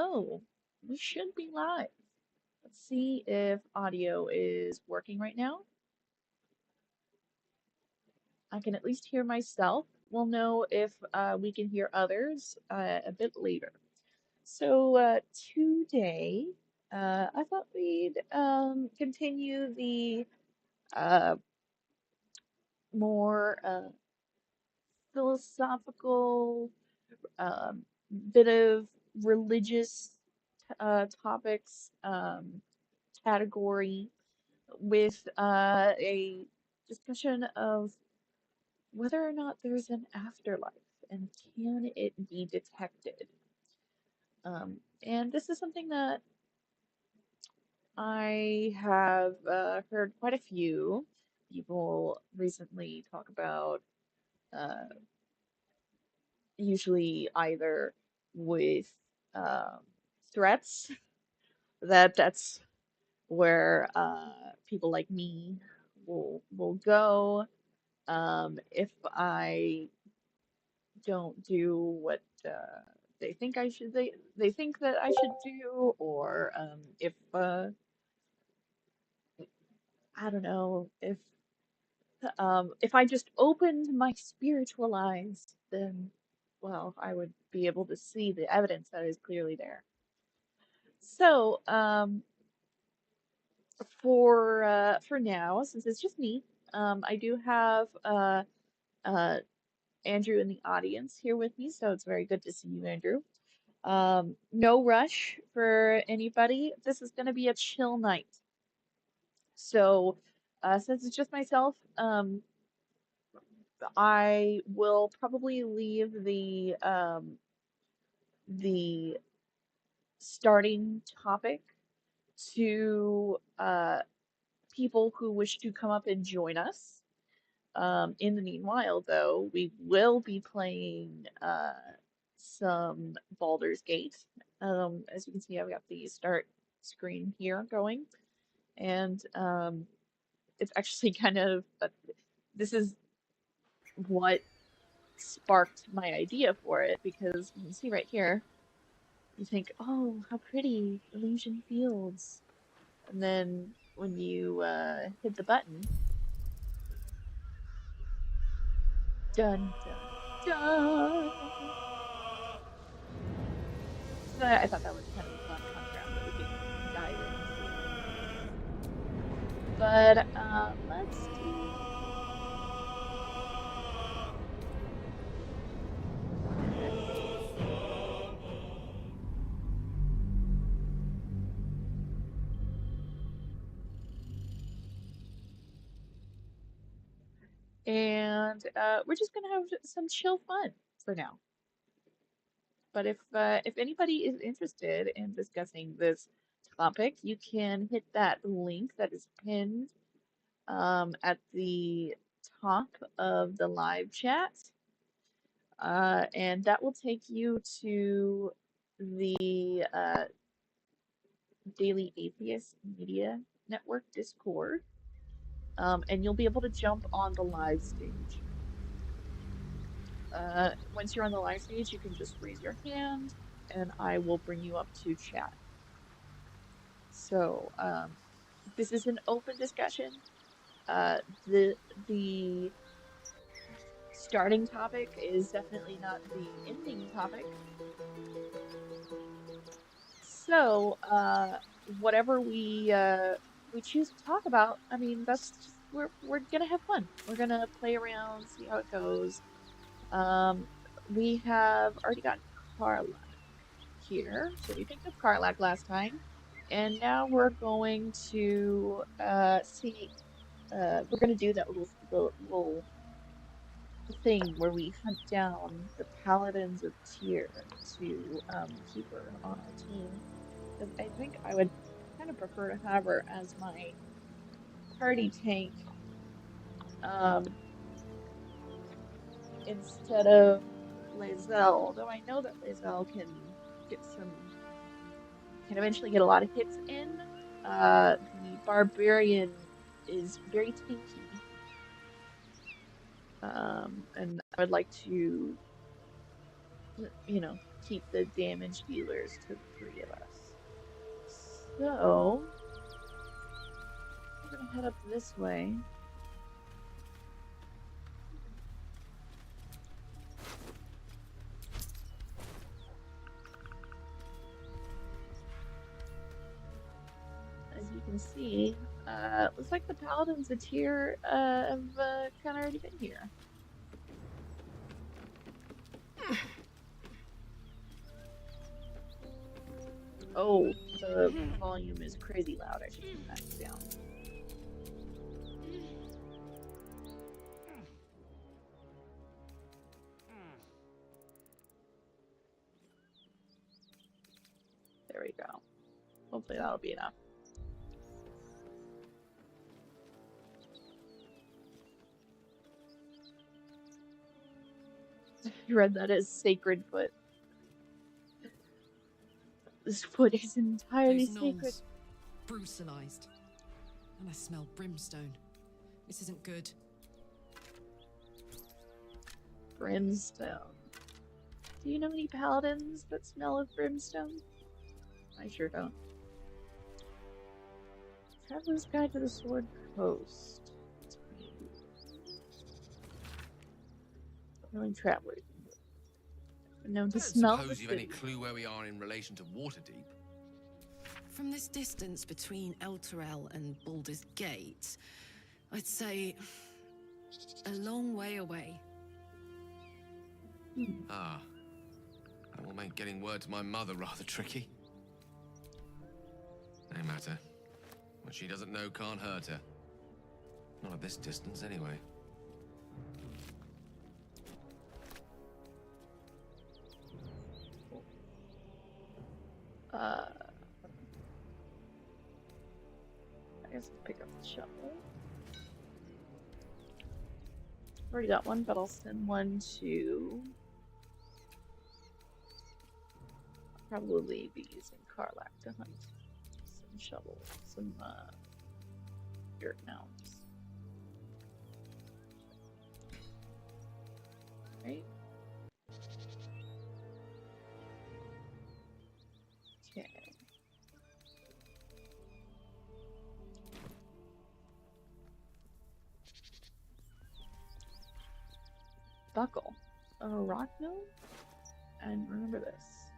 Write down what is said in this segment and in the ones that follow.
Oh, we should be live. Let's see if audio is working right now. I can at least hear myself. We'll know if we can hear others a bit later. So today, I thought we'd continue the uh, more philosophical, bit of religious topics category with a discussion of whether or not there's an afterlife and can it be detected. And this is something that I have heard quite a few people recently talk about, uh, usually either with um, threats that's where people like me will go if I don't do what they think they think that I should do, or if I don't know if I just opened my spiritual eyes, then well, I would be able to see the evidence that is clearly there. So, for now, since it's just me, I do have uh Andrew in the audience here with me, so it's very good to see you, Andrew. No rush for anybody. This is going to be a chill night. So, since it's just myself, I will probably leave the starting topic to people who wish to come up and join us. In the meanwhile, though, we will be playing some Baldur's Gate. As you can see, I've got the start screen here going, and it's actually kind of this is what sparked my idea for it because you can see right here, you think, oh, how pretty, Elysian Fields, and then when you hit the button, dun dun dun. So I thought that was kind of a fun contrast that we could dive into. But let's do. And we're just gonna have some chill fun for now. But if anybody is interested in discussing this topic, you can hit that link that is pinned at the top of the live chat, and that will take you to the Daily Atheist Media Network Discord, and you'll be able to jump on the live stage. Once you're on the live stage, you can just raise your hand, and I will bring you up to chat. So, this is an open discussion. Uh, the starting topic is definitely not the ending topic. So, whatever we choose to talk about, I mean, that's just we're gonna have fun. We're gonna play around, see how it goes. Um, we have already got Karlach here. So we picked up Karlach last time, and now we're going to see. We're gonna do that little thing where we hunt down the Paladins of Tyr to keep her on our team. 'Cause I think I would kind of prefer to have her as my party tank um, instead of Lae'zel. Although I know that Lae'zel get some can eventually get a lot of hits in. The Barbarian is very tanky, and I would like to, you know, keep the damage dealers to the 3 of us. So we're gonna head up this way. As you can see, looks like the paladins of Tyr have kind of already been here. Oh, the volume is crazy loud. I should turn that down. There we go. Hopefully that'll be enough. You read that as sacred foot. This foot is entirely sacred. Brutalized. And I smell brimstone. This isn't good. Brimstone. Do you know any paladins that smell of brimstone? I sure don't. Traveler's Guide to the Sword Coast. Knowing travelers. Known to smell the Suppose you've any city. clue where we are in relation to Waterdeep? From this distance between Elturel and Baldur's Gate, I'd say a long way away. Ah. That will make getting word to my mother rather tricky. No matter. What she doesn't know can't hurt her. Not at this distance, anyway. I guess I'll pick up the shovel. Already got one, but I'll send one to... I'll probably be using Karlach to hunt some shovels, some dirt mounds. Right? Okay. Buckle. A rock gnome? And remember this.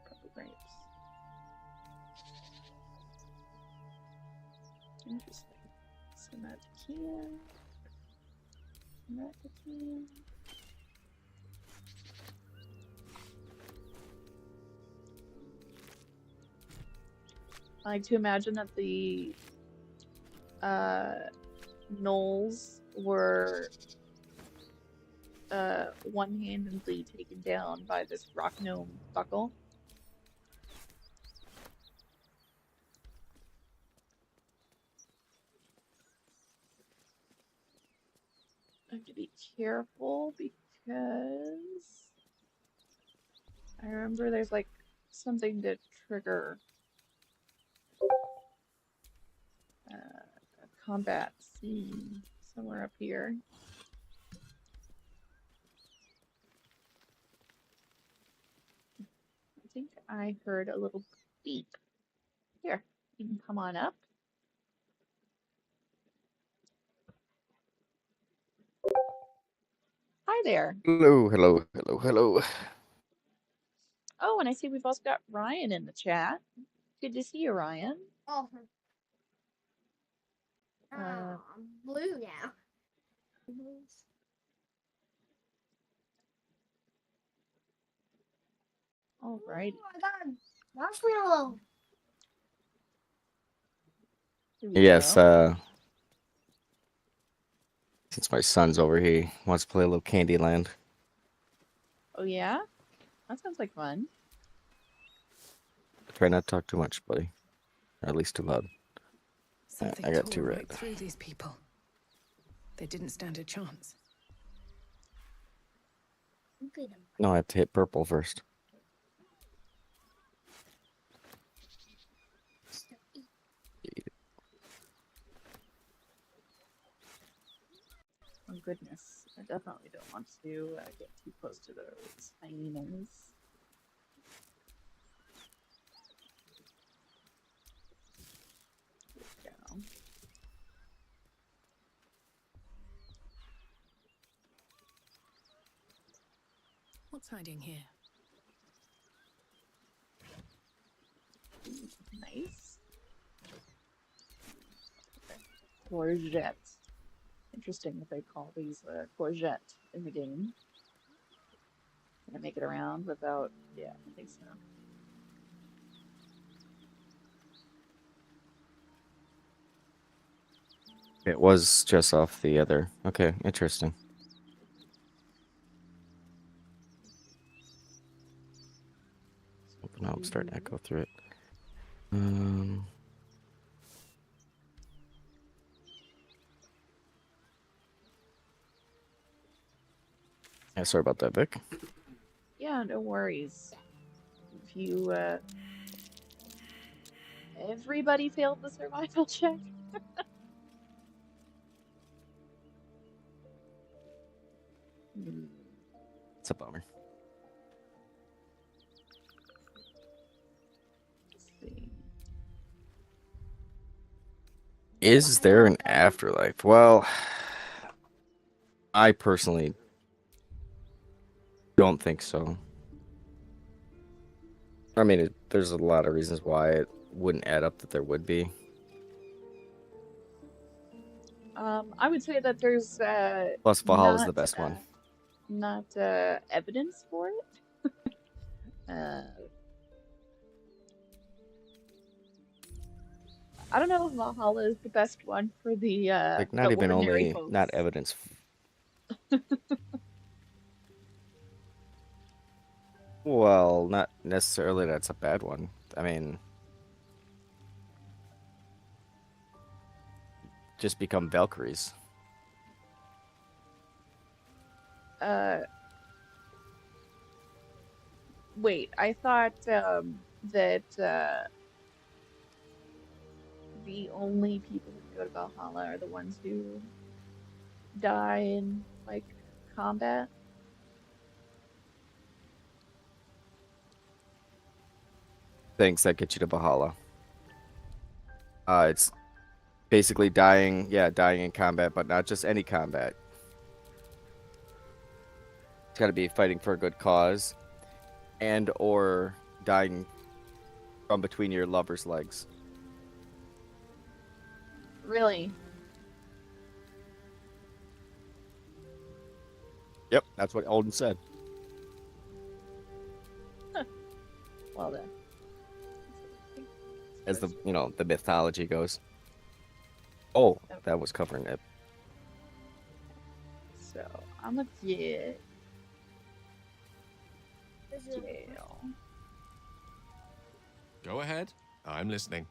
Couple grapes. Interesting. Some Advocacy. Advocacy. I like to imagine that the gnolls were one-handedly taken down by this rock gnome buckle. I have to be careful because I remember there's like something to trigger a combat scene somewhere up here. I think I heard a little beep. Here, you can come on up. Hi there. Hello, hello, hello, hello. Oh, and I see we've also got Ryan in the chat. Good to see you, Ryan. Oh, I'm blue now. Alrighty. Oh, I got a marshmallow. Here we Yes, go. since my son's over here, he wants to play a little Candyland. Oh yeah? That sounds like fun. Try not to talk too much, buddy. Or at least too loud. Something I got tore two red. right through these people. They didn't stand a chance. Look at him. No, I have to hit purple first. Oh goodness. definitely don't want to get too close to those hyenas. There we go. What's hiding here? Nice. Okay. Courgette. Interesting that they call these courgette in the game. Can I make it around without? Yeah, I think so. It was just off the other. Okay, interesting. Open up, start echo through it. Yeah, sorry about that, Vic. Yeah, no worries. If you everybody failed the survival check. It's a bummer. Let's see. Is there an afterlife? Well, I personally don't think so. I mean, there's a lot of reasons why it wouldn't add up that there would be. I would say that there's Plus, Valhalla is not the best one. not evidence for it. I don't know if Valhalla is the best one for Like, the not even ordinary only, not folks. evidence. Well, not necessarily that's a bad one. I mean, just become Valkyries. Wait, I thought that the only people who go to Valhalla are the ones who die in like combat. Things that get you to Valhalla. It's basically dying, dying in combat, but not just any combat. It's got to be fighting for a good cause, and or dying from between your lover's legs. Really? Yep, that's what Odin said. Well then. As the the mythology goes. Oh, Okay. that was covering it. So I'm gonna get Is it- jail. Go ahead. I'm listening.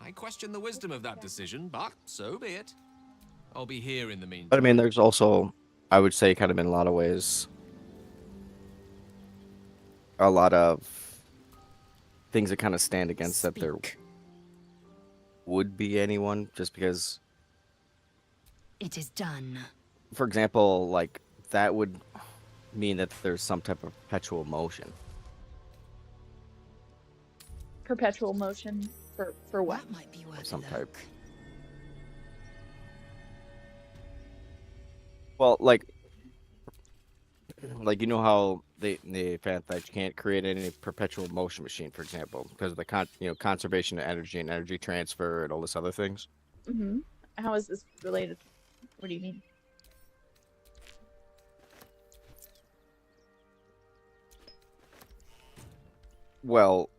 I question the wisdom of that decision, but so be it. I'll be here in the meantime. But I mean, there's also, I would say, kind of in a lot of ways, a lot of things that kind of stand against that there would be anyone, just because, It is done. for example, like that would mean that there's some type of perpetual motion. Perpetual motion for what? That might be worth Some a type. look. Well, like you know how the fact that you can't create any perpetual motion machine, for example, because of the conservation of energy and energy transfer and all this other things. Mm-hmm. How is this related? What do you mean? Well,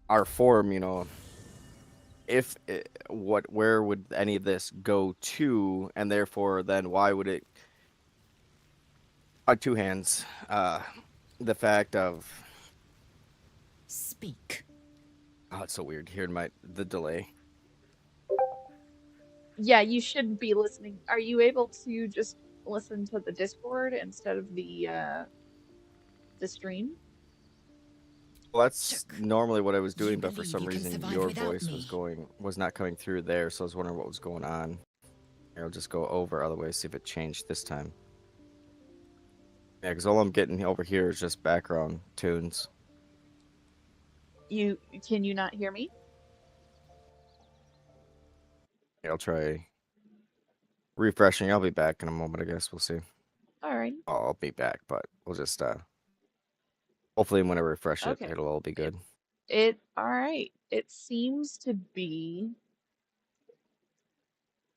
our form, if where would any of this go to, and therefore, then why would it? On two hands, the fact of Speak. oh, it's so weird hearing the delay. Yeah, you shouldn't be listening. Are you able to just listen to the Discord instead of the stream? Well, that's Look, normally what I was doing, you but for believe some you can reason survive your without voice me. was not coming through there, so I was wondering what was going on. I'll just go over otherwise, see if it changed this time. Yeah, because all I'm getting over here is just background tunes. Can you not hear me? Yeah, I'll try refreshing. I'll be back in a moment, I guess. We'll see. All right. I'll be back, but we'll just hopefully when I refresh it, Okay. it'll all be good. It all right. It seems to be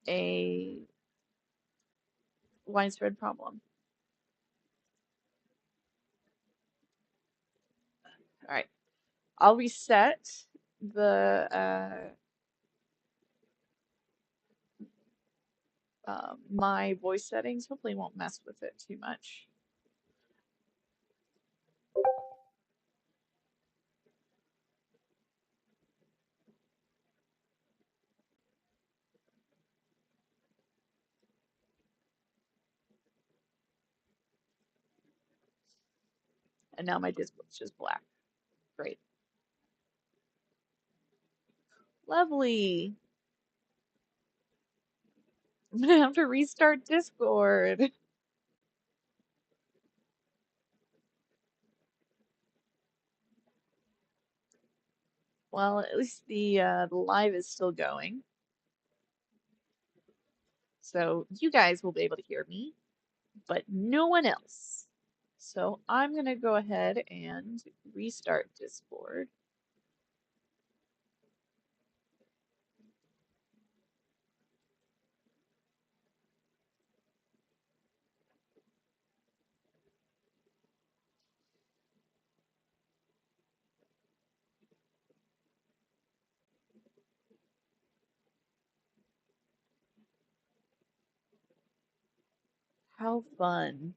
a widespread problem. All right. I'll reset the my voice settings. Hopefully, it won't mess with it too much. And now my Discord's just black. Great. Lovely. I'm gonna have to restart Discord. Well, at least the live is still going, so you guys will be able to hear me, but no one else. So I'm gonna go ahead and restart Discord. How fun.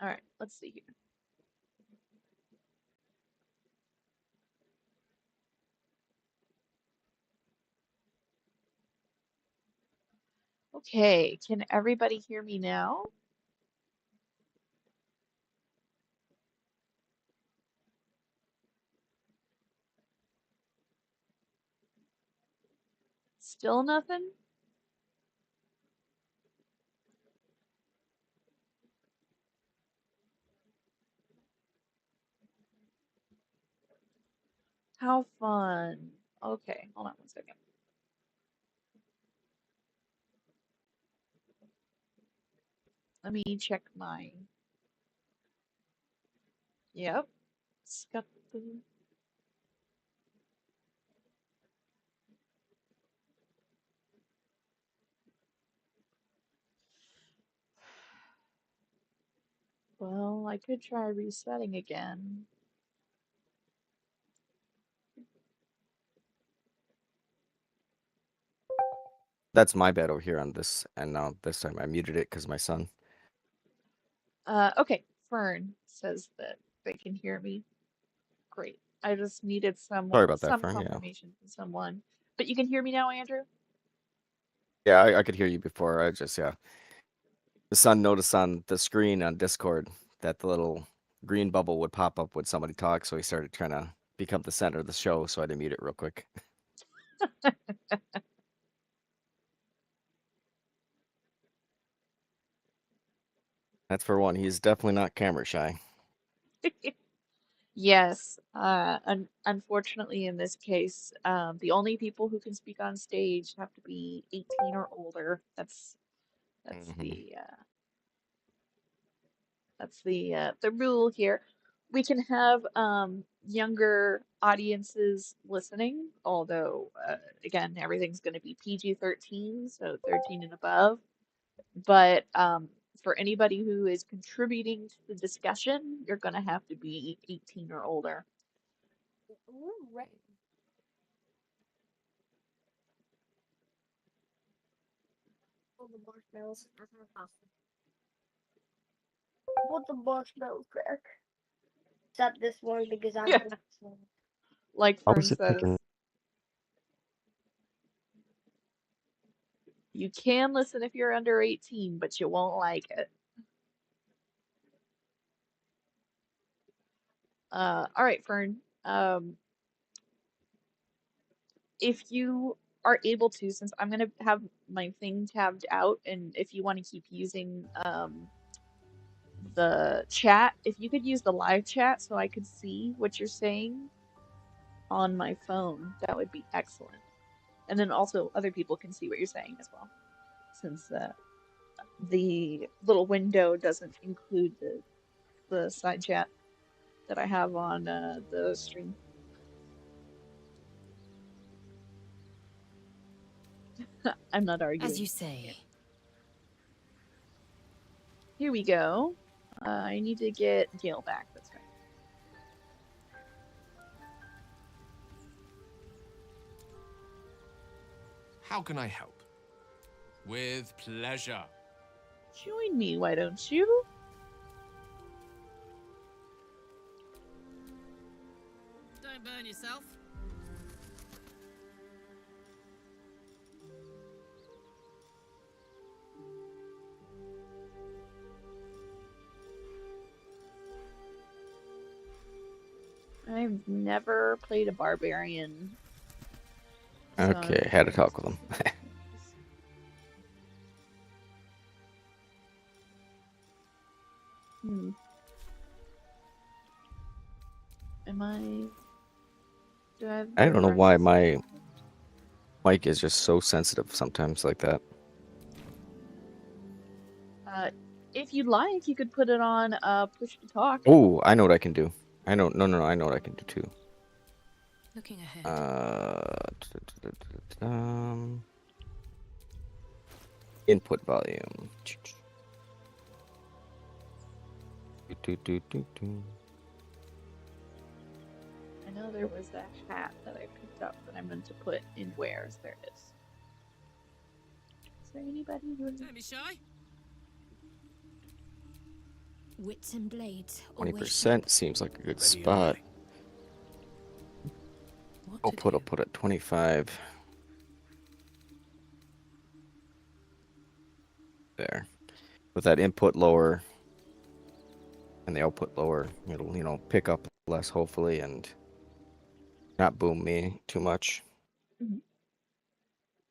All right, let's see here. Okay, can everybody hear me now? Still nothing? How fun. Okay, hold on one second. Let me check my. Yep, it's got the. Well, I could try resetting again. That's my bad over here on this, and now this time I muted it because my son. Okay, Fern says that they can hear me. Great. I just needed Sorry about that, some Fern. Yeah, confirmation from someone. But you can hear me now, Andrew? yeah, I could hear you before. I just the son noticed on the screen on Discord that the little green bubble would pop up when somebody talks, so he started trying to become the center of the show. So I had to mute it real quick. That's for one. He's definitely not camera shy. Yes. Unfortunately, in this case, the only people who can speak on stage have to be 18 or older. That's Hmm. the rule here. We can have younger audiences listening, although again, everything's going to be PG-13, so 13 and above. But for anybody who is contributing to the discussion, you're going to have to be 18 or older. Ooh, right. All the marshmallows. Put the marshmallows back. Except this one because I'm Yeah. gonna. Like How Fern was it says, picking? you can listen if you're under 18, but you won't like it. All right, Fern. If you are able to, since I'm gonna have my thing tabbed out, and if you want to keep using the chat, if you could use the live chat so I could see what you're saying on my phone, that would be excellent. And then also other people can see what you're saying as well, since the little window doesn't include the side chat that I have on the stream. I'm not As arguing. you say. Here we go. I need to get Gale back. That's right. How can I help? With pleasure. Join me, why don't you? Don't burn yourself. I've never played a barbarian. So Okay, had to talk with him. Hmm. Am I? Do I have I the don't know right why my settings? mic is just so sensitive sometimes like that. If you'd like, you could put it on push to talk. Oh, I know what I can do. I know. No. I know what I can do too. Looking ahead. Input volume. I know there was a hat that I picked up that I meant to put in wares. There it is. Is there anybody who? Don't be shy. Wits and blades. 20% seems like a good Ready spot. and What I'll to put do? at 25. There. With that input lower and the output lower, it'll, pick up less hopefully and not boom me too much. Mhm.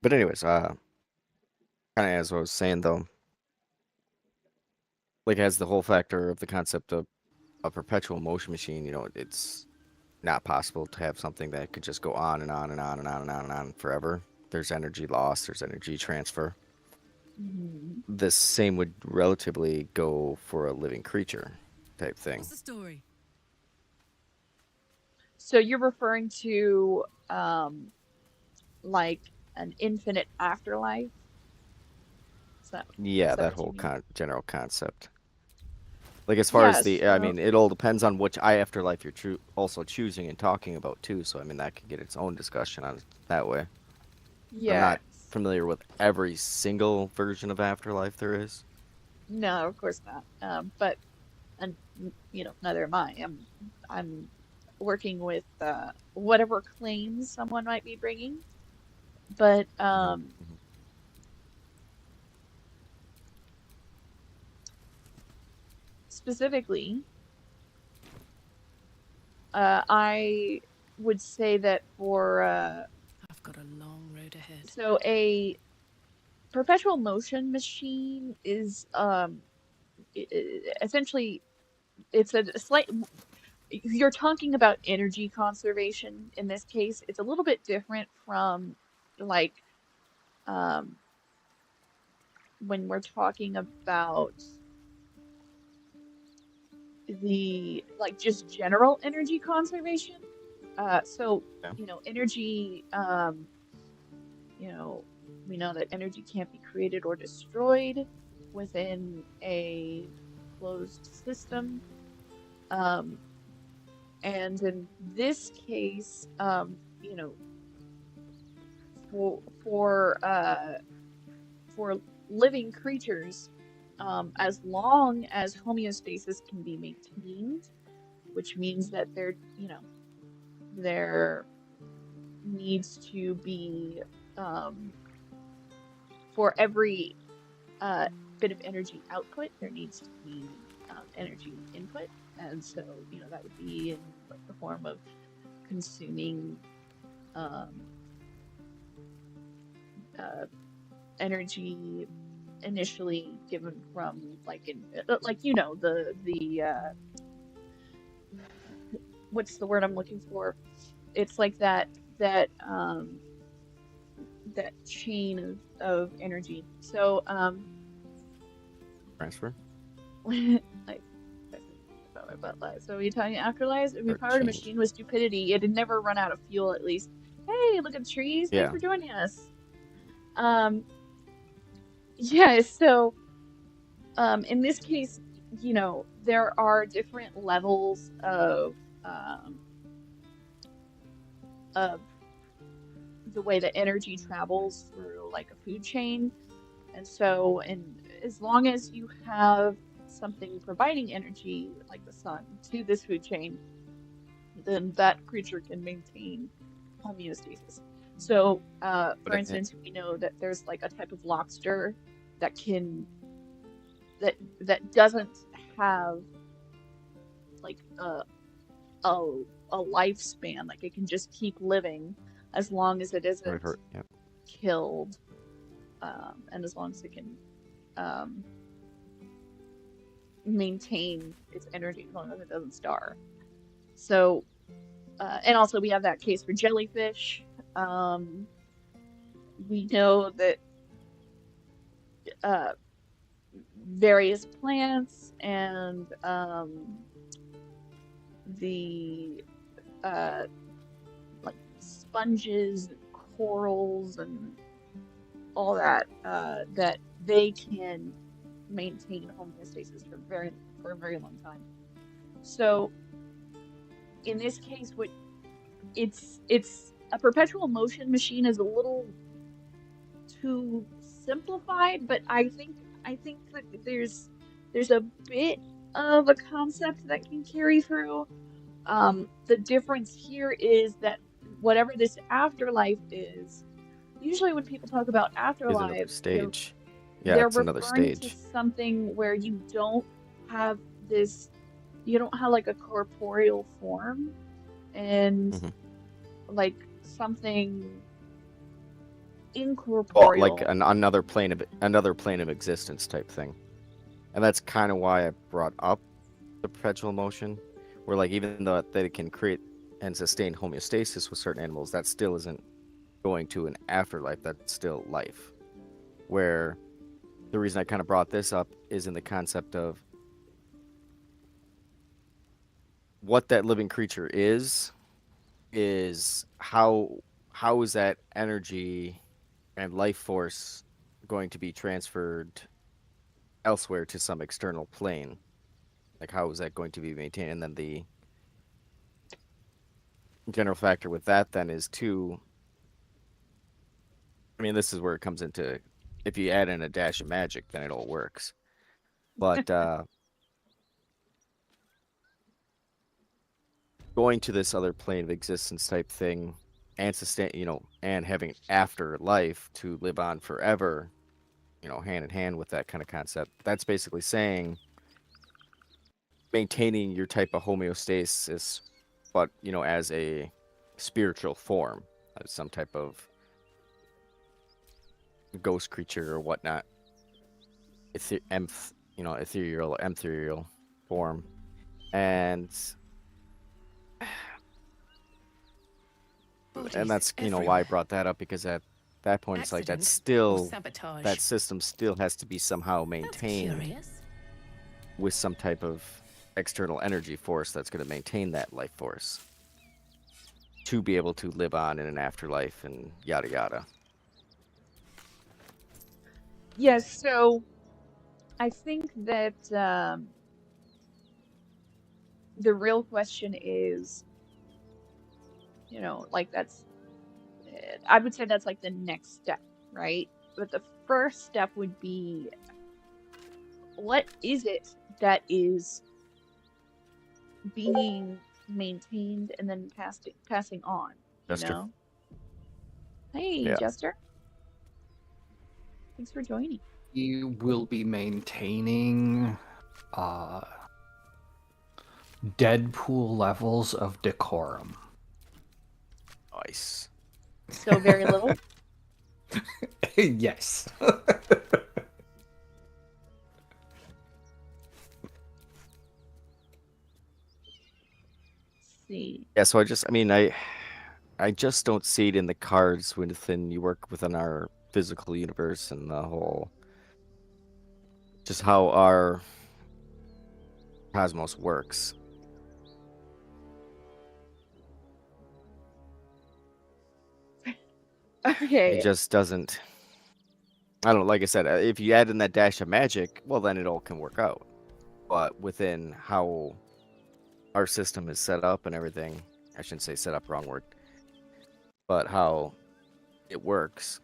But anyways, kind of as I was saying though, like it has the whole factor of the concept of a perpetual motion machine, it's not possible to have something that could just go on and on and on and on and on and on forever. There's energy loss, there's energy transfer. Mhm. The same would relatively go for a living creature type thing. What's the story? So you're referring to like an infinite afterlife? Is that Yeah, is that that what you whole mean? general concept. Like as far as Yes. the, I mean, it all depends on which afterlife you're also choosing and talking about too. So I mean, that could get its own discussion on it that way. I'm Yes. not familiar with every single version of afterlife there is. No, of course not. But and neither am I. I'm working with whatever claims someone might be bringing, but Mhm, mhm. specifically, I would say that for I've got a long road ahead. so a perpetual motion machine is essentially it's a slight. You're talking about energy conservation in this case. It's a little bit different from like um, when we're talking about the like just general energy conservation. So Yeah. energy. You know, we know that energy can't be created or destroyed within a closed system. Um, and in this case, for for living creatures, as long as homeostasis can be maintained, which means that there needs to be, for every bit of energy output, there needs to be energy input. And so, that would be in like the form of consuming um, energy initially given from like the what's the word I'm looking for? It's like that chain of energy. So Transfer like about my butt lies. So we talking afterlives. If we or powered a change. machine with stupidity, it'd never run out of fuel. At least, hey, look at the trees. Thanks Yeah. for joining us. Um, yeah. So in this case, there are different levels of the way that energy travels through like a food chain. And so, as long as you have something providing energy, like the sun, to this food chain, then that creature can maintain homeostasis. So, for But instance, we know that there's like a type of lobster that that doesn't have like a a lifespan. Like it can just keep living as long as it isn't yeah. killed, and as long as it can um, maintain its energy, as long as it doesn't starve. So, and also we have that case for jellyfish. We know that uh, various plants and the like sponges, and corals, and all that that they can maintain homeostasis for a very long time. So in this case, what it's a perpetual motion machine is a little too simplified, but I think that there's a bit of a concept that can carry through. The difference here is that whatever this afterlife is, usually when people talk about Is another afterlives, stage. Yeah, they're it's another referring to stage. something where have this, you don't have like a corporeal form and Hmm. like something Well, like incorporeal. another plane of existence type thing. And that's kind of why I brought up the perpetual motion, where like even though they can create and sustain homeostasis with certain animals, that still isn't going to an afterlife. That's still life. Where the reason I kind of brought this up is in the concept of what that living creature is how is that energy and life force going to be transferred elsewhere to some external plane? Like how is that going to be maintained? And then the general factor with that then is too, I mean, this is where it comes into, if you add in a dash of magic, then it all works. But going to this other plane of existence type thing and sustain, and having afterlife to live on forever, hand in hand with that kind of concept, that's basically saying maintaining your type of homeostasis, but, as a spiritual form, as some type of ghost creature or whatnot, ethereal form. And Bodies that's why I everywhere. brought that up, because at that point it's like Accident or sabotage. that system still has to be somehow That's maintained curious. with some type of external energy force that's going to maintain that life force to be able to live on in an afterlife and yada yada. Yes, so I think that the real question is, like I would say that's like the next step, right? But the first step would be, what is it that is being maintained and then passing on, you Jester. know? Hey, Yeah. Jester. Thanks for joining. You will be maintaining Deadpool levels of decorum. Nice. So very little. Yes. See. Yeah, so I just don't see it in the cards within you work within our physical universe and the whole just how our cosmos works. It Okay. just doesn't. I don't know, like I said, if you add in that dash of magic, well, then it all can work out. But within how our system is set up and everything, I shouldn't say set up, wrong word, but how it works,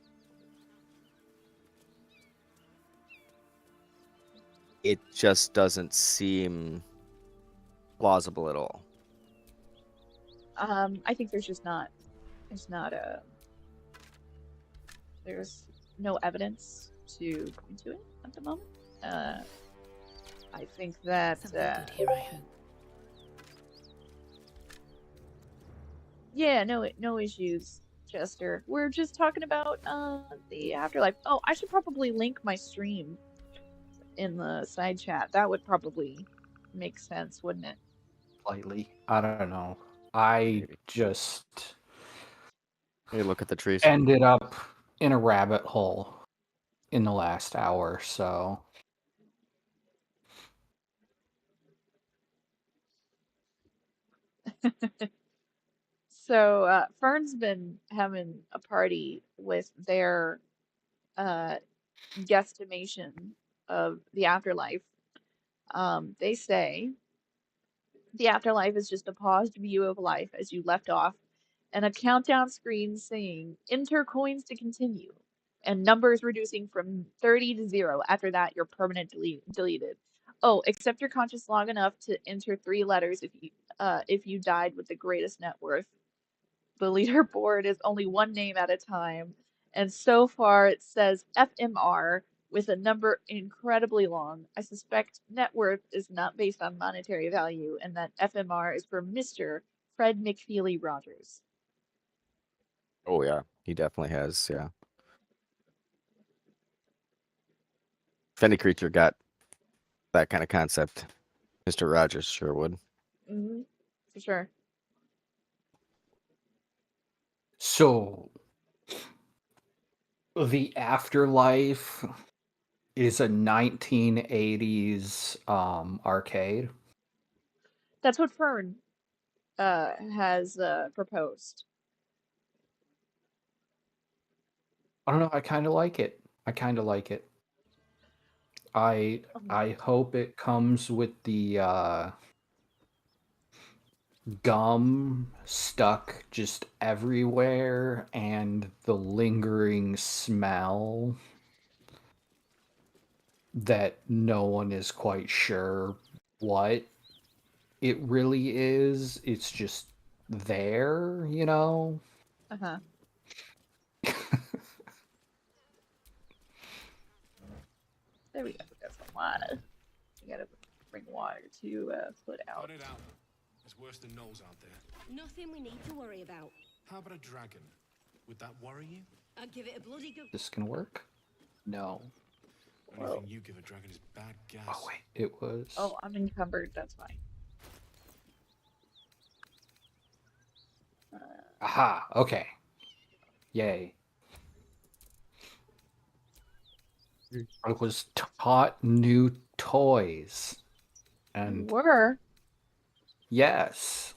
it just doesn't seem plausible at all. I think there's not there's no evidence to point to it at the moment. I think that Something good here, I hope. yeah, no issues, Chester. We're just talking about the afterlife. Oh, I should probably link my stream in the side chat. That would probably make sense, wouldn't it? Slightly. I don't know. I Maybe. just Maybe look at the trees. ended up in a rabbit hole in the last hour, so So Fern's been having a party with their uh guesstimation of the afterlife. They say the afterlife is just a paused view of life as you left off, and a countdown screen saying enter coins to continue, and numbers reducing from 30 to 0. After that, you're deleted. Oh, except you're conscious long enough to enter 3 letters if you died with the greatest net worth. The leaderboard is only one name at a time, and so far it says FMR with a number incredibly long. I suspect net worth is not based on monetary value, and that FMR is for Mr. Fred McFeely Rogers. Oh yeah, he definitely has. Yeah, if any creature got that kind of concept, Mr. Rogers sure would. Hmm. For sure. so the afterlife is a 1980s arcade. That's what Fern has proposed. I don't know, I kind of like it. I Um, I hope it comes with the gum stuck just everywhere and the lingering smell that no one is quite sure what it really is. It's just there, you know? uh-huh. There we go. Got some water. We gotta bring water to put out. Cut it out. There's worse than Knowles out there. Nothing we need to worry about. How about a dragon? Would that worry you? I'd give it a bloody good. This can work? No. Anything you give a dragon is bad gas. Oh, wait. It was. Oh, I'm encumbered. That's fine. Aha. Okay. Yay. I was taught new toys. And Were. yes.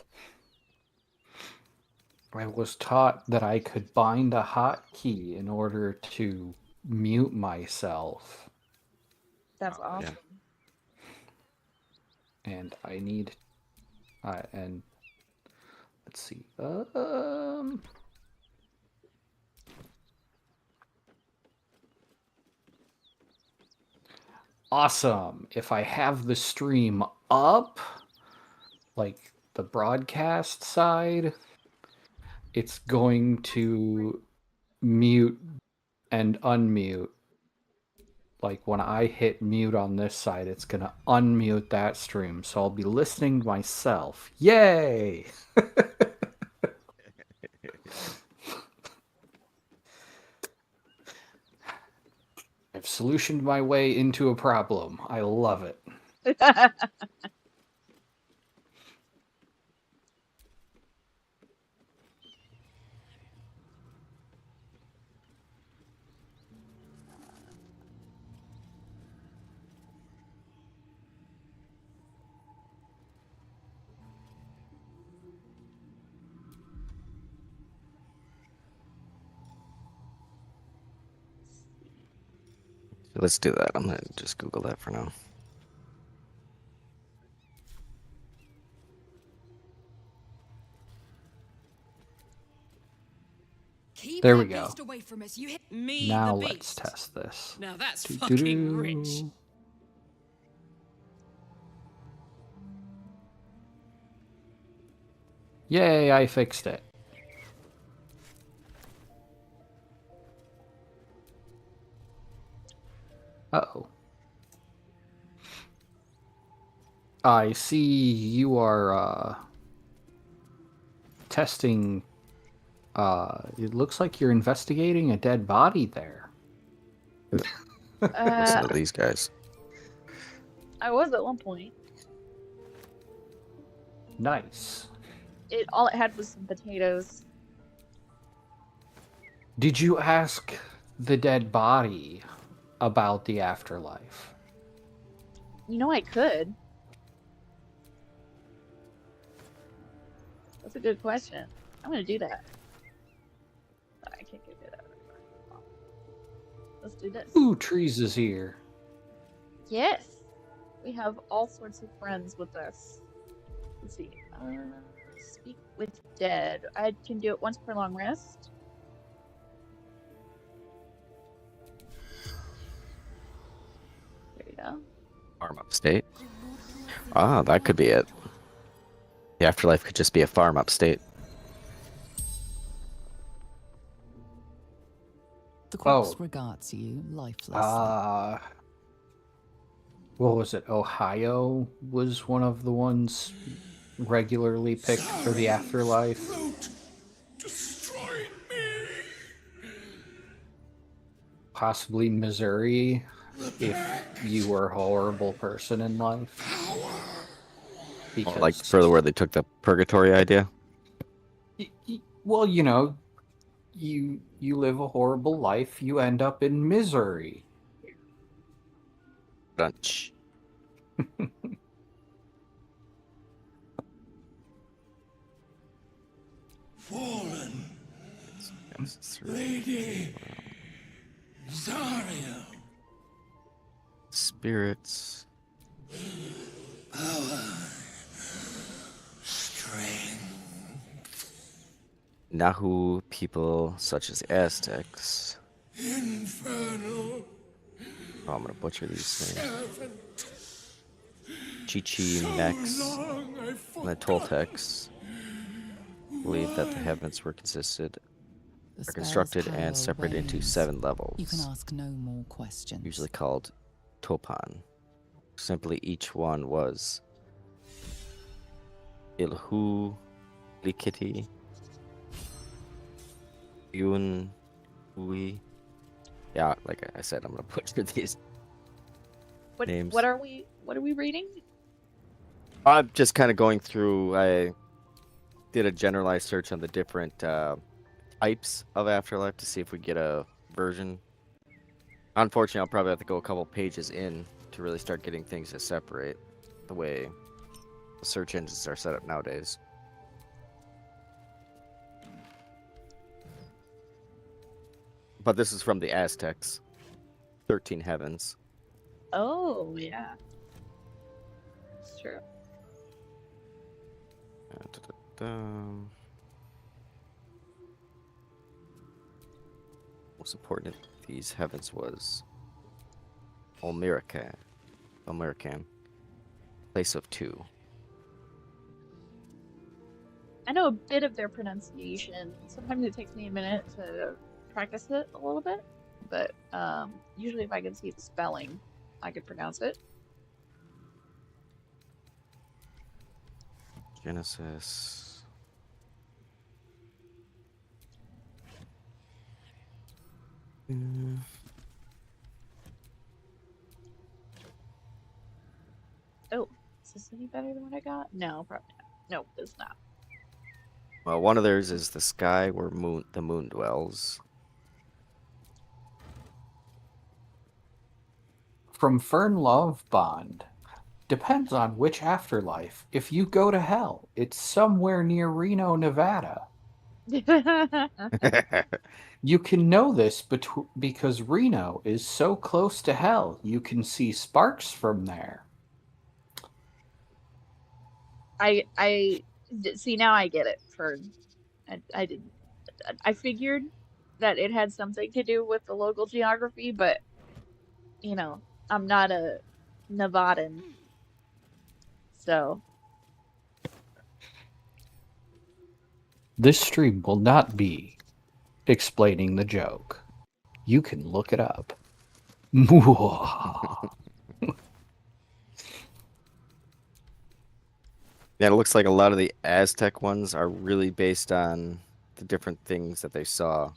I was taught that I could bind a hotkey in order to mute myself. That's Oh, yeah. awesome. And I need and let's see. Awesome. If I have the stream up, like the broadcast side, it's going to mute and unmute. Like when I hit mute on this side, it's going to unmute that stream. So I'll be listening to myself. Yay! I've solutioned my way into a problem. I love it. Let's do that. I'm gonna just Google that for now. Keep There that we go. beast away from us. You hit me, Now the let's beast. test this. Now that's Doo-doo-doo. fucking rich. Yay, I fixed it. Uh-oh. I see you are testing. It looks like you're investigating a dead body there. Listen to these guys. I was at one point. Nice. All it had was some potatoes. Did you ask the dead body about the afterlife? You know, I could. That's a good question. I'm gonna do that. I can't get it out. Let's do this. Ooh, Trees is here. Yes. We have all sorts of friends with us. Let's see. Speak with dead. I can do it once per long rest. There you go. Farm upstate. Ah, that could be it. The afterlife could just be a farm upstate. The corpse Oh. regards you lifelessly. What was it? Ohio was one of the ones regularly picked for the afterlife. Destroy me. Possibly Missouri, if you were a horrible person in life. Because, Like further where they took the purgatory idea. well, you know, you live a horrible life, you end up in misery. Bunch. Fallen. Lady. Zaria. Spirits. Power. Strength. Nahu people such as Aztecs. Infernal. Oh, I'm gonna butcher these things. Servant. Chichi So Mex long I and the forgot. Toltecs believe that the heavens were The spell's constructed power and separated into wanes. 7 levels, You can ask no more questions. usually called Topan. Simply each one was Ilhu, Likiti, Yun, Hui. Yeah, like I said, I'm gonna butcher these names. What are we reading? I'm just kind of going through. I did a generalized search on the different types of afterlife to see if we get a version. Unfortunately, I'll probably have to go a couple pages in to really start getting things to separate the way the search engines are set up nowadays. But this is from the Aztecs. 13 Heavens. Oh, yeah. It's true. Most important of these heavens was Olmiracan, place of 2. I know a bit of their pronunciation. Sometimes it takes me a minute to practice it a little bit, but usually if I can see the spelling, I can pronounce it. Genesis. Oh, is this any better than what I got? No, probably not. Nope, it's not. Well, one of theirs is the sky where the moon dwells. From Fern Love Bond. Depends on which afterlife. If you go to hell, it's somewhere near Reno, Nevada. You can know this because Reno is so close to hell, you can see sparks from there. I see now I get it. I didn't. I figured that it had something to do with the local geography, but you know, I'm not a Nevadan, so This stream will not be explaining the joke. You can look it up. Yeah, it looks like a lot of the Aztec ones are really based on the different things that they saw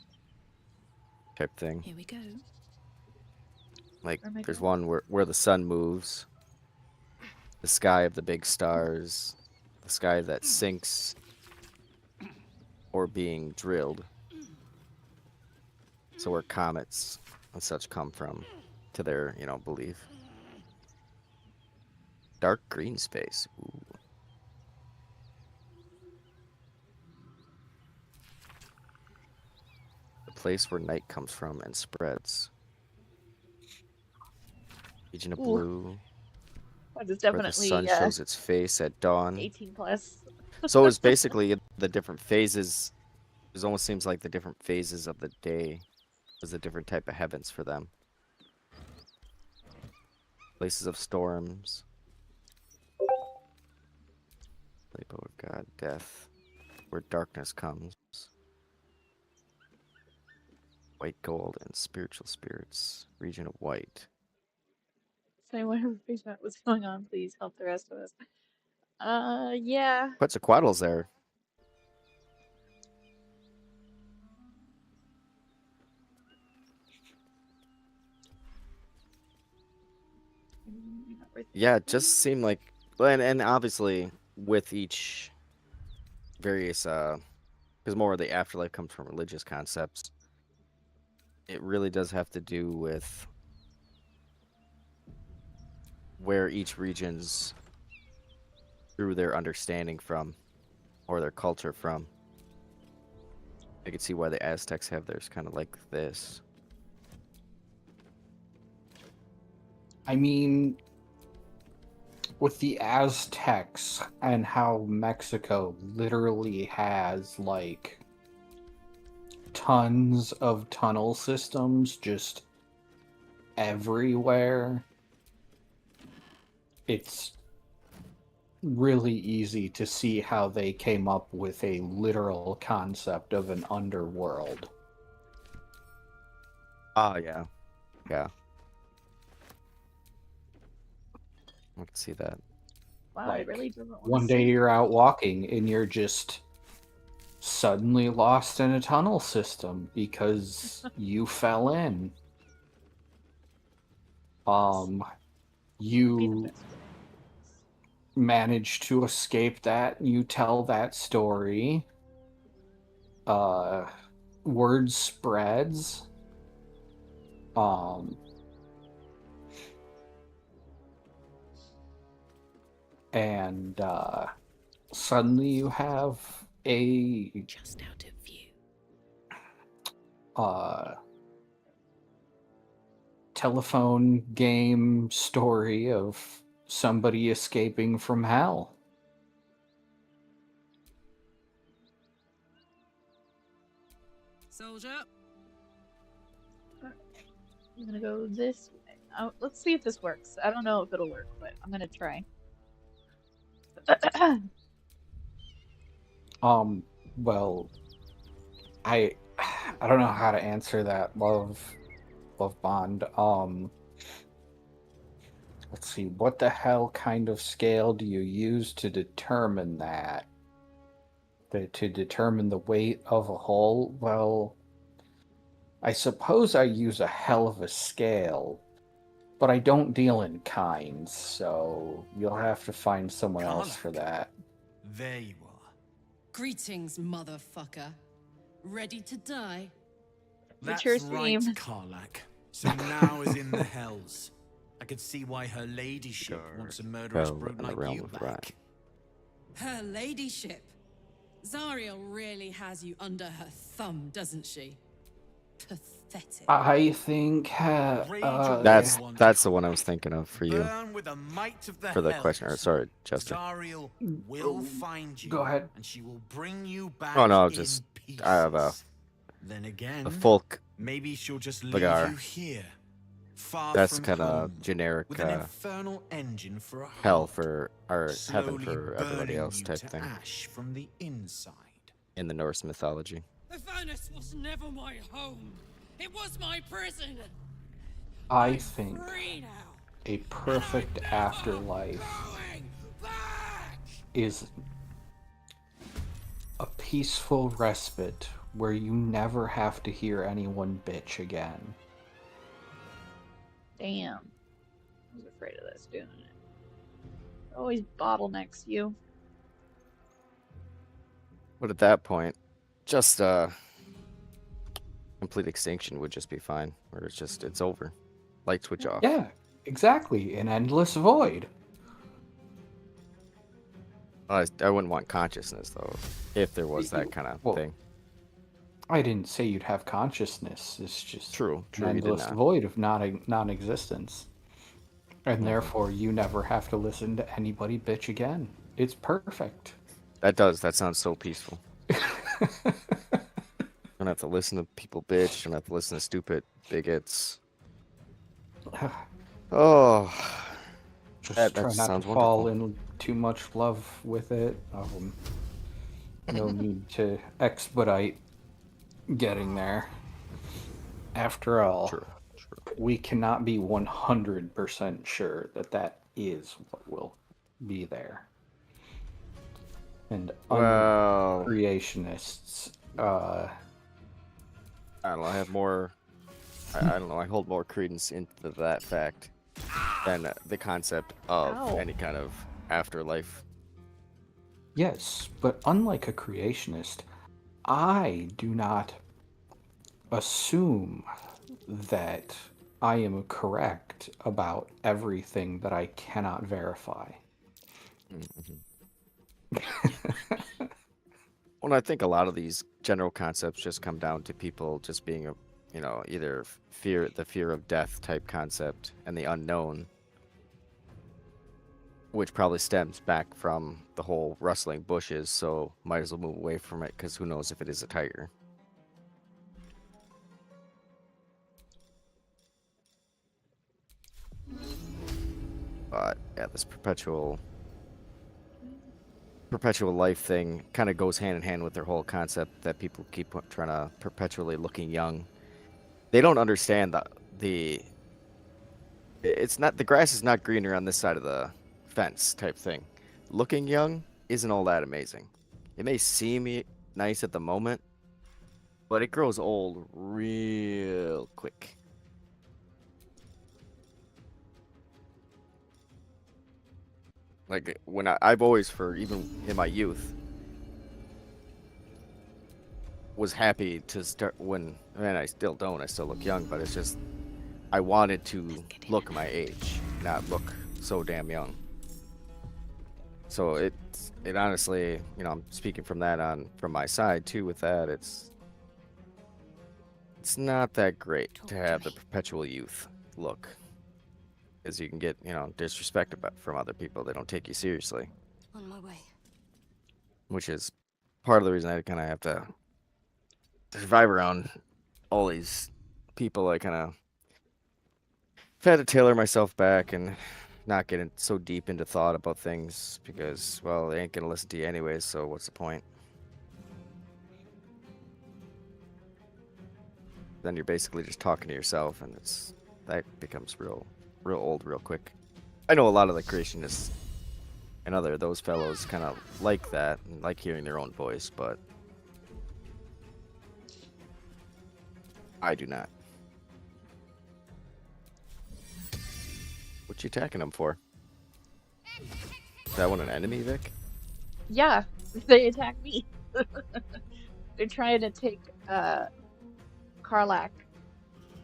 type thing. Here we go. Like, where am I there's going? one where the sun moves, the sky of the big stars, the sky that sinks or being drilled. So where comets and such come from, to their, belief. Dark green space. Ooh. The place where night comes from and spreads. Region of Ooh, blue, that is where the sun definitely shows its face at dawn. 18 plus. So it's basically the different phases. It almost seems like the different phases of the day is a different type of heavens for them. Places of storms. Label of God, death, where darkness comes. White gold and spiritual spirits. Region of white. Does anyone have a figure out what's going on? Please help the rest of us. Yeah. Quetzalcoatl's there. Yeah, it just seemed like, and obviously with each various, because more of the afterlife comes from religious concepts. It really does have to do with where each region's drew their understanding from, or their culture from. I could see why the Aztecs have theirs kind of like this. I mean, with the Aztecs and how Mexico literally has like tons of tunnel systems just everywhere, it's really easy to see how they came up with a literal concept of an underworld. Oh, yeah. Yeah. I can see that. Wow, Like, it really doesn't want to one day see. you're out walking and you're just suddenly lost in a tunnel system because you fell in. Be the You best way. manage to escape that, you tell that story. Word spreads. And suddenly you have a Just out of view. telephone game story of somebody escaping from hell. Soldier. I'm gonna go this way. Oh, let's see if this works. I don't know if it'll work, but I'm gonna try. Well, I I don't know how to answer that, love bond. Let's see, what the hell kind of scale do you use to determine that? To determine the weight of a hull? Well, I suppose I use a hell of a scale, but I don't deal in kinds, so you'll have to find someone else for Karlach. that. There you are. Greetings, motherfucker. Ready to die? It's That's your right, theme. Karlach. So now is in the hells. I could see why her ladyship Guard, wants a murderous hell, brute and the like realm you of back. Rot. Her ladyship. Zariel really has you under her thumb, doesn't she? Pathetic. I think Rage all That's you want, the one I was thinking of for you. Burn with the might of the For the hells. question, or sorry, Chester. Zariel will find you. Go ahead. And she will bring you back Oh no, in just pieces. I have Then again, a folk. maybe she'll just leave Vagar. you here. Far That's from kind of home, generic with an infernal engine for a hell heart, for or heaven slowly for everybody burning else you type to thing ash from the inside. in the Norse mythology. Avernus was never my home. It was my prison. I I'm think free now. a perfect afterlife Going back. is a peaceful respite where you never have to hear anyone bitch again. Damn. I was afraid of this doing it. Always bottlenecks you. But at that point, just complete extinction would just be fine. Where it's over. Light switch off. Yeah, exactly. An endless void. I wouldn't want consciousness though, if there was that kind of Well, thing. I didn't say you'd have consciousness. It's just True, an you did endless not. void of non-existence. And therefore, you never have to listen to anybody bitch again. It's perfect. That sounds so peaceful. Don't have to listen to people bitch. Don't have to listen to stupid bigots. Oh, Just that try not to sounds fall wonderful. in too much love with it. No need to expedite getting there. After all, True. we cannot be 100% sure that that is what will be there. And Well, creationists, I don't know. I have more. I don't know. I hold more credence into that fact than the concept of Ow. any kind of afterlife. yes, but unlike a creationist, I do not assume that I am correct about everything that I cannot verify. Well, I think a lot of these general concepts just come down to people just being a, either the fear of death type concept and the unknown, which probably stems back from the whole rustling bushes. So might as well move away from it because who knows if it is a tiger. But yeah, this perpetual life thing kind of goes hand in hand with their whole concept that people keep trying to perpetually looking young. They don't understand it's not, the grass is not greener on this side of the fence type thing. Looking young isn't all that amazing. It may seem nice at the moment, but it grows old real quick. Like when I've always, for even in my youth, was happy to start when, and I still don't, I still look young, but it's just, I wanted to look my age, not look so damn young. So it honestly, I'm speaking from my side too with that, it's not that great to have the perpetual youth look. Because you can get, disrespect from other people. They don't take you seriously. On my way. Which is part of the reason I kind of have to survive around all these people. I kind of had to tailor myself back and not get so deep into thought about things because, well, they ain't going to listen to you anyways, so what's the point? then you're basically just talking to yourself, and that becomes real old real quick. I know a lot of the creationists and those fellows kind of like that and like hearing their own voice, but I do not. What you attacking them for? Is that one an enemy, Vic? Yeah, they attack me. They're trying to take Karlach,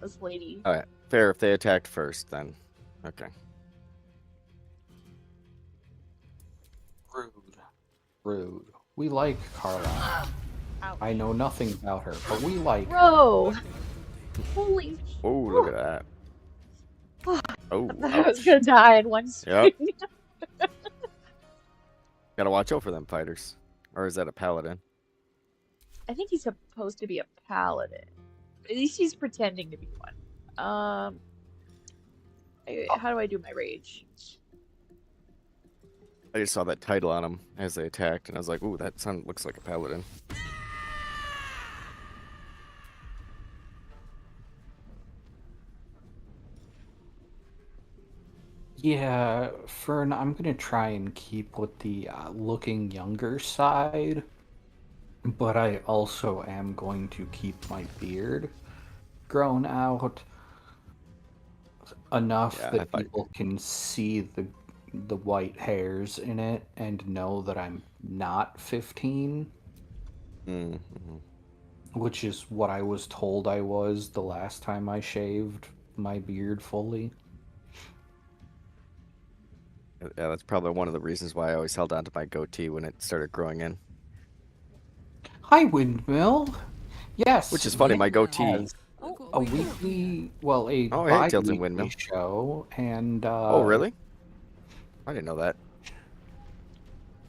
this lady. All right, fair. If they attacked first, then okay. Rude. Rude. We like Carla. Ouch. I know nothing about her, but we like her. Bro! Holy Oh, look at that. Oh, I was ouch. gonna die in one swing. Yep. Gotta watch out for them fighters. Or is that a paladin? I think he's supposed to be a paladin. At least he's pretending to be one. How do I do my rage? I just saw that title on him as they attacked, and I was like, ooh, that son looks like a paladin. Yeah, Fern, I'm gonna try and keep with the looking younger side, but I also am going to keep my beard grown out enough Yeah, I that thought people can see the white hairs in it and know that I'm not 15, mm-hmm. which is what I was told I was the last time I shaved my beard fully. Yeah, that's probably one of the reasons why I always held on to my goatee when it started growing in. Hi, Windmill. Yes, Which is funny, my Vic goatee. has Look what a we got. weekly, well, a Oh, hey, Tilted bi-weekly Windmill. show, and Oh, really? I didn't know that.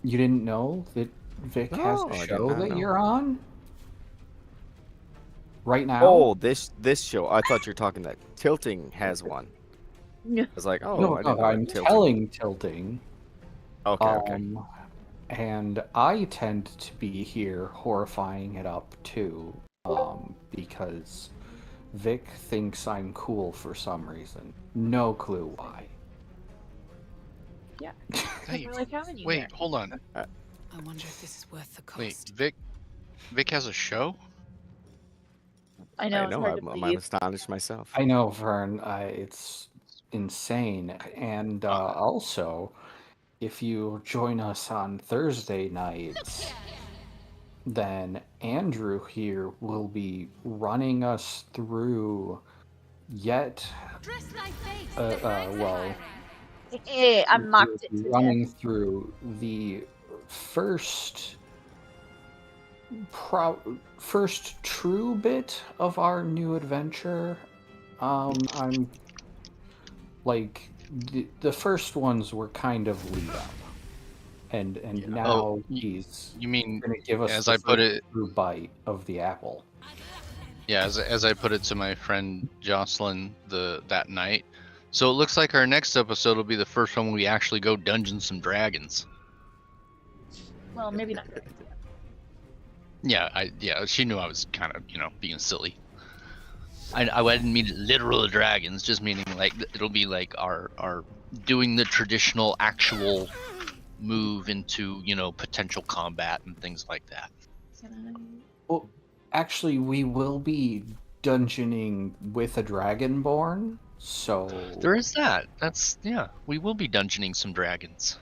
you didn't know that Vic has No, a I did show not that know. you're on right now? Oh, this show. I thought you were talking that Tilting has one. I was like, oh, No, I didn't know I'm that Tilting. telling Tilting. Okay. And I tend to be here horrifying it up too, because Vic thinks I'm cool for some reason. No clue why. Yeah, Hey, I like having you wait, here. hold on. I wonder if this is worth the Wait, cost. Vic has a show? I I know, it's know. hard to I'm believe. astonished myself. I know, Vern, it's insane. And also, if you join us on Thursday nights, then Andrew here will be running us through yet, well, Hey, I mocked it we'll be to death. running through the first true bit of our new adventure. I'm like the first ones were kind of lead up, and now he's You mean, gonna give us as the I put first it, true bite of the apple. yeah, as I put it to my friend Jocelyn that night. So it looks like our next episode will be the first one we actually go Dungeons and Dragons. Well, maybe not. Yeah, she knew I was kind of, being silly. I didn't mean literal dragons, just meaning like it'll be like our doing the traditional actual move into, potential combat and things like that. Well, actually, we will be dungeoning with a dragonborn, so There is that. We will be dungeoning some dragons.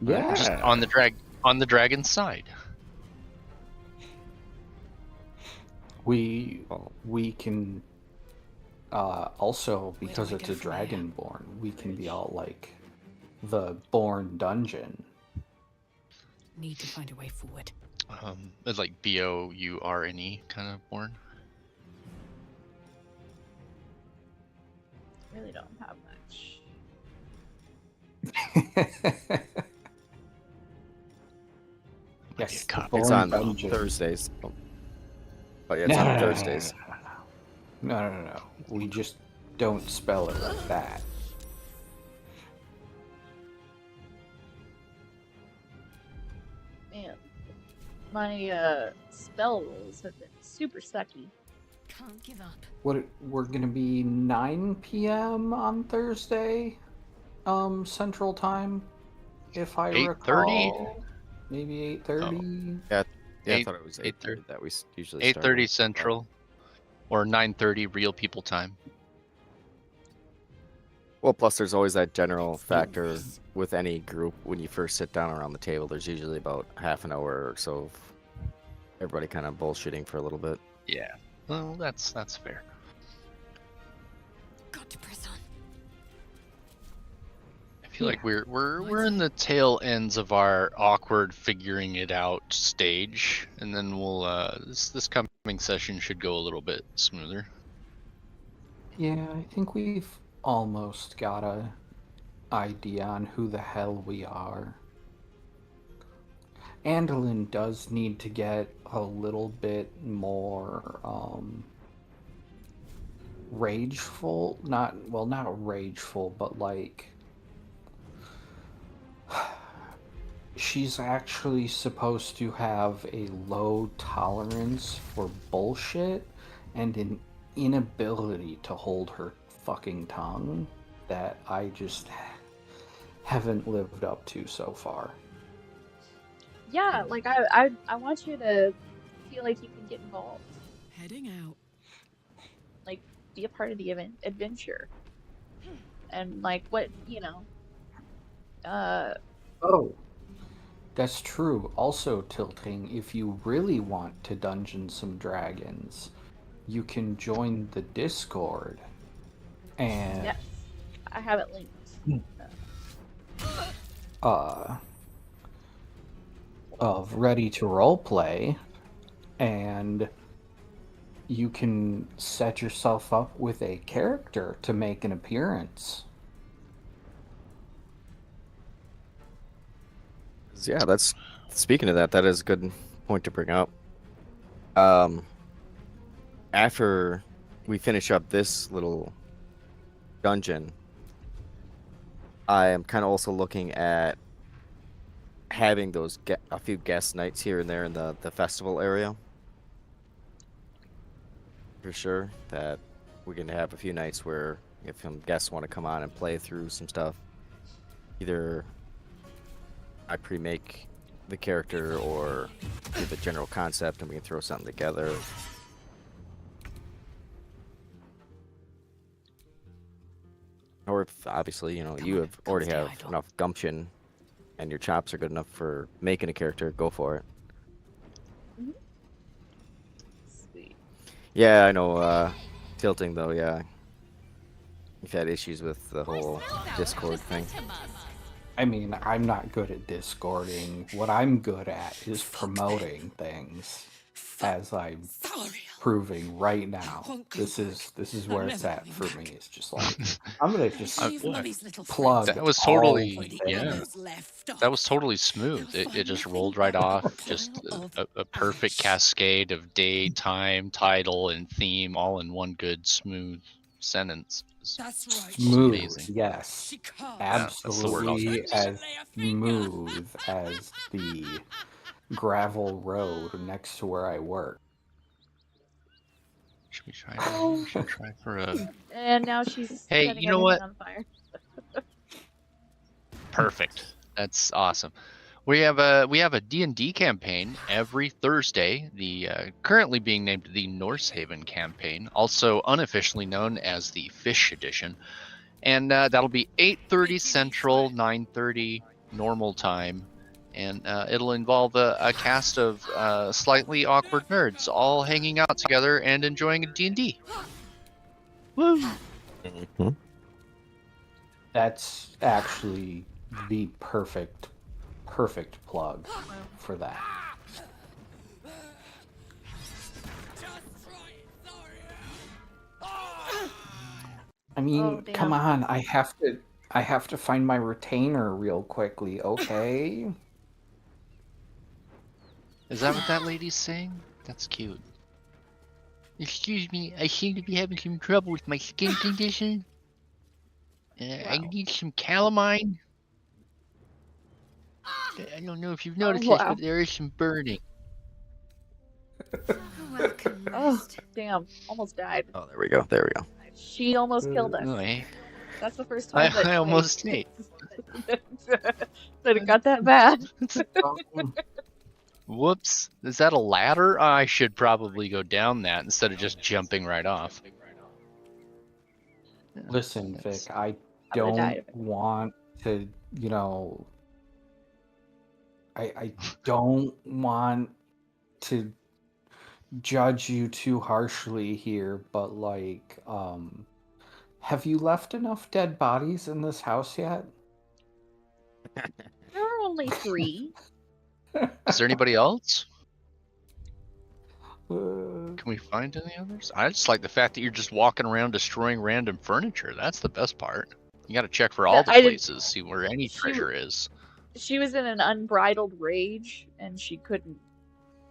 yeah. Just on the dragon side. We can also, because do I it's go a from here? dragonborn, we can be all like the born dungeon. Need to find a way forward. It's like BOURNE kind of born. Really don't have much. Yes, the copy. It's born on dungeon. Thursdays. But yeah, it's on Thursdays. No. We just don't spell it like that. Man, my spell rolls have been super sucky. can't give up. We're gonna be 9 p.m. on Thursday, Central Time, if I 8:30? recall. Maybe Oh, 8:30. Yeah, I 8, thought it was 8:30, 8:30 that we usually start 8:30 with. Central, or 9:30 real people time. Well, plus there's always that general factor with any group when you first sit down around the table. There's usually about half an hour or so of everybody kind of bullshitting for a little bit. Yeah. Well, that's fair. Got to press on. I feel like we're in the tail ends of our awkward figuring it out stage, and then we'll this coming session should go a little bit smoother. Yeah, I think we've almost got a idea on who the hell we are. Andolin does need to get a little bit more rageful. Not rageful, but like she's actually supposed to have a low tolerance for bullshit and an inability to hold her fucking tongue that I just haven't lived up to so far. Yeah, like I want you to feel like you can get involved, Heading out. like be a part of the adventure, and like what Oh, that's true. Also, Tilting, if you really want to dungeon some dragons, you can join the Discord and yes, I have it linked. Of Ready to Roleplay, and you can set yourself up with a character to make an appearance. Yeah, that's speaking of that. That is a good point to bring up. After we finish up this little dungeon, I am kind of also looking at having those a few guest nights here and there in the festival area. For sure, that we're going to have a few nights where if some guests want to come on and play through some stuff, either I pre-make the character or give a general concept and we can throw something together. Or if obviously, you have already have enough gumption and your chops are good enough for making a character, go for it. Sweet. Yeah, I know, Tilting though, yeah. We've had issues with the whole Discord thing. I mean, I'm not good at Discording. What I'm good at is promoting things, as I'm proving right now. This is where it's at for me. It's just like I'm gonna just plug. That was totally That was totally smooth. It just rolled right off. Just a perfect cascade of day, time, title, and theme all in one good smooth sentence. That's right. Smooth, Amazing. yes, that's the word I'll absolutely use. as smooth as the gravel road next to where I work. Should we try? Should we try for a? And now she's Hey, setting you know everything what? on fire. Perfect. That's awesome. We have a D&D campaign every Thursday. The currently being named the Norse Haven campaign, also unofficially known as the Fish Edition, and that'll be 8:30 Central, 9:30 normal time, and it'll involve a cast of slightly awkward nerds all hanging out together and enjoying a D&D. Woo! Mm-hmm. That's actually the perfect plug for that. I mean, come on, I have to find my retainer real quickly, okay? Is that what that lady's saying? That's cute. Excuse me, I seem to be having some trouble with my skin condition. I need some calamine. I don't know if you've noticed this, but there is some burning. Welcome, Oh, damn. Almost died. Oh, there we go. There we go. She almost killed us. I, That's the first time that I almost ate. that it got that bad. Whoops. Is that a ladder? I should probably go down that instead of just jumping right off. Listen, Vic, I I would've died don't of it. want to, I don't want to judge you too harshly here, but like, have you left enough dead bodies in this house yet? There are only 3. Is there anybody else? Uh, Can we find any others? I just like the fact that you're just walking around destroying random furniture. That's the best part. You got to check for all the I didn't- places, see where any treasure is. She was in an unbridled rage, and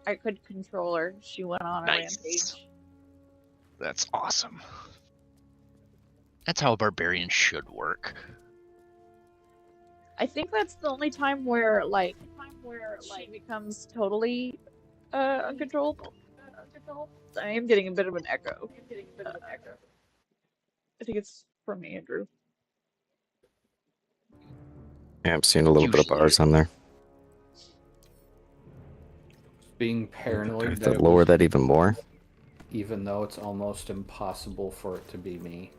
I couldn't control her. She went on a Nice. rampage. That's awesome. That's how a barbarian should work. I think that's the only time where she becomes totally uncontrollable. I am getting a bit of an echo. I think it's from Andrew. Yeah, I'm seeing a little bit of bars on there. being I paranoid have that to it lower was, that even more. even though it's almost impossible for it to be me.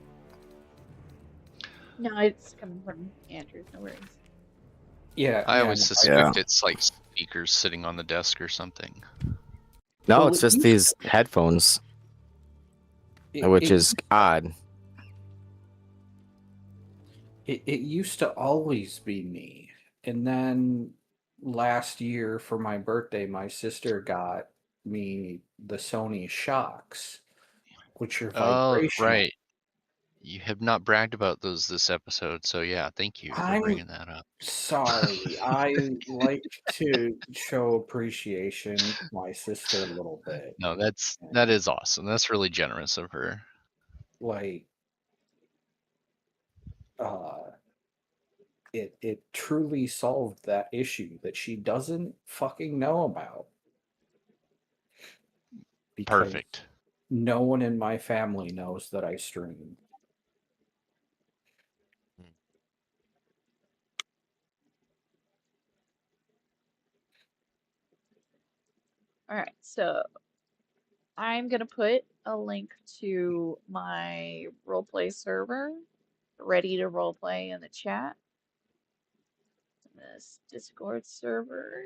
No, it's coming from Andrew. No worries. Yeah, I yeah, always no, suspect it's like speakers sitting on the desk or something. No, Well, it's it just used- these headphones, which is odd. It used to always be me. And then last year for my birthday, my sister got me the Sony Shocks, which are Oh, vibrational. right. You have not bragged about those this episode, so yeah, thank you for I'm bringing that up. sorry. I like to show appreciation to my sister a little bit. No, that is awesome. That's really generous of her. Like, it truly solved that issue that she doesn't fucking know about. Because Perfect. no one in my family knows that I stream. All right, so I'm gonna put a link to my roleplay server, ready to roleplay in the chat. This Discord server.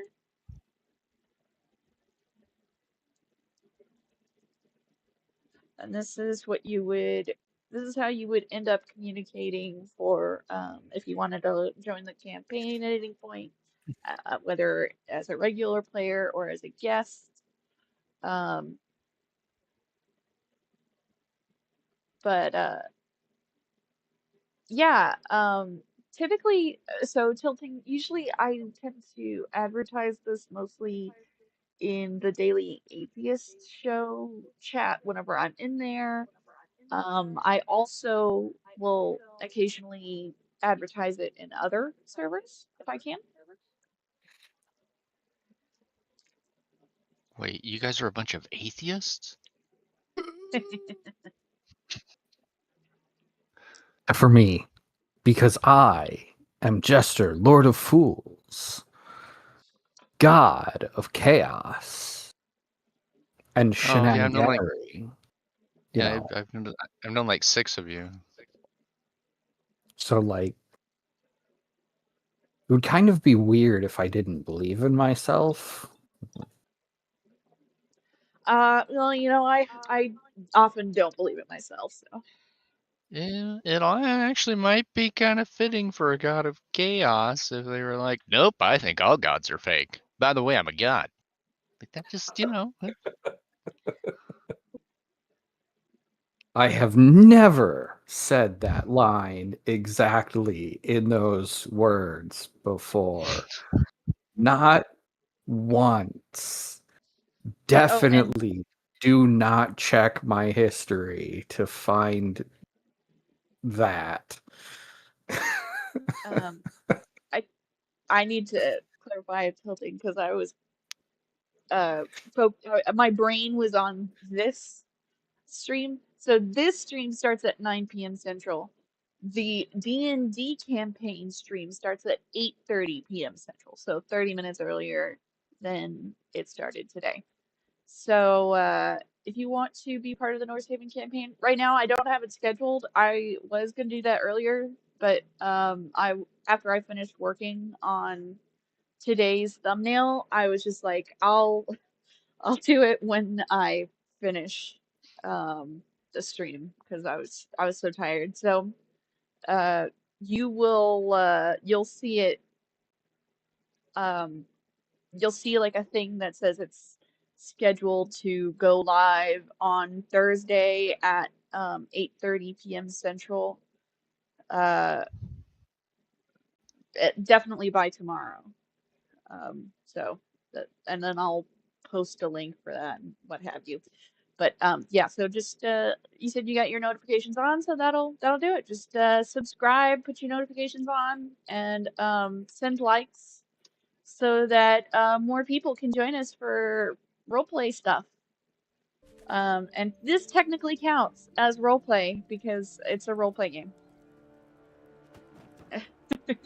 And this is how you would end up communicating for if you wanted to join the campaign at any point, whether as a regular player or as a guest. But yeah, typically, so tilting, usually I tend to advertise this mostly in the Daily Atheist Show chat whenever I'm in there. I also will occasionally advertise it in other servers if I can. Wait, you guys are a bunch of atheists? For me, because I am Jester, Lord of Fools, God of Chaos, and Oh, yeah, I've known like shenaniganery. I've known like 6 of you. So, like, it would kind of be weird if I didn't believe in myself. Well, I often don't believe it myself, so. Yeah, it actually might be kind of fitting for a god of chaos if they were like, nope, I think all gods are fake. By the way, I'm a god. Like that just, I have never said that line exactly in those words before. Not once. Definitely do not check my history to find that. I need to clarify tilting because I was my brain was on this stream. So this stream starts at 9 p.m. Central. The D&D campaign stream starts at 8:30 p.m. Central. So 30 minutes earlier than it started today. So if you want to be part of the North Haven campaign, right now I don't have it scheduled. I was gonna do that earlier, but after I finished working on today's thumbnail, I was just like, I'll do it when I finish the stream because I was so tired. So uh you'll see it um you'll see like a thing that says it's scheduled to go live on Thursday at 8:30 p.m. Central. Uh definitely by tomorrow. So and then I'll post a link for that and what have you. But yeah, so just you said you got your notifications on, so that'll do it. Just subscribe, put your notifications on, and send likes so that more people can join us for roleplay stuff. And this technically counts as roleplay because it's a roleplay game.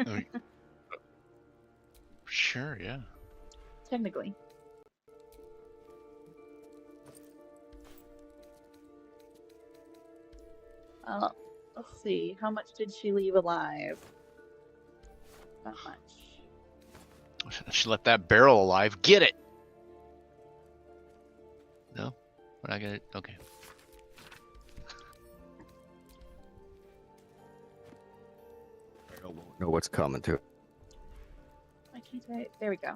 Oh, sure, yeah. Technically. Let's see. How much did she leave alive? Not much. She left that barrel alive. Get it! No? We're not gonna... Okay. I won't know what's coming to. Why can't I? There we go.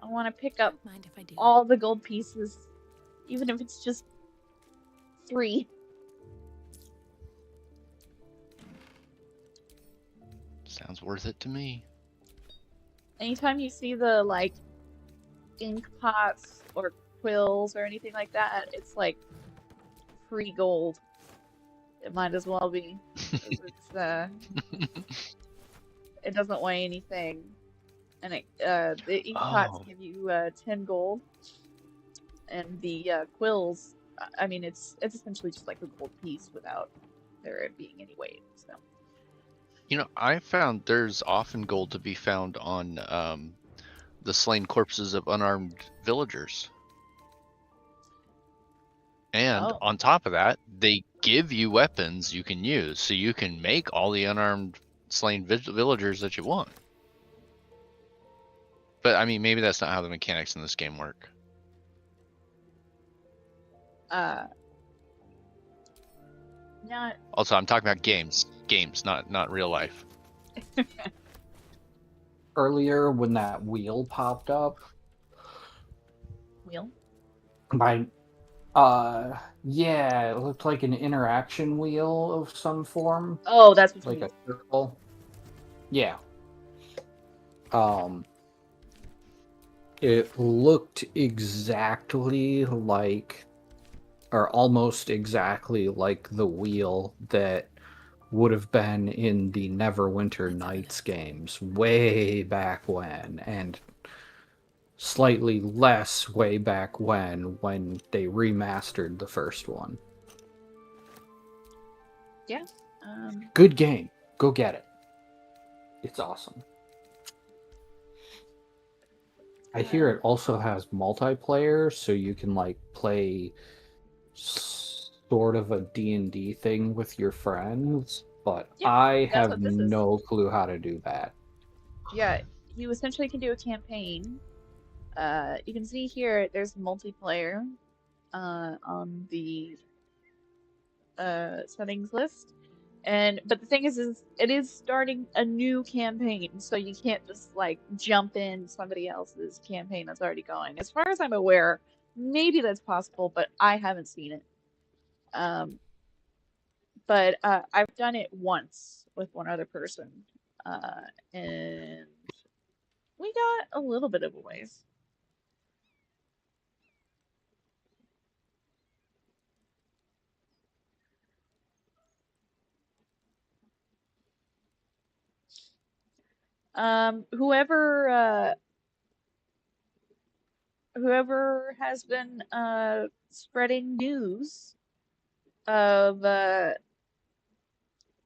I want to pick up Mind if I do? all the gold pieces, even if it's just 3. Sounds worth it to me. Anytime you see the like ink pots or quills or anything like that, it's like free gold. It might as well be. 'Cause it doesn't weigh anything, and the ink pots Oh. give you 10 gold, and the quills, I mean, it's essentially just like a gold piece without there being any weight. So. You know, I found there's often gold to be found on the slain corpses of unarmed villagers. And Oh. on top of that, they give you weapons you can use, so you can make all the unarmed slain villagers that you want. But I mean, maybe that's not how the mechanics in this game work. Not. Also, I'm talking about games, not real life. Earlier, when that wheel popped up, Wheel? Yeah, it looked like an interaction wheel of some form. Oh, that's what you like mean. a circle. Yeah. It looked exactly like, or almost exactly like the wheel that would have been in the Neverwinter Nights games way back when, and slightly less way back when they remastered the first one. Yeah. Good game. Go get it. It's awesome. I hear it also has multiplayer, so you can like play sort of a D&D thing with your friends, but Yeah, I that's have what this is. no clue how to do that. Yeah, you essentially can do a campaign. You can see here there's multiplayer on the settings list. But the thing is it is starting a new campaign, so you can't just like jump in somebody else's campaign that's already going. As far as I'm aware, maybe that's possible, but I haven't seen it. But I've done it once with one other person, and we got a little bit of a ways. Whoever whoever has been spreading news of uh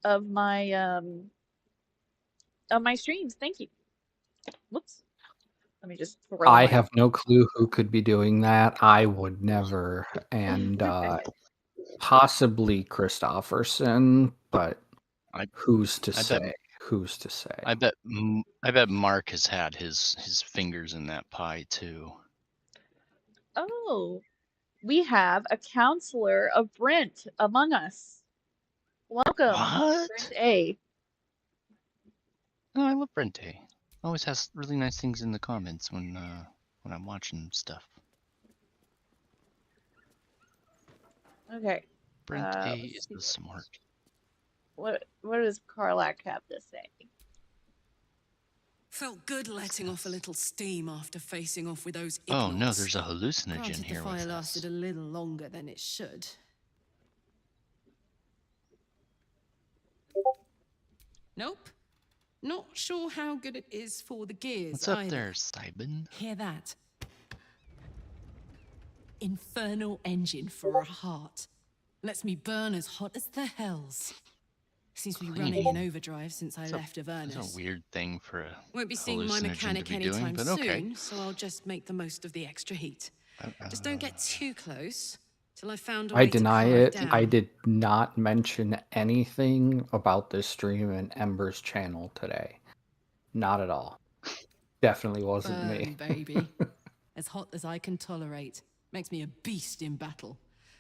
of my um of my streams. Thank you. Whoops. Let me just throw I my have no clue who could be doing that. I would never. And possibly Christofferson, but who's to I bet say? Who's to say? I bet Mark has had his fingers in that pie too. Oh, we have a counselor of Brent among us. Welcome, What? Brent A. Oh, I love Brent A. Always has really nice things in the comments when I'm watching stuff. Okay. Brent A Let's is see the smart. what does Karlach have to say? Felt good letting off a little steam after facing off with those Oh no, ignots. there's a hallucinogen Granted, here the fire with lasted us. a little longer than it should. Nope. Not sure how good it is for the gears What's up either. there, Simon? Hear that? Infernal engine for a heart. Lets me burn as hot as the hells. Seems to be running in overdrive since I left Avernus. That's a weird thing for a Won't be seeing my hallucinogen mechanic to be anytime doing, but okay. soon, so I'll just make the most of the extra heat. Just don't get too close till I've found a way I to deny calm it. down. I did not mention anything about this stream in Ember's channel today. Not at all. Definitely wasn't Burn, me. baby. As hot as I can tolerate. Makes me a beast in battle.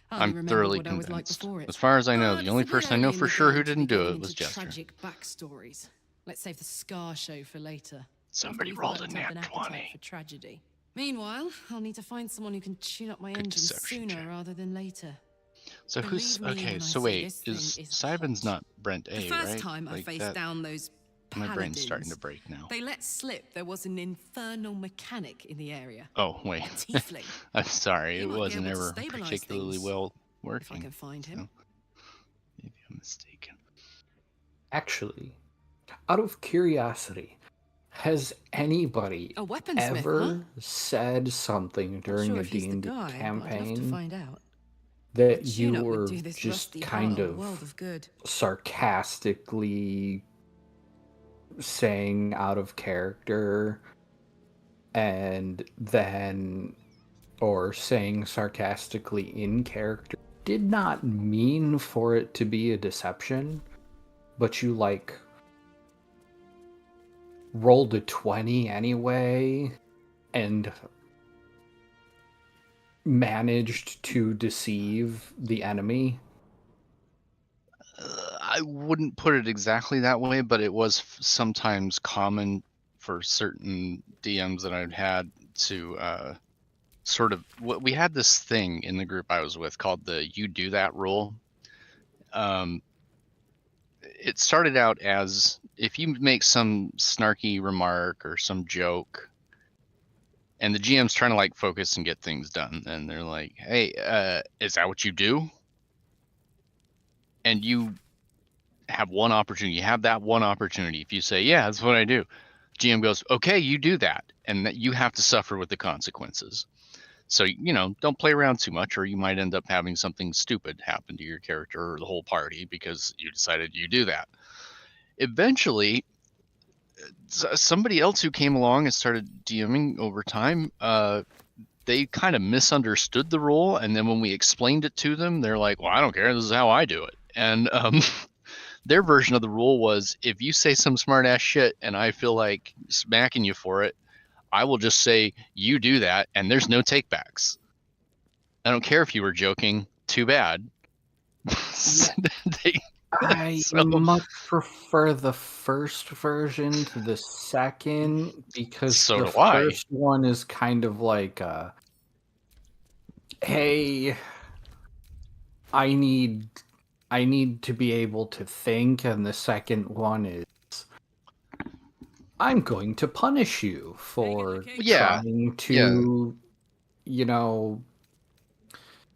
Hardly I'm remember thoroughly what I was like convinced. before it. As far as I know, But the only it's a bit person I know early in for the sure game who to be didn't do getting it was into Jester. tragic backstories. Let's save the scar show for later. Somebody After we've rolled a worked up an nat appetite 20. for tragedy. Meanwhile, I'll need to find someone who can tune up my Good engines deception sooner check. rather than later. So who's Believe me okay? when I So say wait, this thing is is Simon's hot. not Brent The A, first right? time I Like faced that. down those My brain's starting to paladins, break now. they let slip there was an infernal mechanic in the area. Oh wait, A tiefling. I'm sorry. He It might be wasn't able to ever stabilize particularly things, well if I working. can find him. So, maybe I'm mistaken. Actually, out of curiosity, has anybody A weaponsmith, ever said something Not during sure a if he's the D&D guy, but I'd love to campaign find out. that A you tune-up would were do this just rusty kind heart a world of of good. sarcastically saying out of character and then or saying sarcastically in character did not mean for it to be a deception, but you like rolled a 20 anyway and managed to deceive the enemy? I wouldn't put it exactly that way, but it was sometimes common for certain DMs that I'd had to sort of. We had this thing in the group I was with called the "You Do That" rule. It started out as if you make some snarky remark or some joke, and the GM's trying to like focus and get things done, and they're like, "Hey, is that what you do?" And you have one opportunity. You have that one opportunity. If you say, "Yeah, that's what I do," GM goes, "Okay, you do that," and that you have to suffer with the consequences. So don't play around too much, or you might end up having something stupid happen to your character or the whole party because you decided you do that. Eventually, somebody else who came along and started DMing over time, they kind of misunderstood the rule, and then when we explained it to them, they're like, "Well, I don't care. This is how I do it." And their version of the rule was, if you say some smart ass shit and I feel like smacking you for it, I will just say, "You do that," and there's no takebacks. I don't care if you were joking. Too bad. I much prefer the first version to the second because So the do I. first one is kind of like, hey, I need to be able to think, and the second one is, I'm going to punish you for trying to,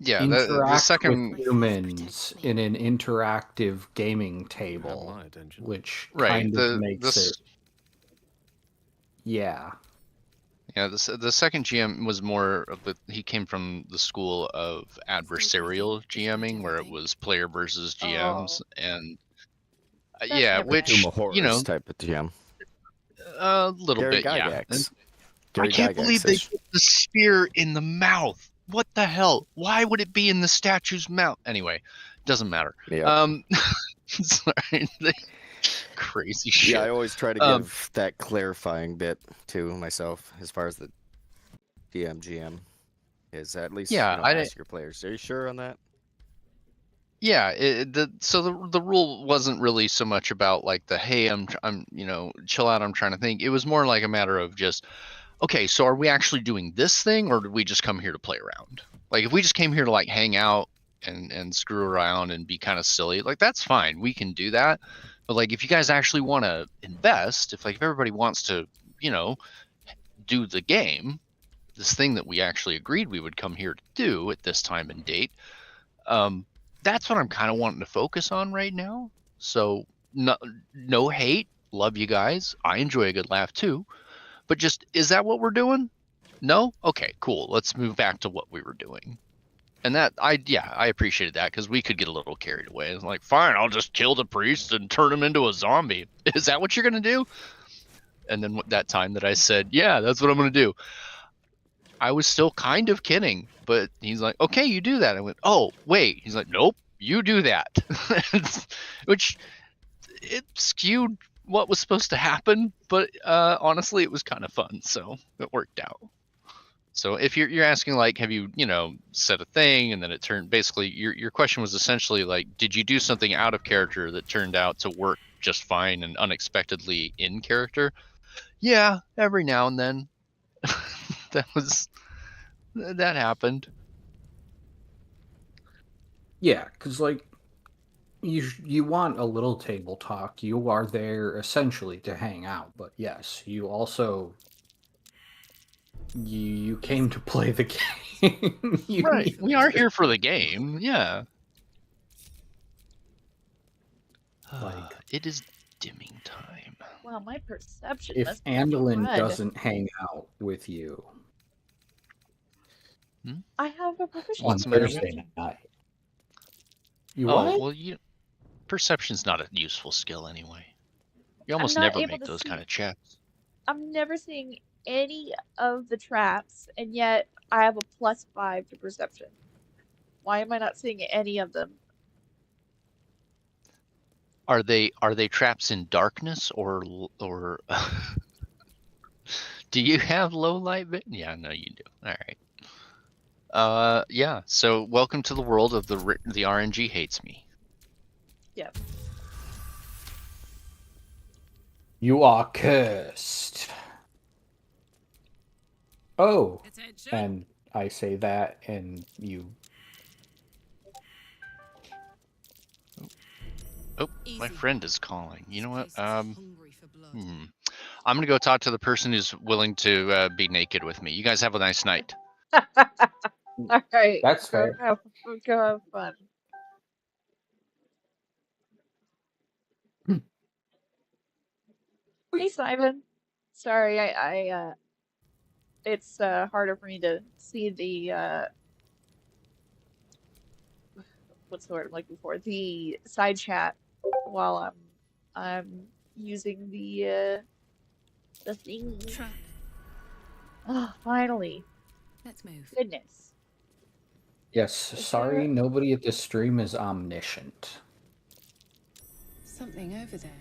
interact the second with humans in an interactive gaming table, which kind of makes it. Yeah. Yeah, the second GM was more of he came from the school of adversarial GMing, where it was player versus GMs, Oh, and that's yeah, never which nice. Horrors type of GM. a little Gary bit, yeah. And Gygax. I Gary can't believe they Gygax-ish. put the spear in the mouth. What the hell? Why would it be in the statue's mouth? Anyway, doesn't matter. Yep. Sorry, crazy shit. Yeah, I always try to give that clarifying bit to myself as far as the GM is. At least ask your players. Are you sure on that? Yeah, so the rule wasn't really so much about like the hey, I'm chill out, I'm trying to think. It was more like a matter of just, okay, so are we actually doing this thing, or did we just come here to play around? Like if we just came here to like hang out and screw around and be kind of silly, like that's fine, we can do that. But like if you guys actually want to invest, if everybody wants to, do the game, this thing that we actually agreed we would come here to do at this time and date, that's what I'm kind of wanting to focus on right now. So no hate, love you guys. I enjoy a good laugh too. But just, is that what we're doing? No? Okay, cool. Let's move back to what we were doing. And that, I appreciated that, because we could get a little carried away. It's like, fine, I'll just kill the priest and turn him into a zombie. Is that what you're going to do? And then that time that I said, yeah, that's what I'm going to do, I was still kind of kidding, but he's like, okay, you do that. I went, oh, wait. He's like, nope, you do that. Which, it skewed what was supposed to happen, but honestly, it was kind of fun, so it worked out. So if you're asking, like, have you, said a thing and then it turned, basically, your question was essentially like, did you do something out of character that turned out to work just fine and unexpectedly in character? Yeah, every now and then. that happened. Yeah, because like you want a little table talk. You are there essentially to hang out, but yes, you also you came to play the game. Right, we are here for the game. Yeah. Like, it is dimming time. Wow, my perception if must be Andolin crud. doesn't hang out with you I have a proficiency on the matter, Thursday night, you Oh, what? well, perception's not a useful skill anyway. You almost I'm not never able make to those see- kind of checks. I'm never seeing any of the traps, and yet I have a +5 to perception. Why am I not seeing any of them? Are they traps in darkness or do you have low light vision? Yeah, no, you do. All right. Yeah. So welcome to the world of the RNG hates me. Yep. You are cursed. Oh, and I say that, and you. Oh, my friend is calling. You know what? I'm gonna go talk to the person who's willing to be naked with me. You guys have a nice night. All right. That's Go fair. have fun. Hey, Simon. Sorry, I it's harder for me to see the what's the word I'm looking for? The side chat while I'm using the thing. Oh, finally. Let's move. Goodness. Yes, sorry, nobody at this stream is omniscient. Something over there.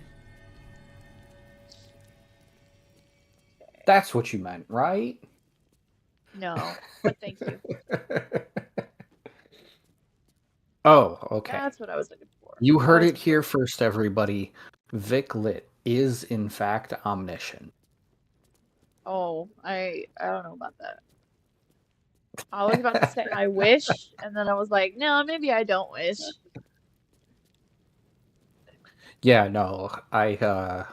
That's what you meant, right? No, but thank you. Oh, okay. That's what I was looking for. You heard it here first, everybody. Vic Lit is in fact omniscient. Oh, I don't know about that. I was about to say I wish, and then I was like, no, maybe I don't wish. Yeah, no, I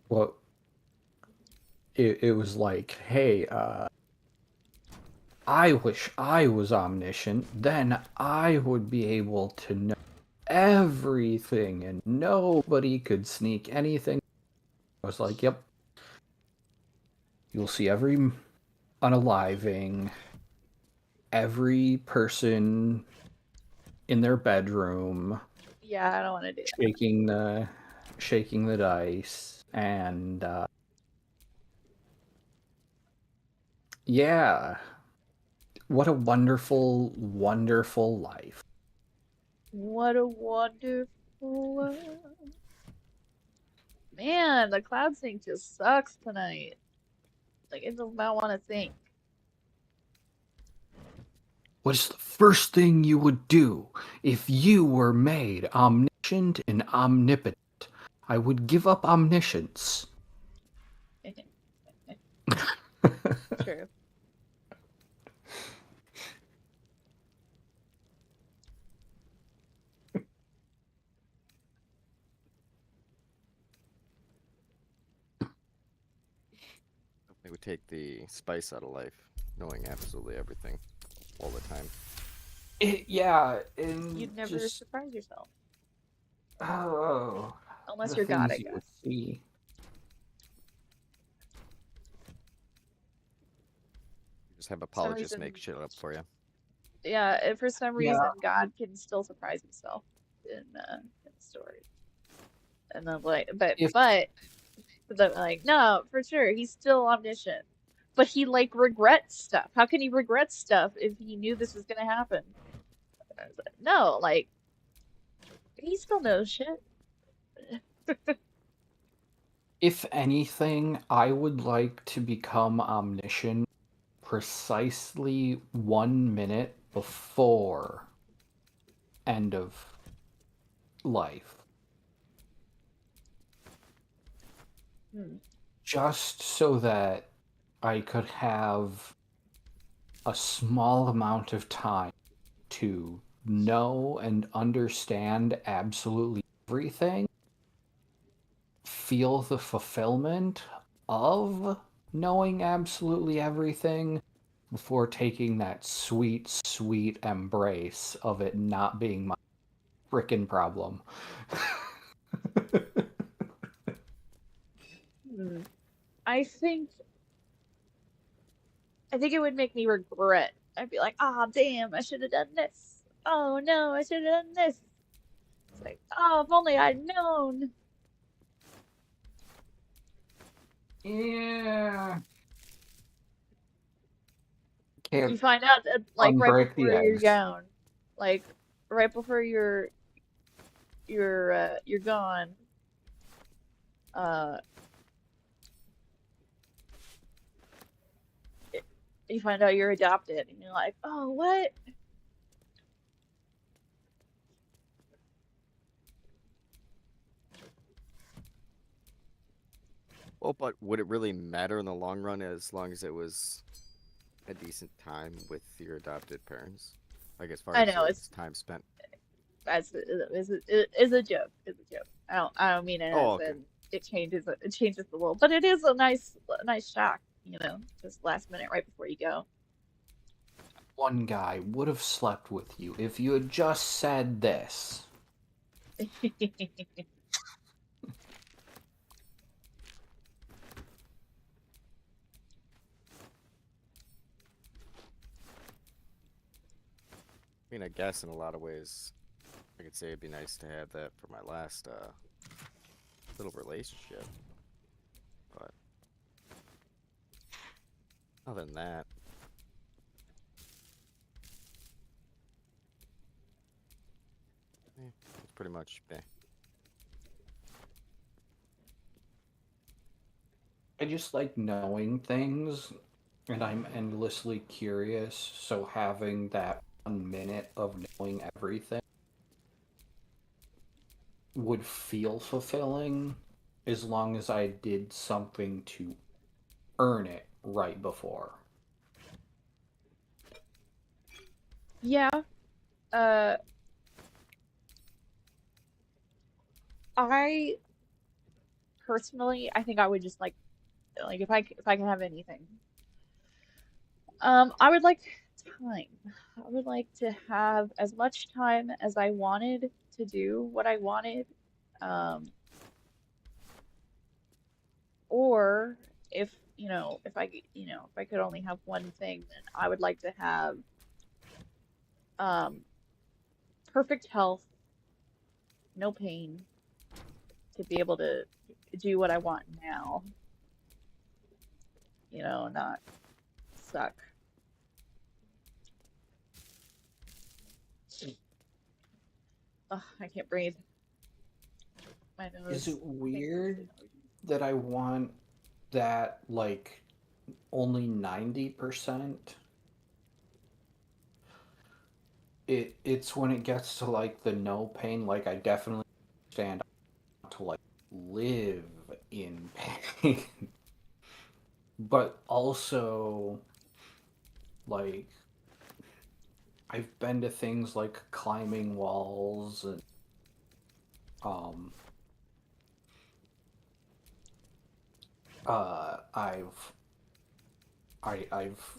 well, it was like, hey, I wish I was omniscient, then I would be able to know everything, and nobody could sneak anything. I was like, yep. You'll see every unaliving, every person in their bedroom. Yeah, I don't want to do that. shaking the dice, and yeah, what a wonderful, wonderful life. What a wonderful world. Man, the cloud sync just sucks tonight. Like, it does not want to think. What is the first thing you would do if you were made omniscient and omnipotent? I would give up omniscience. True. It would take the spice out of life, knowing absolutely everything all the time. Yeah, and You'd never just surprise yourself. oh, Unless the you're God, I things you would guess. see. Just have For some apologists reason, make shit up for you. yeah, and for some Yeah. reason, God can still surprise himself in the story. And then but like, no, for sure, he's still omniscient. But he like regrets stuff. How can he regret stuff if he knew this was gonna happen? I was like, no, like he still knows shit. If anything, I would like to become omniscient precisely 1 minute before end of life. Just so that I could have a small amount of time to know and understand absolutely everything, feel the fulfillment of knowing absolutely everything before taking that sweet, sweet embrace of it not being my frickin' problem. I think it would make me regret. I'd be like, ah, oh, damn, I should have done this. Oh no, I should have done this. It's like, oh, if only I'd known. Yeah. You find out that, like, right unbreak the before you're eggs. gone, like right before you're gone. You find out you're adopted, and you're like, oh, what? Well, but would it really matter in the long run as long as it was a decent time with your adopted parents? Like as far I as know it's time spent. It's a joke. It's a joke. I don't mean it as okay. in it changes the world, but it is a nice shock, just last minute right before you go. One guy would have slept with you if you had just said this. I mean, I guess in a lot of ways, I could say it'd be nice to have that for my last little relationship. But other than that, it's pretty much meh. I just like knowing things, and I'm endlessly curious, so having that 1 minute of knowing everything would feel fulfilling as long as I did something to earn it right before. Yeah. I personally, I think I would just like if I can have anything. I would like time. I would like to have as much time as I wanted to do what I wanted. Um, or if, if I could only have one thing, then I would like to have um, perfect health, no pain, to be able to do what I want now, not suck. Ugh, I can't breathe. My Is nose. it I think it's the weird nose. that I want that like only 90%? It's when it gets to like the no pain, like I definitely stand to like live in pain. But also like I've been to things like climbing walls and um I've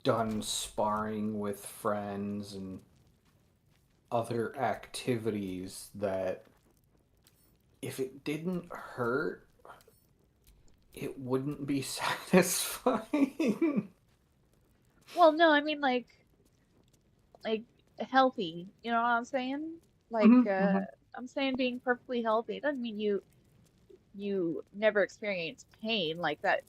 done sparring with friends and other activities that if it didn't hurt, it wouldn't be satisfying. Well, no, I mean like healthy. You know what I'm saying? Like Mhm, mhm. I'm saying being perfectly healthy. It doesn't mean you never experience pain like that.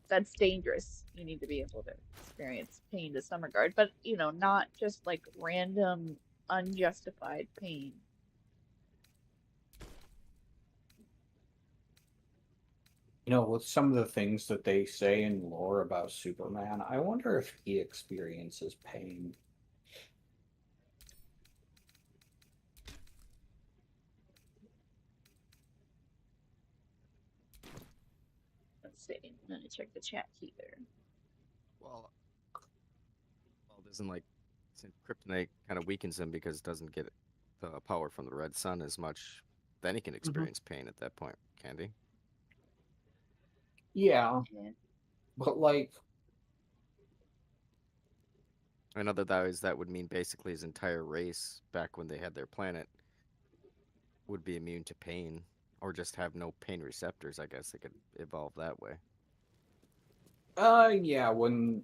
That's dangerous. You need to be able to experience pain to some regard, but not just like random unjustified pain. With some of the things that they say in lore about Superman, I wonder if he experiences pain. Let's see. I'm gonna check the chat here. Well, doesn't like since kryptonite kind of weakens him because it doesn't get the power from the red sun as much. Then he can Mhm. experience pain at that point, can't he? Yeah, Yeah. but like, I know that would mean basically his entire race back when they had their planet would be immune to pain, or just have no pain receptors. I guess they could evolve that way. yeah, when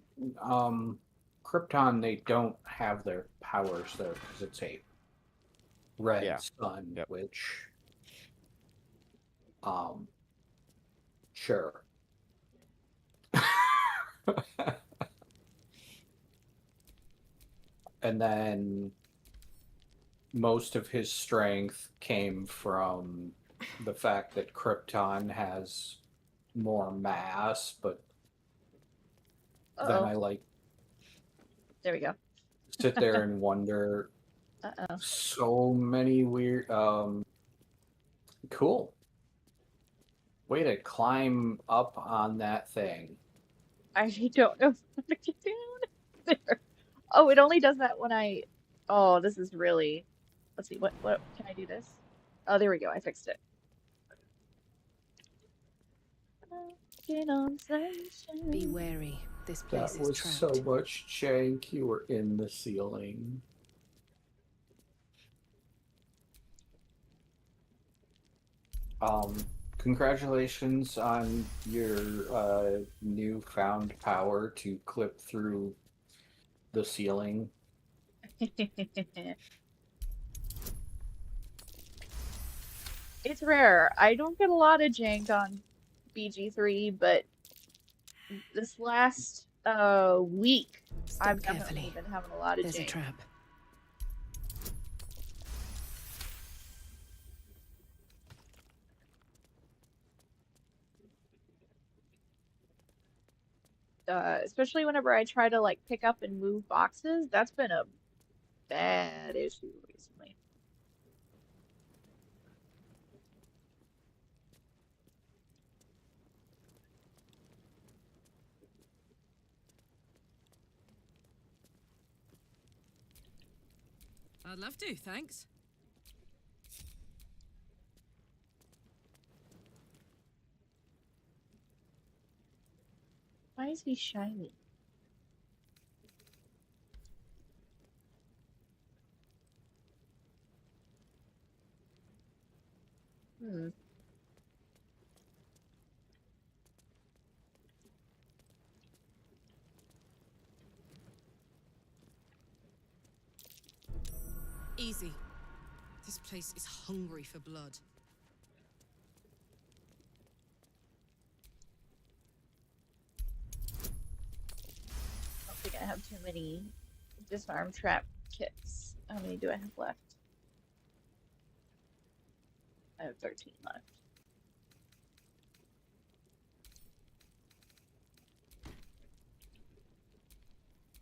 Krypton, they don't have their powers there because it's a red Yeah. sun, Yep. which, um, sure. And then most of his strength came from the fact that Krypton has more mass, but then Uh-oh. I like There we go. sit there and wonder Uh-oh. so many weird cool way to climb up on that thing. I don't know how to get down there. Oh, it only does that when Oh, this is really. Let's see. What can I do this? Oh, there we go. I fixed it. Walking on Be sunshine. wary. This That place is was so trapped. much jank. You were in the ceiling. Um, Congratulations on your newfound power to clip through the ceiling. It's rare. I don't get a lot of jank on BG3, but this last week I've Step definitely carefully. been having a lot of There's a jank. trap. Especially whenever I try to like pick up and move boxes. That's been a bad issue recently. I'd love to, thanks. Why is he shiny? Hmm. Easy. This place is hungry for blood. I don't think I have too many disarm trap kits. How many do I have left? I have 13 left.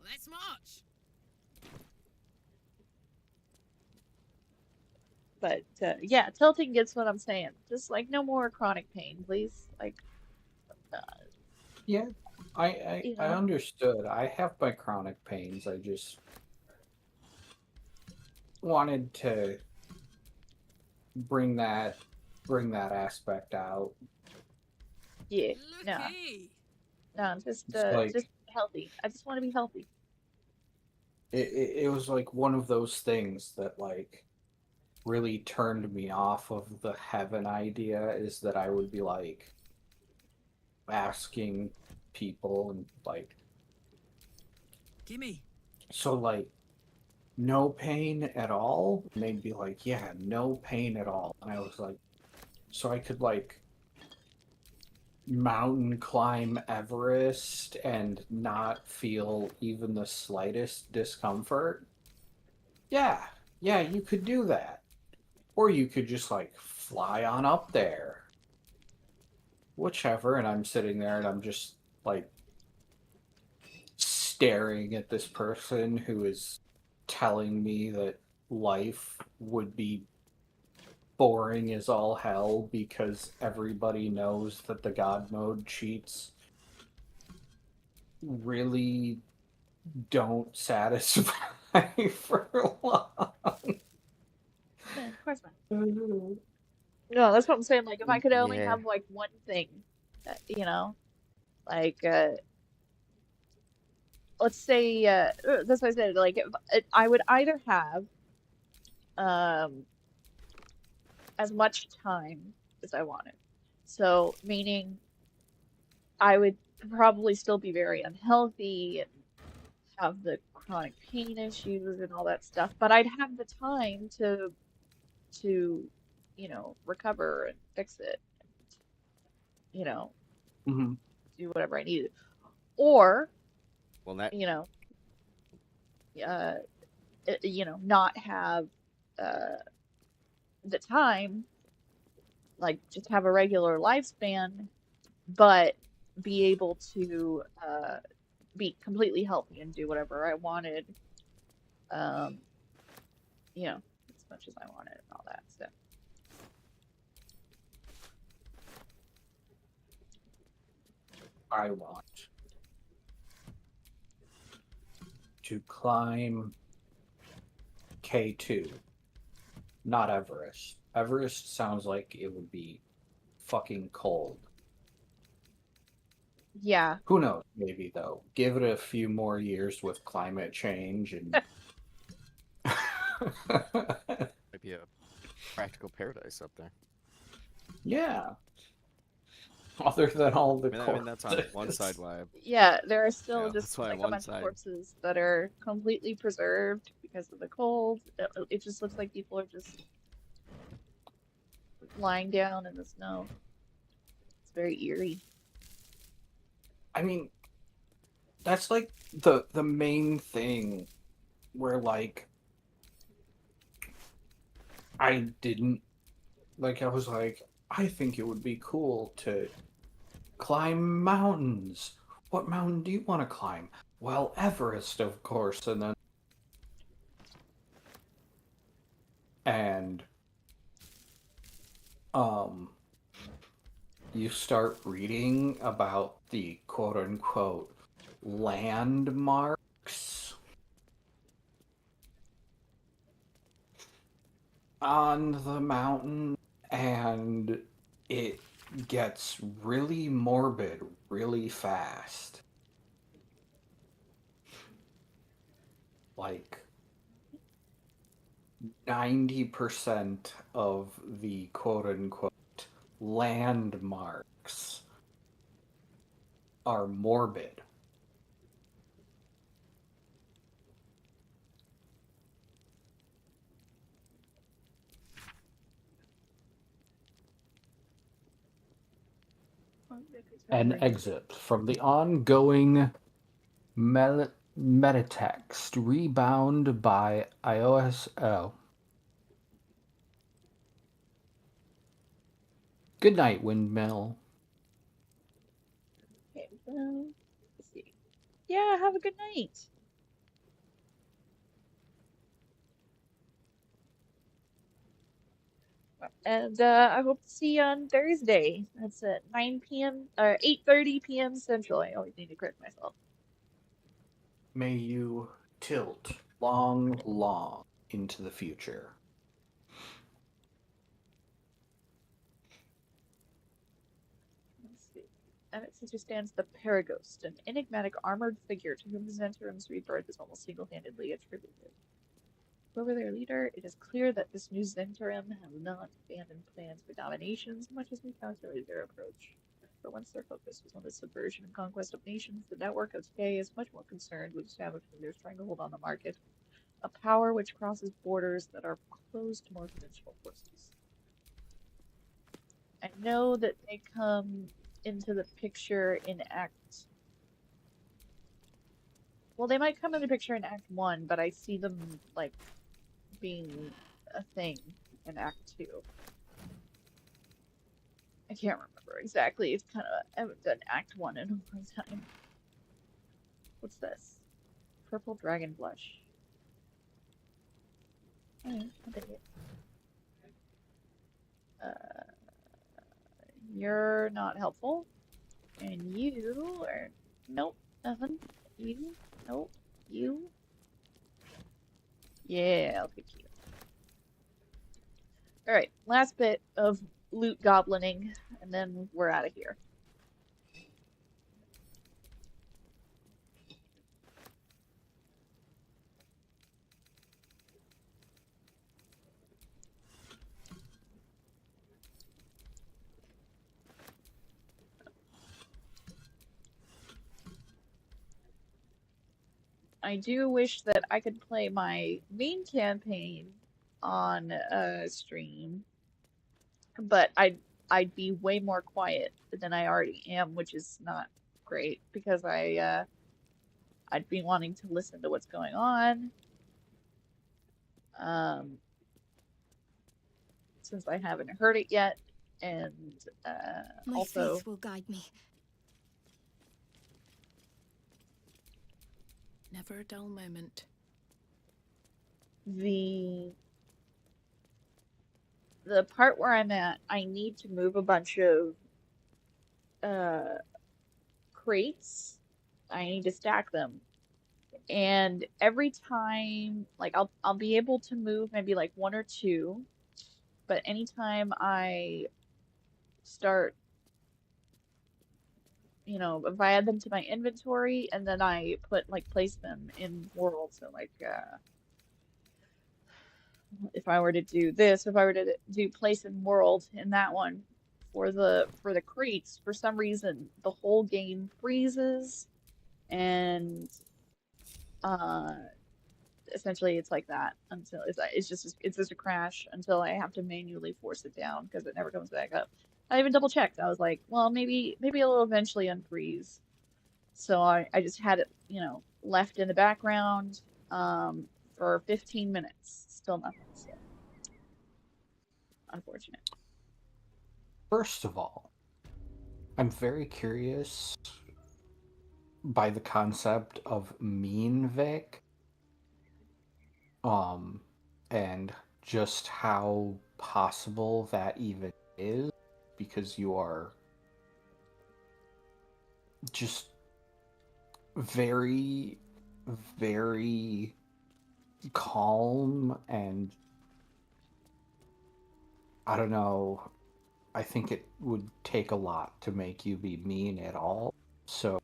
Let's march. But yeah, tilting gets what I'm saying. Just like no more chronic pain, please. Like, uh, Yeah, you I know, understood. I have my chronic pains. I just wanted to bring that aspect out. yeah, no, Looky. no, It's just like healthy. I just want to be healthy. it was like one of those things that like really turned me off of the heaven idea is that I would be like asking people and like Gimme. so like no pain at all, and they'd be like, yeah, no pain at all, and I was like, so I could like mountain climb Everest and not feel even the slightest discomfort. Yeah, yeah, you could do that, or you could just like fly on up there, whichever. And I'm sitting there and I'm just like staring at this person who is telling me that life would be boring as all hell because everybody knows that the god mode cheats really don't satisfy for long. Yeah, of course not. No, that's what I'm saying. Like, if I could only Yeah. have like one thing, you know, like let's say that's what I said. Like, I would either have um as much time as I wanted. So, meaning I would probably still be very unhealthy and have the chronic pain issues and all that stuff, but I'd have the time to recover and fix it, you know, Mhm. do whatever I needed. Or, Well, that you know, uh, not have uh the time, like just have a regular lifespan, but be able to be completely healthy and do whatever I wanted, um, as much as I wanted and all that stuff. I want to climb K2, not Everest. Everest sounds like it would be fucking cold. Yeah. Who knows? Maybe though. Give it a few more years with climate change and might be a practical paradise up there. yeah. Other than all the I mean that's on one side corpses. why. Yeah, there are still That's just why on like a one bunch of side. corpses that are completely preserved because of the cold. It just looks like people are just lying down in the snow. It's very eerie. I mean, that's like the main thing where like I didn't like I was like I think it would be cool to climb mountains. What mountain do you want to climb? Well, Everest, of course, and um you start reading about the quote unquote landmarks on the mountain, and it gets really morbid really fast. Like, 90% of the quote-unquote landmarks are morbid. An exit from the ongoing metatext rebound by IOSO. Good night, windmill. Okay, well, let's see. Yeah, have a good night. And I hope to see you on Thursday. That's at 9 p.m. or 8:30 p.m. Central. I always need to correct myself. May you tilt long, long into the future. Let's see. At its center stands the Paraghost, an enigmatic armored figure to whom the Zentrum's rebirth is almost single-handedly attributed. Whoever their leader, it is clear that this new Zentrum have not abandoned plans for domination so much as we calculated their approach. For once their focus was on the subversion and conquest of nations, the network of today is much more concerned with establishing their stranglehold on the market, a power which crosses borders that are closed to more conventional forces. I know that they come into the picture in Act. Well, they might come into the picture in Act 1, but I see them, like, being a thing in Act 2. I can't remember exactly. It's kind of, I haven't done Act 1 in a long time. What's this? Purple Dragon Blush. Oh, I'll take it. You're not helpful. And you are... Nope, nothing. You? Nope. You? Yeah, I'll take you. Alright, last bit of loot goblining, and then we're out of here. I do wish that I could play my main campaign on stream, but I'd be way more quiet than I already am, which is not great because I'd be wanting to listen to what's going on. Since I haven't heard it yet, and My also faith will guide me. Never a dull moment. the part where I'm at, I need to move a bunch of crates. I need to stack them. And every time, like I'll be able to move maybe like one or two, but anytime I start, if I add them to my inventory and then I place them in world, so like if I were to do this, if I were to do place in world in that one for the crates, for some reason the whole game freezes and uh essentially it's like that until it's just a crash until I have to manually force it down because it never comes back up. I even double checked. I was like, well, maybe it'll eventually unfreeze. So I just had it, left in the background for 15 minutes. Still nothing. So unfortunate. First of all, I'm very curious by the concept of mean Vic, and just how possible that even is, because you are just very, very calm, and I don't know, I think it would take a lot to make you be mean at all. So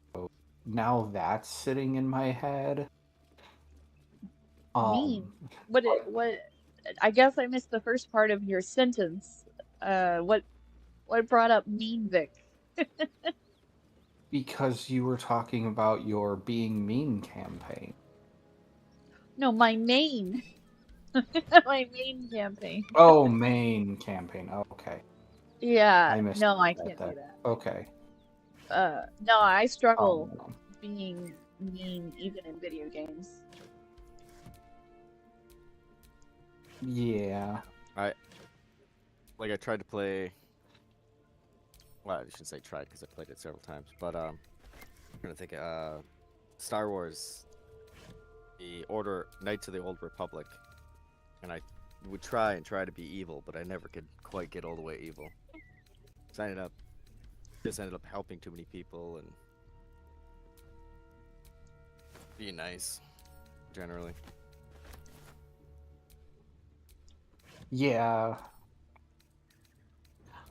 now that's sitting in my head. Mean. What? I guess I missed the first part of your sentence. What brought up Mean Vic? Because you were talking about your being mean campaign. No, my main, my main campaign. Oh, main campaign. Okay. Yeah, I missed no, I that. can't do that. Okay. No, I struggle Um, being mean even in video games. yeah. I tried to play. Well, I shouldn't say tried because I played it several times. But I'm trying to think. Star Wars, the Order, Knights of the Old Republic, and I would try to be evil, but I never could quite get all the way evil. So I ended up helping too many people and being nice, generally. Yeah.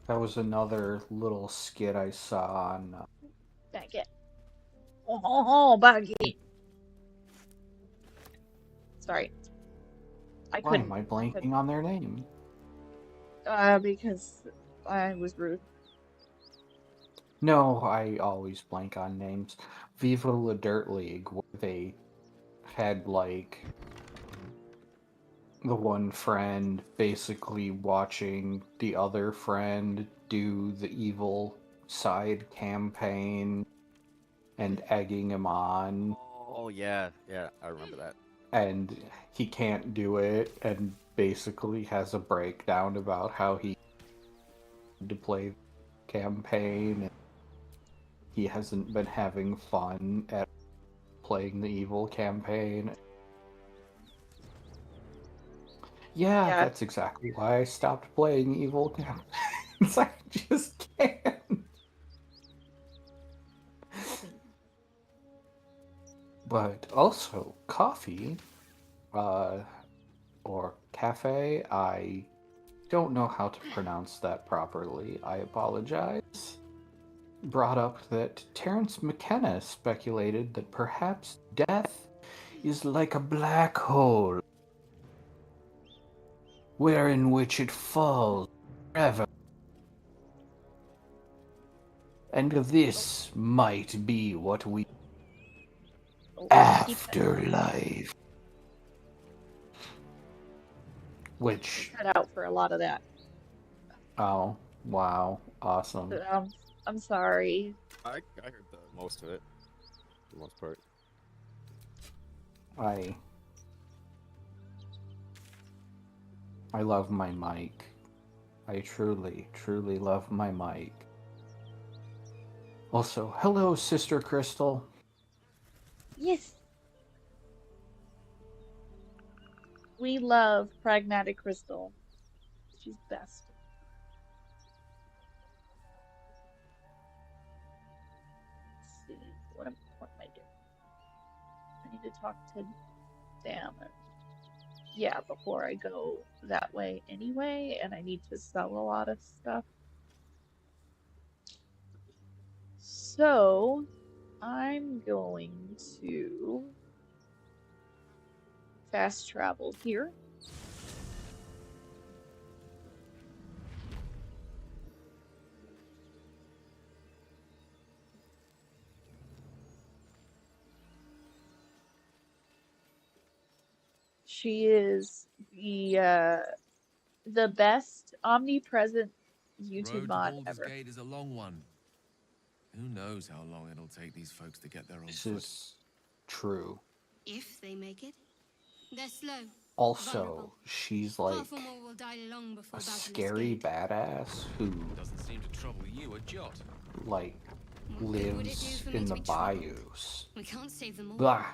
That was another little skit I saw on. Back it. Oh, Buggy. Sorry. I Why am couldn't. I I couldn't. blanking on their name? Because I was rude. No, I always blank on names. Viva la Dirt League, where they had like the one friend basically watching the other friend do the evil side campaign and egging him on, Oh yeah, I remember that. and he can't do it, and basically has a breakdown about how he had to play the campaign and he hasn't been having fun at playing the evil campaign. Yeah, Yeah. that's exactly why I stopped playing evil campaigns. I just can't. But also, coffee, or cafe, I don't know how to pronounce that properly. I apologize. Brought up that Terence McKenna speculated that perhaps death is like a black hole, wherein which it falls forever. And this might be what we Oh, he Afterlife. Which, cut out for a lot of that. oh, wow, awesome. I'm sorry. I heard most of it, for the most part. I love my mic. I truly, truly love my mic. Also, hello, Sister Crystal. Yes. We love Pragmatic Crystal. She's best. Let's see. What am I doing? I need to talk to Damon. Yeah, before I go that way anyway, and I need to sell a lot of stuff. So, I'm going to fast travel here. She is the best omnipresent YouTube Road to mod Baldur's ever. Gate is a long one. Who knows how long it'll take these folks to get there on This foot. is true. If they make it, they're slow. Also, vulnerable. she's like Half or more will die long before a Baldur's scary Gate. badass who Doesn't seem to trouble you a jot. like What good would it do lives for me in to the be troubled? bayous. We can't save them all. Blah.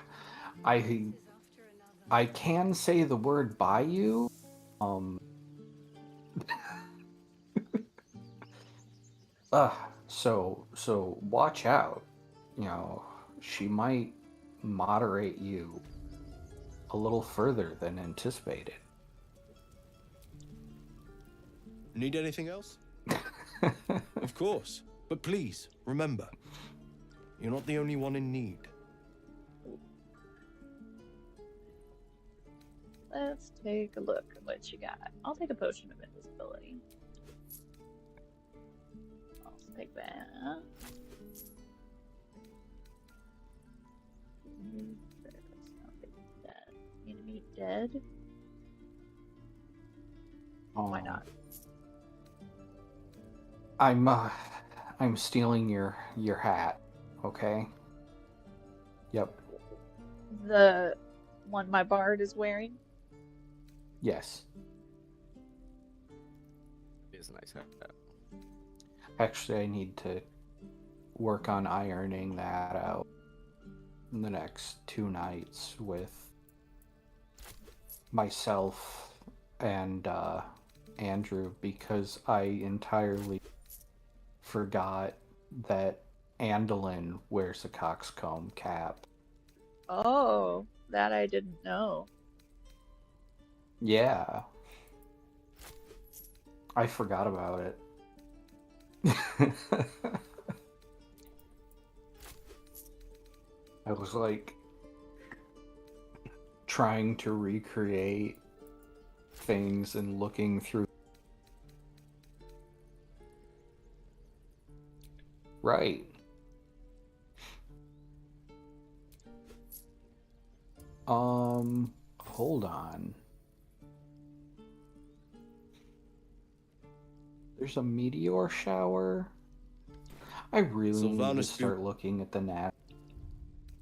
I can say the word bayou. So watch out. You know, she might moderate you a little further than anticipated. Need anything else? Of course. But please, remember, you're not the only one in need. let's take a look at what you got. I'll take a potion of invisibility. I'll take that. Enemy dead. Why not? I'm stealing your hat. Okay. Yep. The one my bard is wearing. Yes. It is a nice hat. Actually, I need to work on ironing that out in the next 2 nights with myself and Andrew, because I entirely forgot that Andolin wears a coxcomb cap. Oh, that I didn't know. Yeah. I forgot about it. I was like trying to recreate things and looking through. Right. Hold on. There's a meteor shower. I really need to Sylvanas start looking at the NAT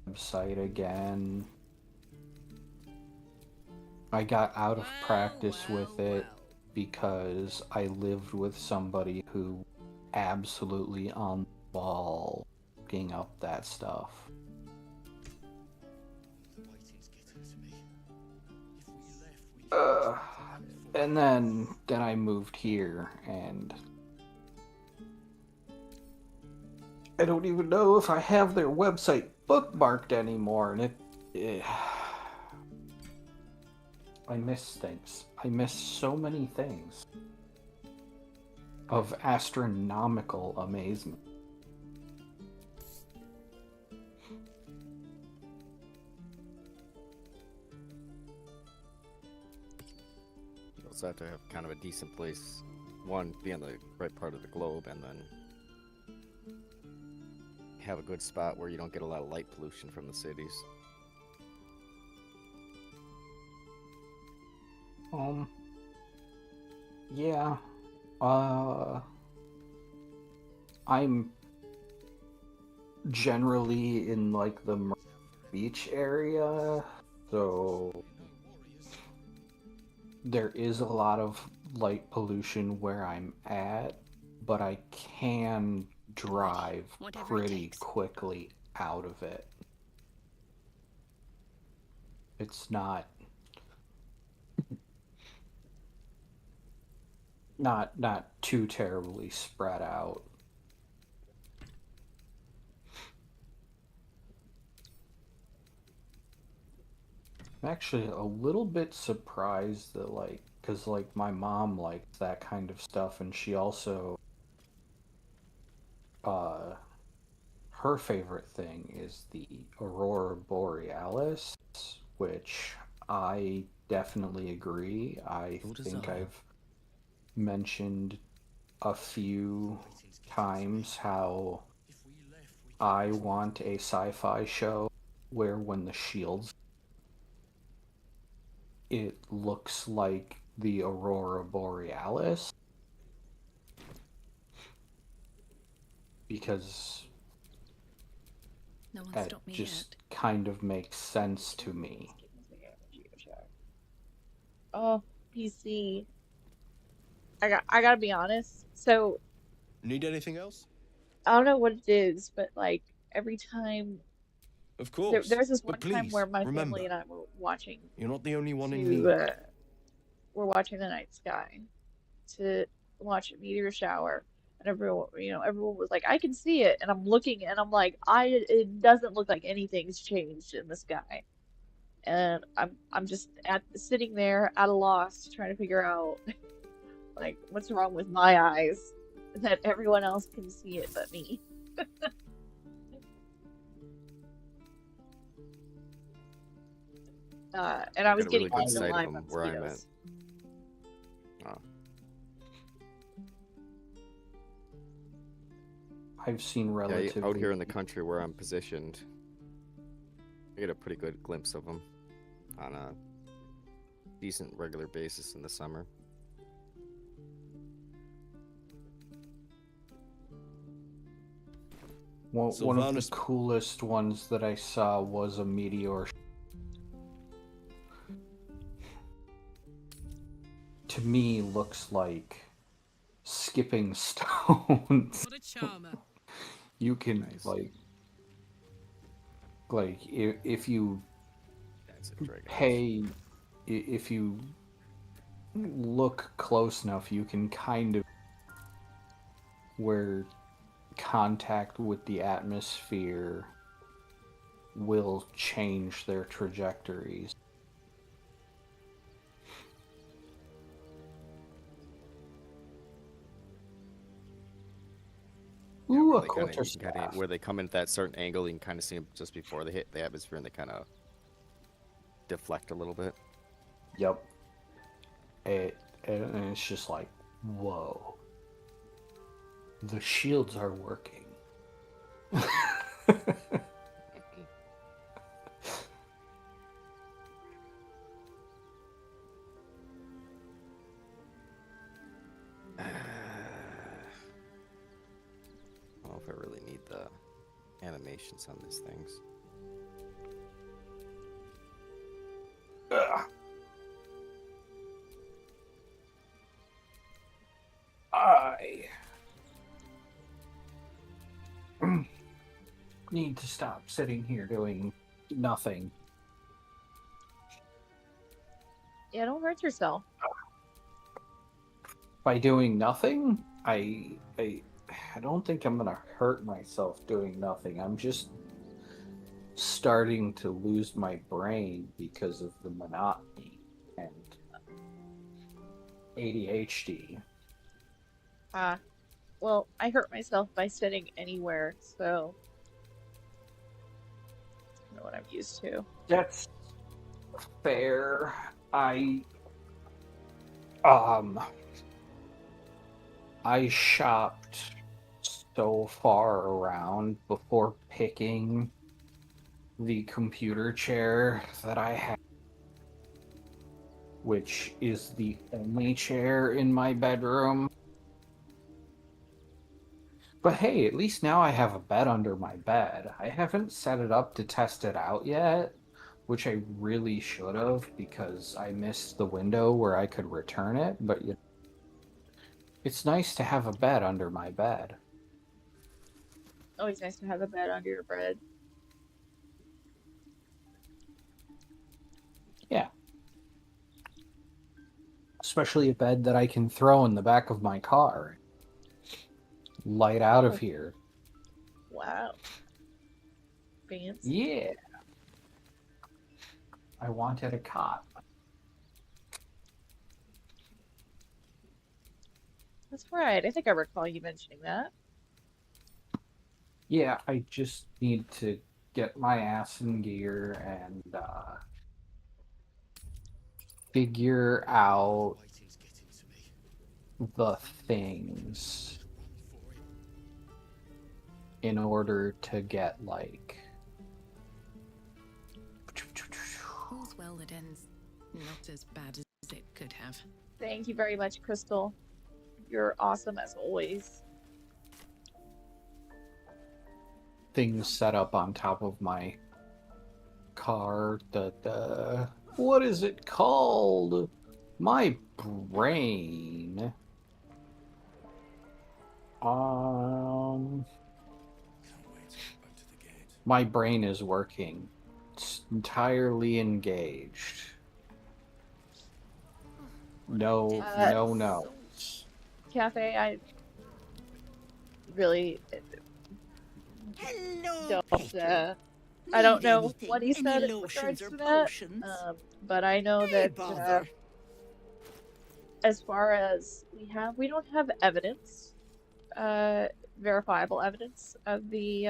website again. I got out of practice with it because I lived with somebody who absolutely on the ball looking up that stuff. And then I moved here, and I don't even know if I have their website bookmarked anymore, and I miss things. I miss so many things of astronomical amazement. You also have to have kind of a decent place. One, be on the right part of the globe, and then have a good spot where you don't get a lot of light pollution from the cities. Yeah. I'm generally in like the beach area, so there is a lot of light pollution where I'm at, but I can drive pretty quickly out of it. It's not too terribly spread out. I'm actually a little bit surprised that, like, because, like, my mom likes that kind of stuff, and she also, her favorite thing is the Aurora Borealis, which I definitely agree. I think I've mentioned a few times how I want a sci-fi show where when the shields, it looks like the Aurora Borealis, because it just kind of makes sense to me. Oh, PC. I gotta be honest. So Need anything else? I don't know what it is, but like every time Of course. there's this But one time please, where my remember, family and I were watching you're not the only one in to need. we're watching the night sky to watch a meteor shower, and everyone was like, I can see it, and I'm looking and I'm like, it doesn't look like anything's changed in the sky. And I'm just sitting there at a loss trying to figure out like what's wrong with my eyes that everyone else can see it but me. And I I was got a really getting good eaten sight of alive by them where I'm at. mosquitoes. Oh, I've seen yeah, relatively out here in the country where I'm positioned, I get a pretty good glimpse of them on a decent regular basis in the summer. One of the Sylvanas- coolest ones that I saw was a meteor. To me, looks like skipping stones. What a charmer. You can Nice. if you That's a dragon. if you look close enough, you can kind of where contact with the atmosphere will change their trajectories. Yeah, Ooh, where a they kinda- quarter you can kinda- staff. where they come in at that certain angle, you can kind of see them just before they hit the atmosphere, and they kind of deflect a little bit. Yep. And it's just like, whoa. The shields are working. I don't know if I really need the animations on these things. Ugh. I need to stop sitting here doing nothing. Yeah, don't hurt yourself. By doing nothing, I don't think I'm gonna hurt myself doing nothing. I'm just starting to lose my brain because of the monotony and ADHD. Well, I hurt myself by sitting anywhere, so I know what I'm used to. That's fair. I shopped so far around before picking the computer chair that I have, which is the only chair in my bedroom. But hey, at least now I have a bed under my bed. I haven't set it up to test it out yet, which I really should have because I missed the window where I could return it, but it's nice to have a bed under my bed. Always nice to have a bed under your bed. Yeah. Especially a bed that I can throw in the back of my car. Light out of here. Wow. Fancy. Yeah. I wanted a cot. That's right. I think I recall you mentioning that. Yeah, I just need to get my ass in gear and figure out the things in order to get like All's well that ends not as bad as it could have. Thank you very much, Crystal. You're awesome as always. things set up on top of my car. The what is it called? My brain. My brain is working. It's entirely engaged. No, no. Cafe, I really don't. I don't know what he said in regards to that, but I know that as far as we don't have evidence, verifiable evidence of the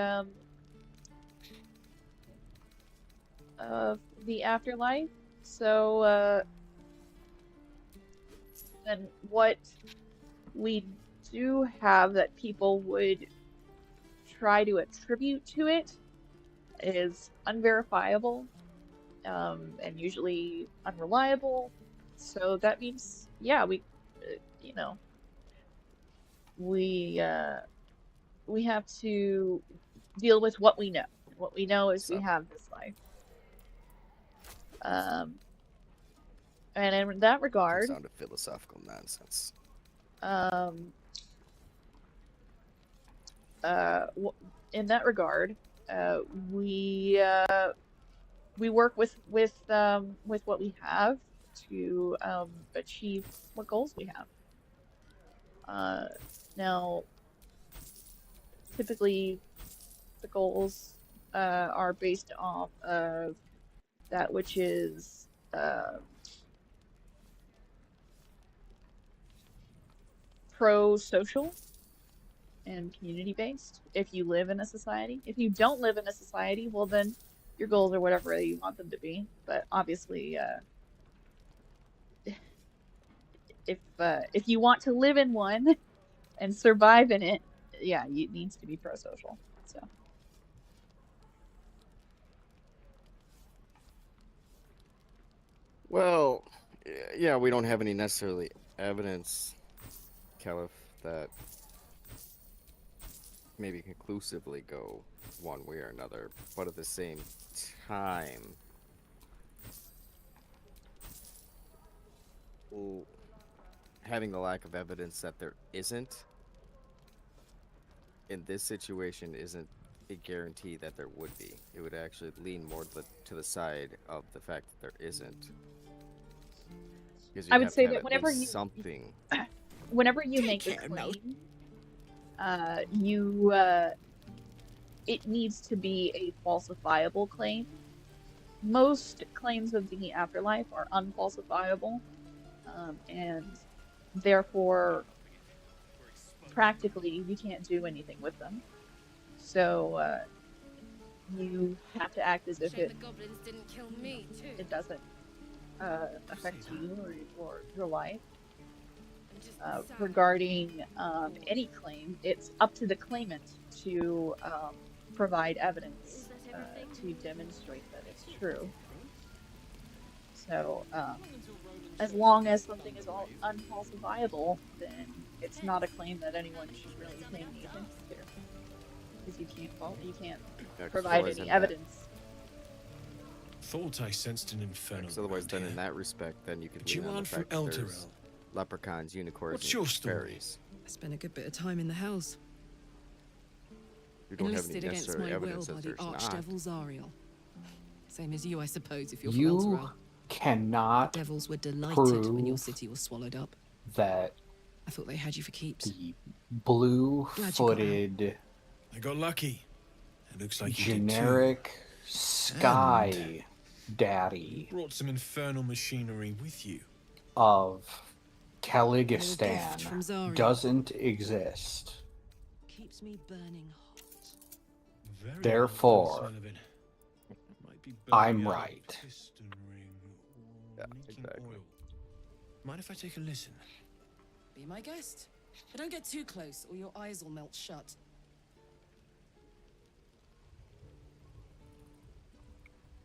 afterlife. So, then what we do have that people would try to attribute to it is unverifiable, and usually unreliable. So that means, yeah, you know, we we have to deal with what we know. And what we know is we So, have this life. Um, and in that comes regard, down to philosophical nonsense. um, in that regard, uh, we work with what we have to achieve what goals we have. Uh, Now, typically, the goals are based off of that which is pro-social and community-based. If you live in a society, if you don't live in a society, well then your goals are whatever you want them to be. But obviously, if you want to live in one and survive in it, yeah, it needs to be pro-social. So. Well, yeah, we don't have any necessarily evidence, Caliph, that maybe conclusively go one way or another, but at the same time, well, having the lack of evidence that there isn't in this situation isn't a guarantee that there would be. It would actually lean more to the side of the fact that there isn't. Because you I would have to say have that at least something. whenever you make a claim, you it needs to be a falsifiable claim. Most claims of the afterlife are unfalsifiable, and therefore, practically, you can't do anything with them. So you have to act as if Shame the goblins didn't kill me too. it doesn't affect you or your life. Regarding any claim, it's up to the claimant to provide evidence to demonstrate that it's true. So, as long as something is all unfalsifiable, then it's not a claim that anyone should really pay any attention to, because you can't provide any evidence. Thought I sensed an inferno. Because otherwise, then in that respect, then you could But you lean on the aren't from fact that there's Elturel. leprechauns, unicorns, What's and your story? fairies. I spent a good bit of time in the hells. You don't have any Enlisted against necessary my will evidence by that the there's not. Archdevil Zariel. Same as you, I suppose, if you're You from Elturel. cannot Devils were delighted when your prove city was swallowed up. that I thought they had you for keeps. the blue-footed, I got lucky. It looks like generic sky daddy you brought some infernal machinery with you. of gift from Caligistan Zariel. doesn't exist. Keeps me burning hot. Very Therefore, well, the smell of it. Might be I'm burning out right. a piston ring or Yeah, leaking exactly. oil. Mind if I take a listen? Be my guest. But don't get too close or your eyes will melt shut.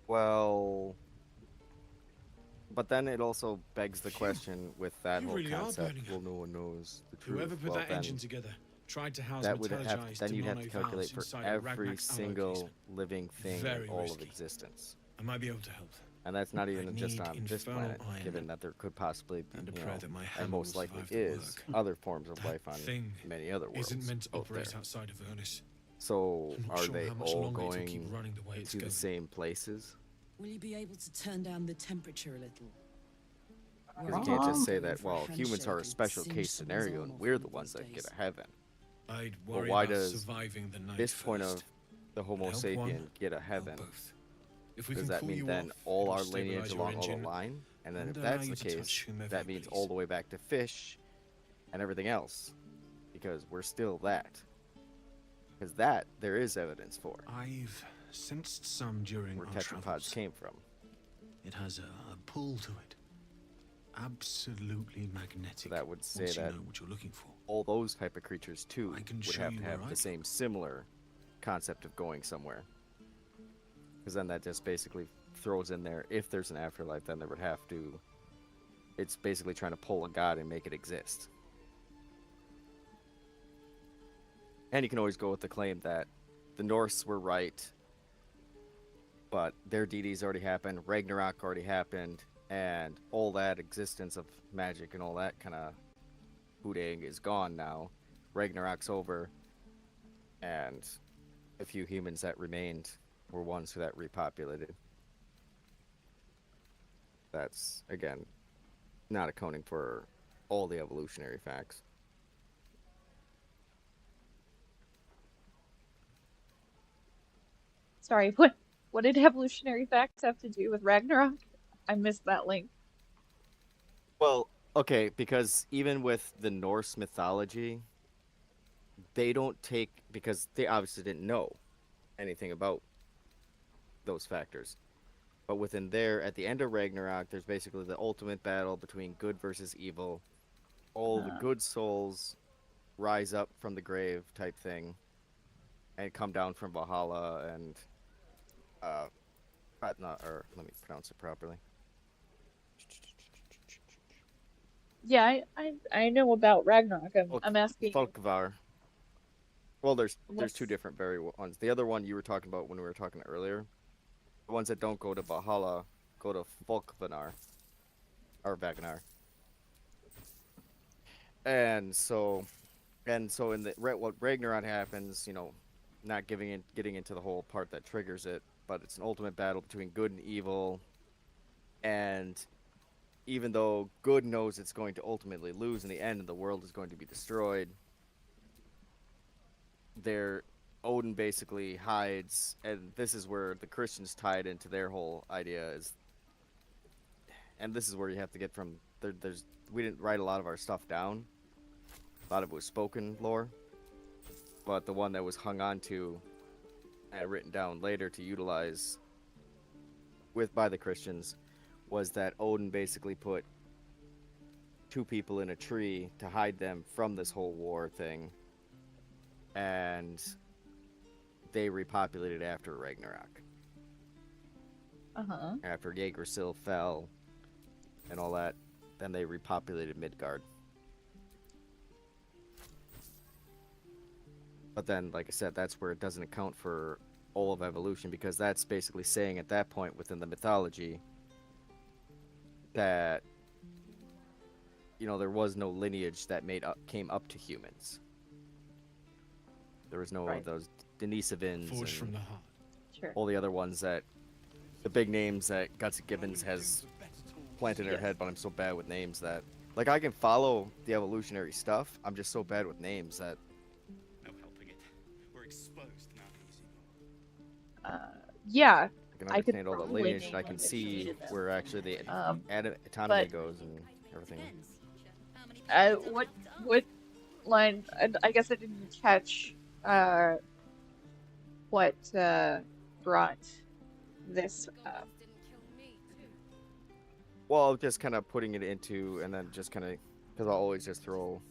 Well, but then it also begs the question with that You whole really are concept. burning Well, up. no one knows the truth. Whoever put well, that then engine together tried to house that would have metallurgized then you'd have to Demono calculate valves for inside a every Ragnar's alloy single casement. living thing Very in all risky. of existence. I might be able to help. And that's not I even just need on this infernal planet, iron given that there could possibly be, and a you prayer know, that my and hammer most will likely survive the is work. other forms of That life on thing many other worlds isn't meant to out operate there. outside of Ernest. So I'm not are sure they how much all longer it'll going keep running the way it's to the going. same places? Will you be able to turn down the temperature a little? Because you can't just say that, well, humans are a special case scenario and we're the ones that get to heaven. I'd But worry why about does surviving the night this point first. of the Homo Help sapien one, get a help heaven? both. If we Does can that pull mean you then off, all it'll our stabilize lineage your along all engine the line? And then and if allow that's you the to touch case, whomever that you means please. all the way back to fish and everything else. Because we're still that. Because that, there is evidence for. I've sensed some during Where our tetrapods travels. came from. It has a pull to it. Absolutely magnetic. So that would say once you that know what you're looking for. all those type of creatures too I can would show have you to where have I the go. same similar concept of going somewhere. Because then that just basically throws in there, if there's an afterlife, then there would have to. It's basically trying to pull a god and make it exist. And you can always go with the claim that the Norse were right, but their deities already happened, Ragnarok already happened, and all that existence of magic and all that kind of hooting is gone now. Ragnarok's over, and the few humans that remained were ones who that repopulated. That's, again, not accounting for all the evolutionary facts. Sorry, what did evolutionary facts have to do with Ragnarok? I missed that link. Well, okay, because even with the Norse mythology, they don't take, because they obviously didn't know anything about those factors. But within there, at the end of Ragnarok, there's basically the ultimate battle between good versus evil. All the good souls rise up from the grave type thing and come down from Valhalla and or let me pronounce it properly. Yeah, I know about Ragnarok. I'm asking. Folkvar. Well, there's What's... two different ones. The other one you were talking about when we were talking earlier, the ones that don't go to Valhalla go to Folkvanar or Vagnar. And so in the what Ragnarok happens, not getting into the whole part that triggers it, but it's an ultimate battle between good and evil. And even though good knows it's going to ultimately lose in the end and the world is going to be destroyed, Odin basically hides, and this is where the Christians tied into their whole idea is, and this is where you have to get from we didn't write a lot of our stuff down. A lot of it was spoken lore, but the one that was hung on to and written down later to utilize by the Christians was that Odin basically put two people in a tree to hide them from this whole war thing, and they repopulated after Ragnarok. After Yggdrasil fell and all that, then they repopulated Midgard. But then, like I said, that's where it doesn't account for all of evolution, because that's basically saying at that point within the mythology that there was no lineage that came up to humans. There was no those Denisovans Forged from the heart. Sure. All the other ones that the big names that Guts Gibbons has planted in her head. But I'm so bad with names that I can follow the evolutionary stuff. I'm just so bad with names that. No helping it. We're exposed now. Yeah. I can understand all the lineage, and I can see where actually the autonomy goes and everything. What line? I guess I didn't catch what brought this up. Well, just kind of putting it into, and then just kind of, because I'll always just throw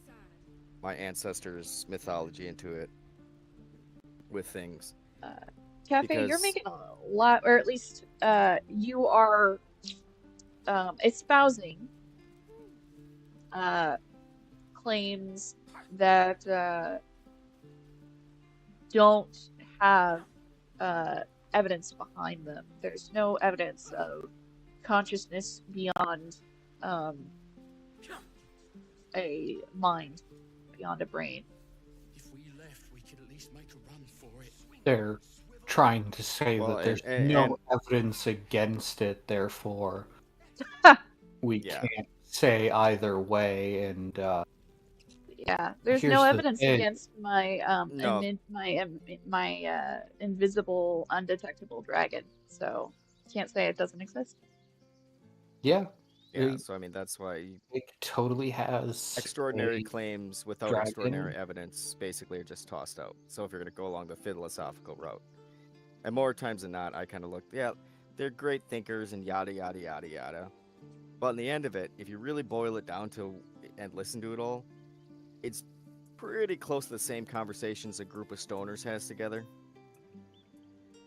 my ancestors' mythology into it with things. Cafe, you're making a lot, or at least you are espousing claims that don't have evidence behind them. There's no evidence of consciousness beyond a mind, beyond a brain. If we left, we could at least make a run for it. They're trying to say that there's no evidence against it, therefore we can't say either way. And there's no evidence against my invisible, undetectable dragon, so can't say it doesn't exist. Yeah, so I mean that's why it totally has extraordinary claims without dragon. Extraordinary evidence basically are just tossed out. So if you're going to go along the philosophical route, and more times than not, I kind of look, they're great thinkers and yada yada yada yada, But in the end of it, if you really boil it down to and listen to it all, it's pretty close to the same conversations a group of stoners has together.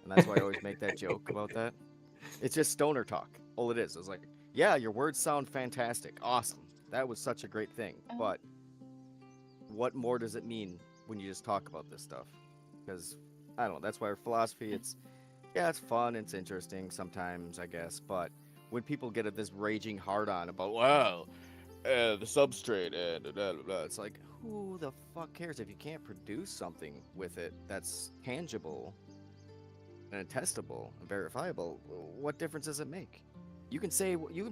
And that's why I always make that joke about that. It's just stoner talk. All it is. It's like, yeah, your words sound fantastic. Awesome. That was such a great thing. But what more does it mean when you just talk about this stuff? Because, I don't know, that's why our philosophy, it's fun, it's interesting sometimes, I guess. But when people get at this raging hard on about, well, the substrate, and blah, blah, blah, it's like, who the fuck cares if you can't produce something with it that's tangible and testable and verifiable? What difference does it make? You can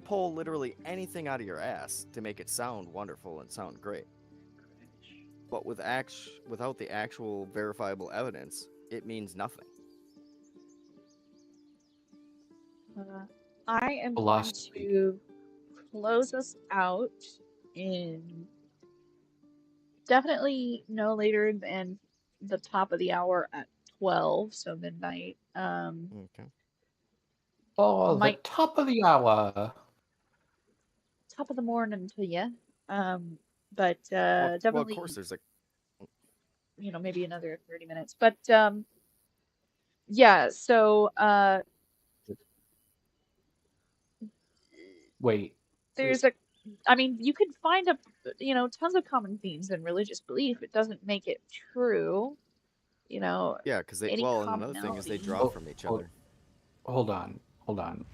pull literally anything out of your ass to make it sound wonderful and sound great. But without the actual verifiable evidence, it means nothing. I am going Philosophy. to close us out in definitely no later than the top of the hour at 12, so midnight. Okay. Oh, the Might top of the hour. top of the morning to you. But Well, of course, definitely, there's like, maybe another 30 minutes. But yeah, so Wait. there's a I mean, you can find tons of common themes in religious belief. It doesn't make it true, yeah, because any and another thing is they commonality. draw from each other. Hold on. Hold on.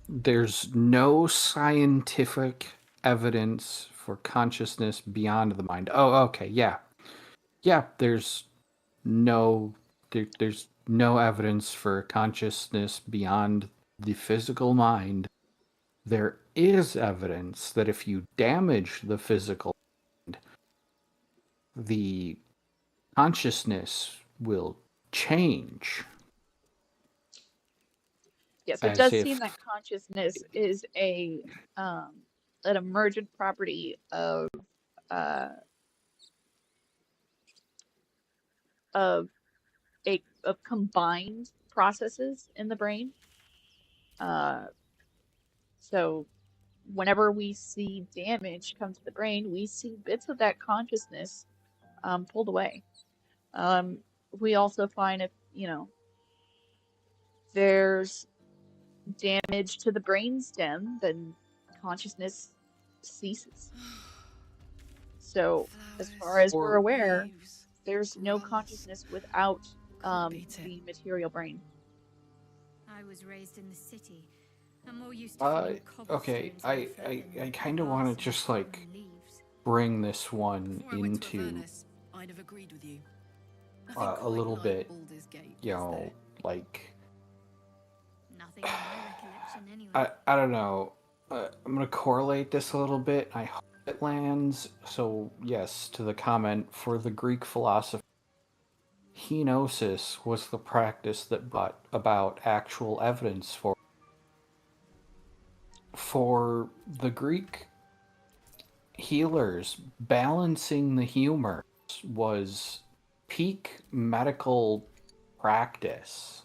There's no scientific evidence for consciousness beyond the mind. Oh, okay. Yeah. Yeah, no there's no evidence for consciousness beyond the physical mind. There is evidence that if you damage the physical mind, the consciousness will change Yes, it as does seem if that consciousness is an emergent property uh, of of combined processes in the brain. Uh, so whenever we see damage come to the brain, we see bits of that consciousness pulled away. Um, we also find if there's damage to the brainstem, then consciousness ceases. So, as far Flowers, as we're or aware, leaves, there's no grass. consciousness without Can't beat it. the material brain. I was raised in the city. I'm more used to uh feeling okay, cobblestones on foot I than kind of want grass to and just fallen like leaves. bring this one Before I went to into Avernus, I'd have agreed with you. Nothing a quite little like bit, Baldur's Gate, you is there? know, like Nothing in my recollection, anyway. I don't know. I'm gonna correlate this a little bit. I hope it lands. So yes, to the comment for the Greek philosopher, kenosis was the practice that brought about actual evidence for the Greek healers. Balancing the humors was peak medical practice.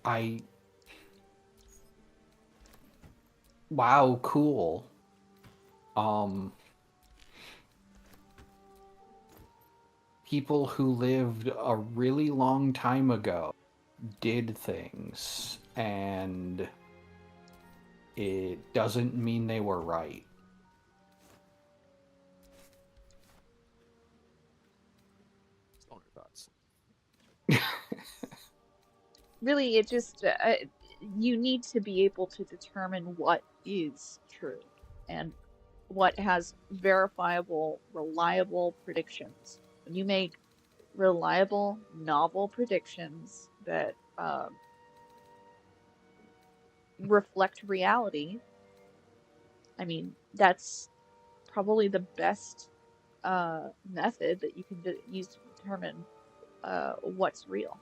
I wow, cool. Um, People who lived a really long time ago did things, and it doesn't mean they were right. Stoner thoughts. Really, it just you need to be able to determine what is true and what has verifiable, reliable predictions. When you make reliable, novel predictions that reflect reality, I mean, that's probably the best method that you can use to determine what's real.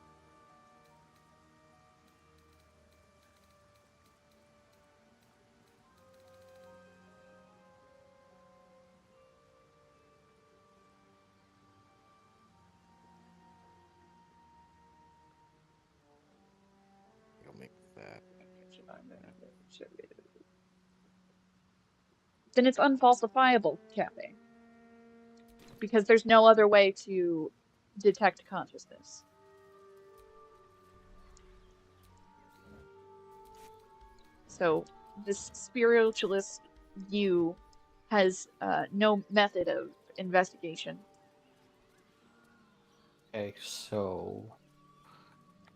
You'll make that. then it's unfalsifiable, Cafe. Because there's no other way to detect consciousness. So this spiritualist view has no method of investigation. Okay, so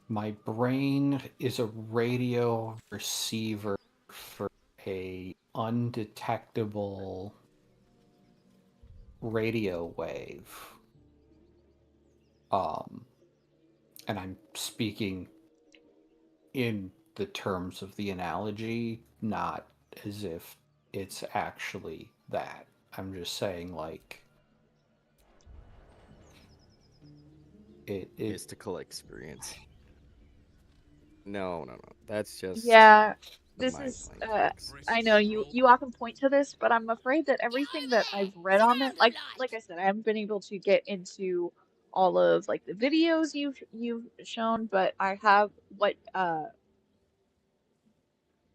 my brain is a radio receiver for a undetectable radio wave. And I'm speaking in the terms of the analogy, not as if it's actually that. I'm just saying, like, it mystical experience. No. That's just Yeah, the this mind is playing tricks. I know you often point to this, but I'm afraid that everything that I've read on it, like I said, I haven't been able to get into all of like the videos you've shown, but I have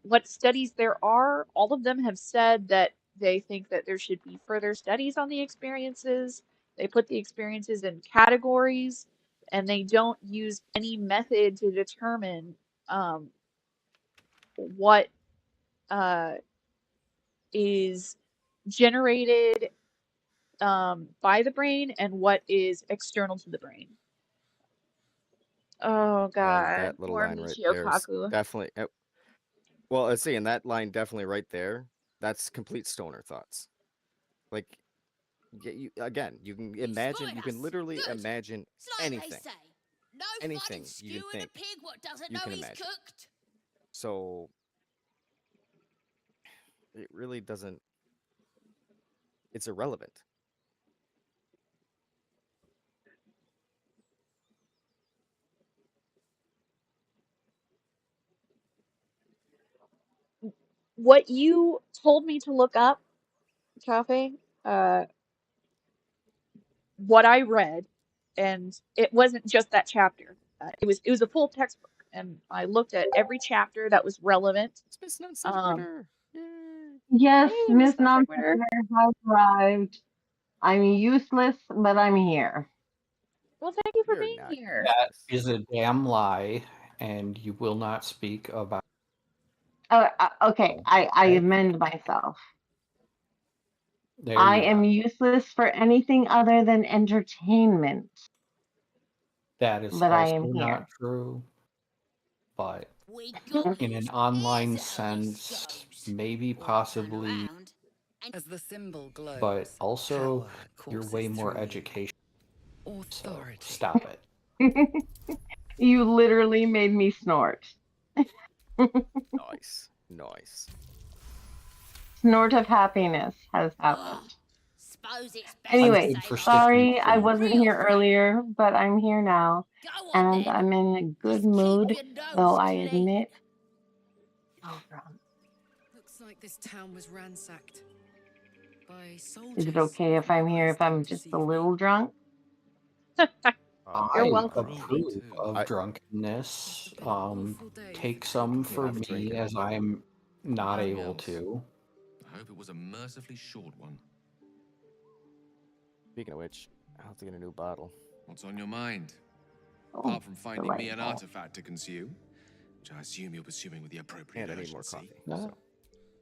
what studies there are, all of them have said that they think that there should be further studies on the experiences. They put the experiences in categories, and they don't use any method to determine what is generated by the brain and what is external to the brain. Oh And God, that little more line right Michio there is Kaku. definitely. Well, let's see, and that line definitely right there. That's complete stoner thoughts. Like, you again, you can imagine. You can literally imagine anything. Anything you can think. You can imagine. So it really doesn't. It's irrelevant. What you told me to look up, Cafe, what I read, and it wasn't just that chapter. It was a full textbook, and I looked at every chapter that was relevant. It's Miss Non Um, Sequitur. Yay. Yes, Hey, Miss Miss Non Non Sequitur. has arrived. I'm useless, but I'm here. Well, thank you for You're being not here. that useless. is a damn lie, and you will not speak about. Okay, I amend myself. There I you am go. useless for anything other than entertainment, That is but I also am here. not true, but in an online sense, maybe possibly, As the symbol glows, but also power you're courses way more through you. educational. So Authority. stop it. You literally made me snort. Nice. Snort of happiness has happened. Suppose it's I'm Anyway, good for sticking sorry I to wasn't here earlier, but I'm here now, and I'm in a good mood, though I admit. Oh, drunk. Looks like this town was ransacked by soldiers. Is it okay if I'm here if I'm just a little drunk? You're I welcome. approve of drunkenness. Take some for Not me drinking. as I'm not Anything able else? to. I hope it was a mercifully short one. Speaking of which, I'll have to get a new bottle. What's on your mind? Oh, Apart from finding me an delightful. artifact to consume, which I assume you're pursuing with the appropriate And I need more urgency. coffee. No. So.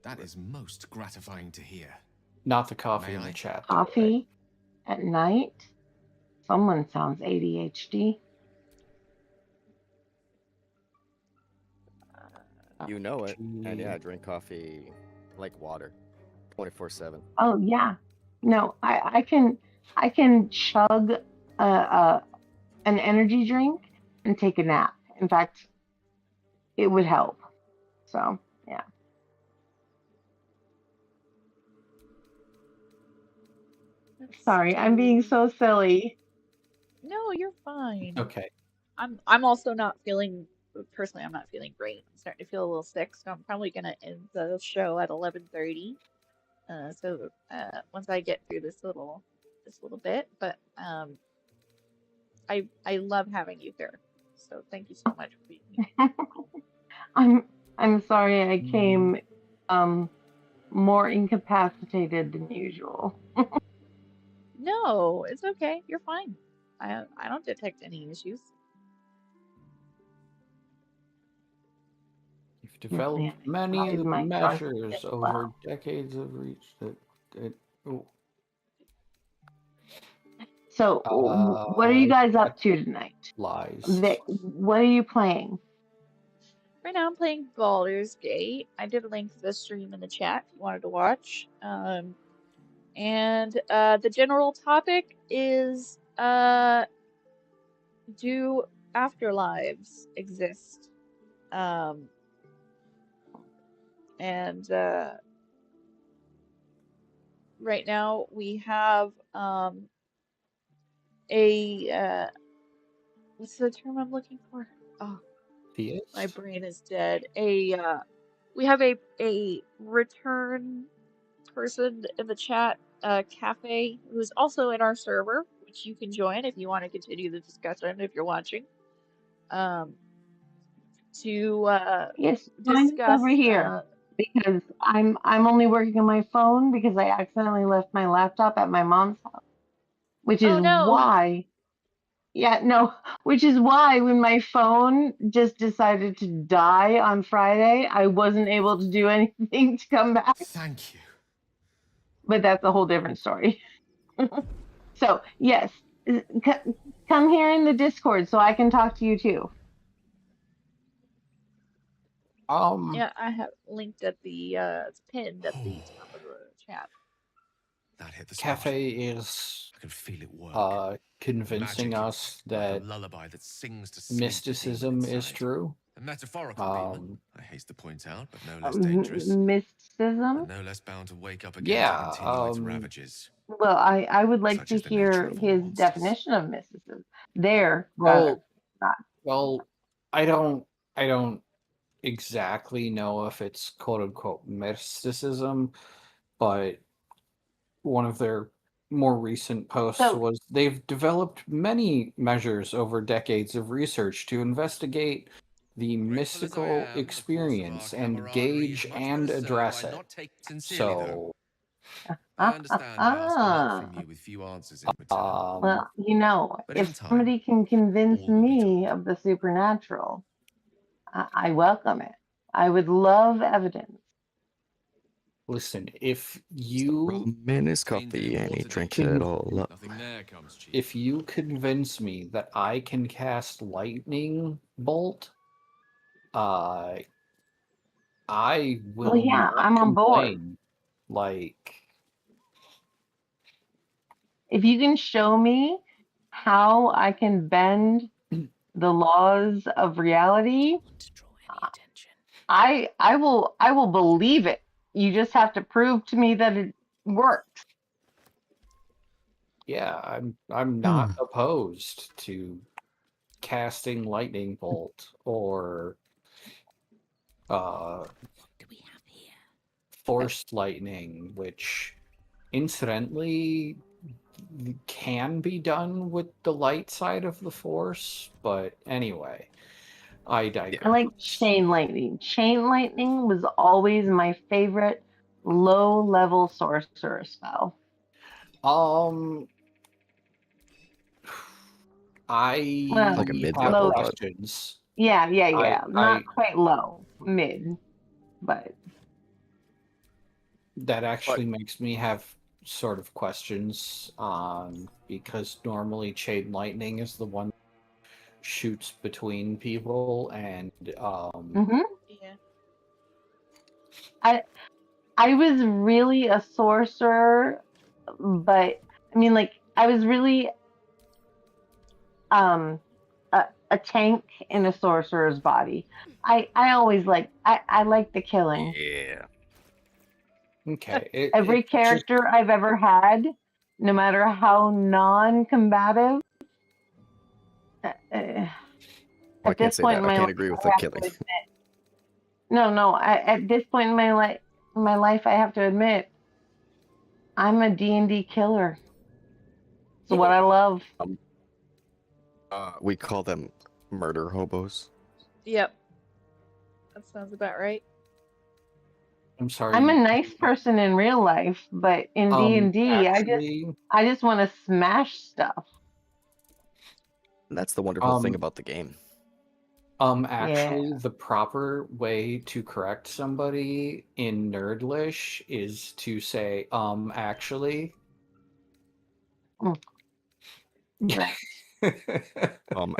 That is most gratifying to hear. Not the coffee May in I? the chat. Coffee at night? Someone sounds ADHD. You know it. And yeah, I drink coffee like water, 24/7. Oh yeah, no, I can chug an energy drink and take a nap. In fact, it would help. So yeah. Sorry, I'm being so silly. No, you're fine. Okay. I'm also not feeling personally. I'm not feeling great. I'm starting to feel a little sick, so I'm probably gonna end the show at 11:30. Once I get through this little bit, but I love having you here. So thank you so much for being here. I'm sorry I came more incapacitated than usual. No, it's okay. You're fine. I don't detect any issues. You've developed many my measures over decades of reach that oh. So, what are you guys up to tonight? Lies. What are you playing? Right now I'm playing Baldur's Gate. I did link the stream in the chat if you wanted to watch. And the general topic is do afterlives exist? And right now we have a what's the term I'm looking for? Oh, Theist? my brain is dead. We have a return person in the chat, Cafe, who's also in our server, which you can join if you want to continue the discussion if you're watching. To Yes, mine is discuss over here because I'm only working on my phone because I accidentally left my laptop at my mom's house, which is oh no. why. Yeah, no, which is why when my phone just decided to die on Friday, I wasn't able to do anything to come back. Thank you. But that's a whole different story. So, yes, come here in the Discord so I can talk to you too. Yeah, I have linked at the it's pinned at the top of the chat. That hit the spot. Cafe is I can feel it work. convincing us that like a lullaby that sings to mysticism is true. A metaphorical demon, I haste to point out, but no less dangerous. Mysticism? And no less bound to wake up again to continue its ravages. Well, I would like to hear his definition of mysticism. Well, I don't exactly know if it's quote unquote mysticism, but one of their more recent posts was they've developed many measures over decades of research to investigate the mystical experience and gauge and address it. So, I understand I ask a lot from you with few answers in return. Well, you know, if somebody can convince me of the supernatural, I welcome it. I would love evidence. Listen, if you in his coffee and he drinks it all up. If you convince me that I can cast lightning bolt, I will. Well, yeah, not I'm on board. complain. Like, if you can show me how I can bend the laws of reality, I will believe it. You just have to prove to me that it works. Yeah, I'm not opposed to casting lightning bolt or forced lightning, which incidentally can be done with the light side of the force, but anyway, I digress. I like chain lightning. Chain lightning was always my favorite low-level sorcerer spell. I like a mid have level, questions. Yeah. Not quite low, mid, but that actually makes me have sort of questions because normally chain lightning is the one that shoots between people and yeah. I was really a sorcerer, but I mean, like, I was really a tank in a sorcerer's body. I always I like the killing. Yeah. Okay. Every character I've ever had, no matter how non-combative, I can't say that. I can't agree with the killing. No. At this point in my life, I have to admit, I'm a D&D killer. It's what I love. We call them murder hobos. Yep. That sounds about right. I'm sorry. I'm a nice person in real life, but in D&D, Actually, I just want to smash stuff. And that's the wonderful thing about the game. Actually, the proper way to correct somebody in Nerdlish is to say, actually. Right.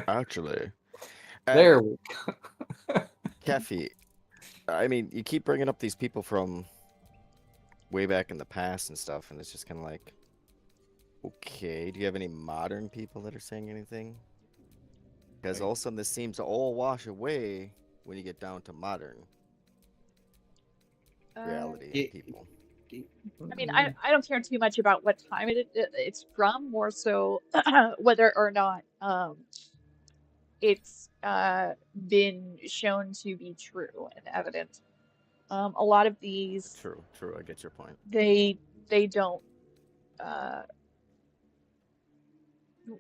Actually. There we go. Keffy, I mean, you keep bringing up these people from way back in the past and stuff, and it's just kind of like, okay, do you have any modern people that are saying anything? Because all of a sudden this seems to all wash away when you get down to modern reality of people. I mean, I don't care too much about what time it's from, more so whether or not it's been shown to be true and evident. A lot of these, True, I get your point. They don't.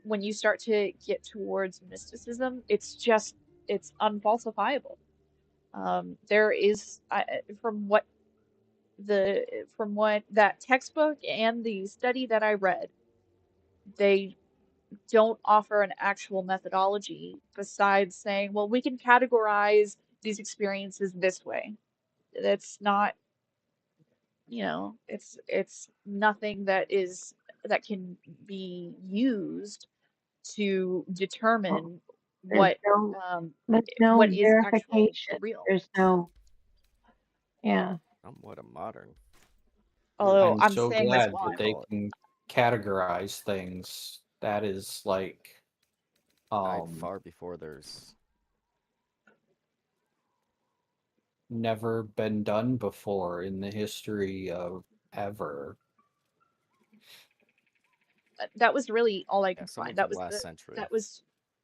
When you start to get towards mysticism, it's unfalsifiable. There is, from what that textbook and the study that I read, they don't offer an actual methodology besides saying, well, we can categorize these experiences this way. That's not, it's nothing that can be used to determine There's no what is actual verification. real. There's no, yeah. Somewhat a modern. Although I'm so saying glad this while that they can categorize things. That is like far before there's never been done before in the history of ever. That was really all I could find. That was last century. That was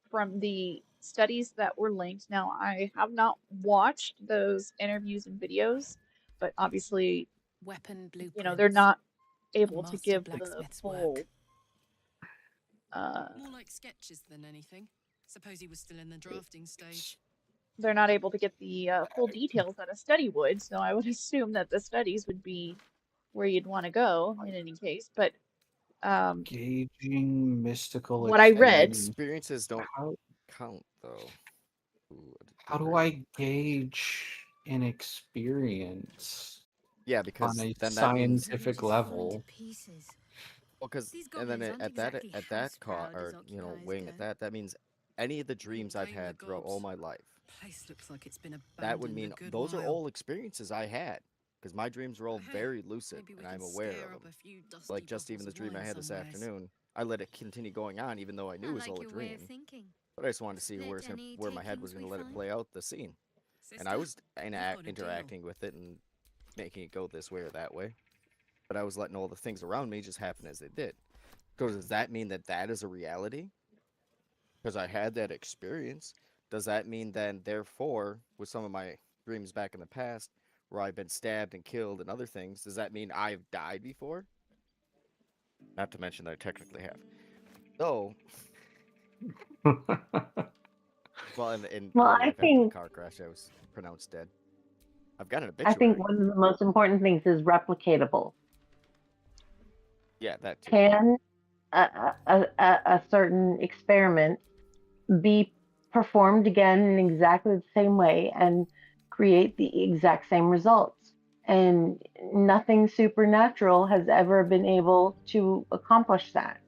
from the studies that were linked. Now, I have not watched those interviews and videos, but obviously, weapon they're not able to give the full. More like sketches than anything. Suppose he was still in the drafting stage. They're not able to get the full details that a study would, so I would assume that the studies would be where you'd want to go in any case. But gauging mystical what I read, experiences don't count though. How do I gauge an experience? Yeah, because on a then scientific level. Well, because and then at that wing that means any of the dreams I've had throughout all my life. Place looks like it's been that would mean those are all experiences I had, because my dreams were all very lucid and I'm aware of them. Like just even the dream I had this afternoon, I let it continue going on even though I knew it was all a dream. But I just wanted to see where my head was going to let it play out the scene, and I was interacting with it and making it go this way or that way. But I was letting all the things around me just happen as they did. So does that mean that that is a reality? Because I had that experience. Does that mean then, therefore, with some of my dreams back in the past, where I've been stabbed and killed and other things, does that mean I've died before? Not to mention that I technically have. So, well, I think the car crash, I was pronounced dead. I've got an I obituary. think one of the most important things is replicatable. Yeah, that too. Can a certain experiment be performed again in exactly the same way and create the exact same results? And nothing supernatural has ever been able to accomplish that.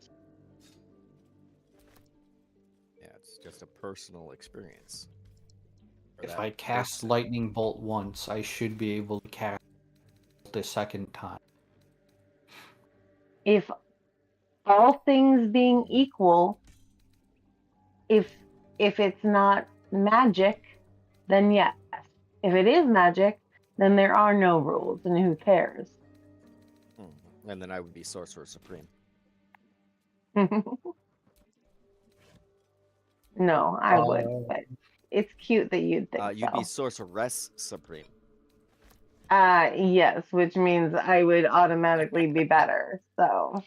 Yeah, it's just a personal experience. If I cast lightning bolt once, I should be able to cast the second time. If all things being equal, if it's not magic, then yes. If it is magic, then there are no rules, and who cares? And then I would be Sorcerer Supreme. No, I would, but it's cute that you'd think you'd so. be Sorceress Supreme. Yes, which means I would automatically be better. So,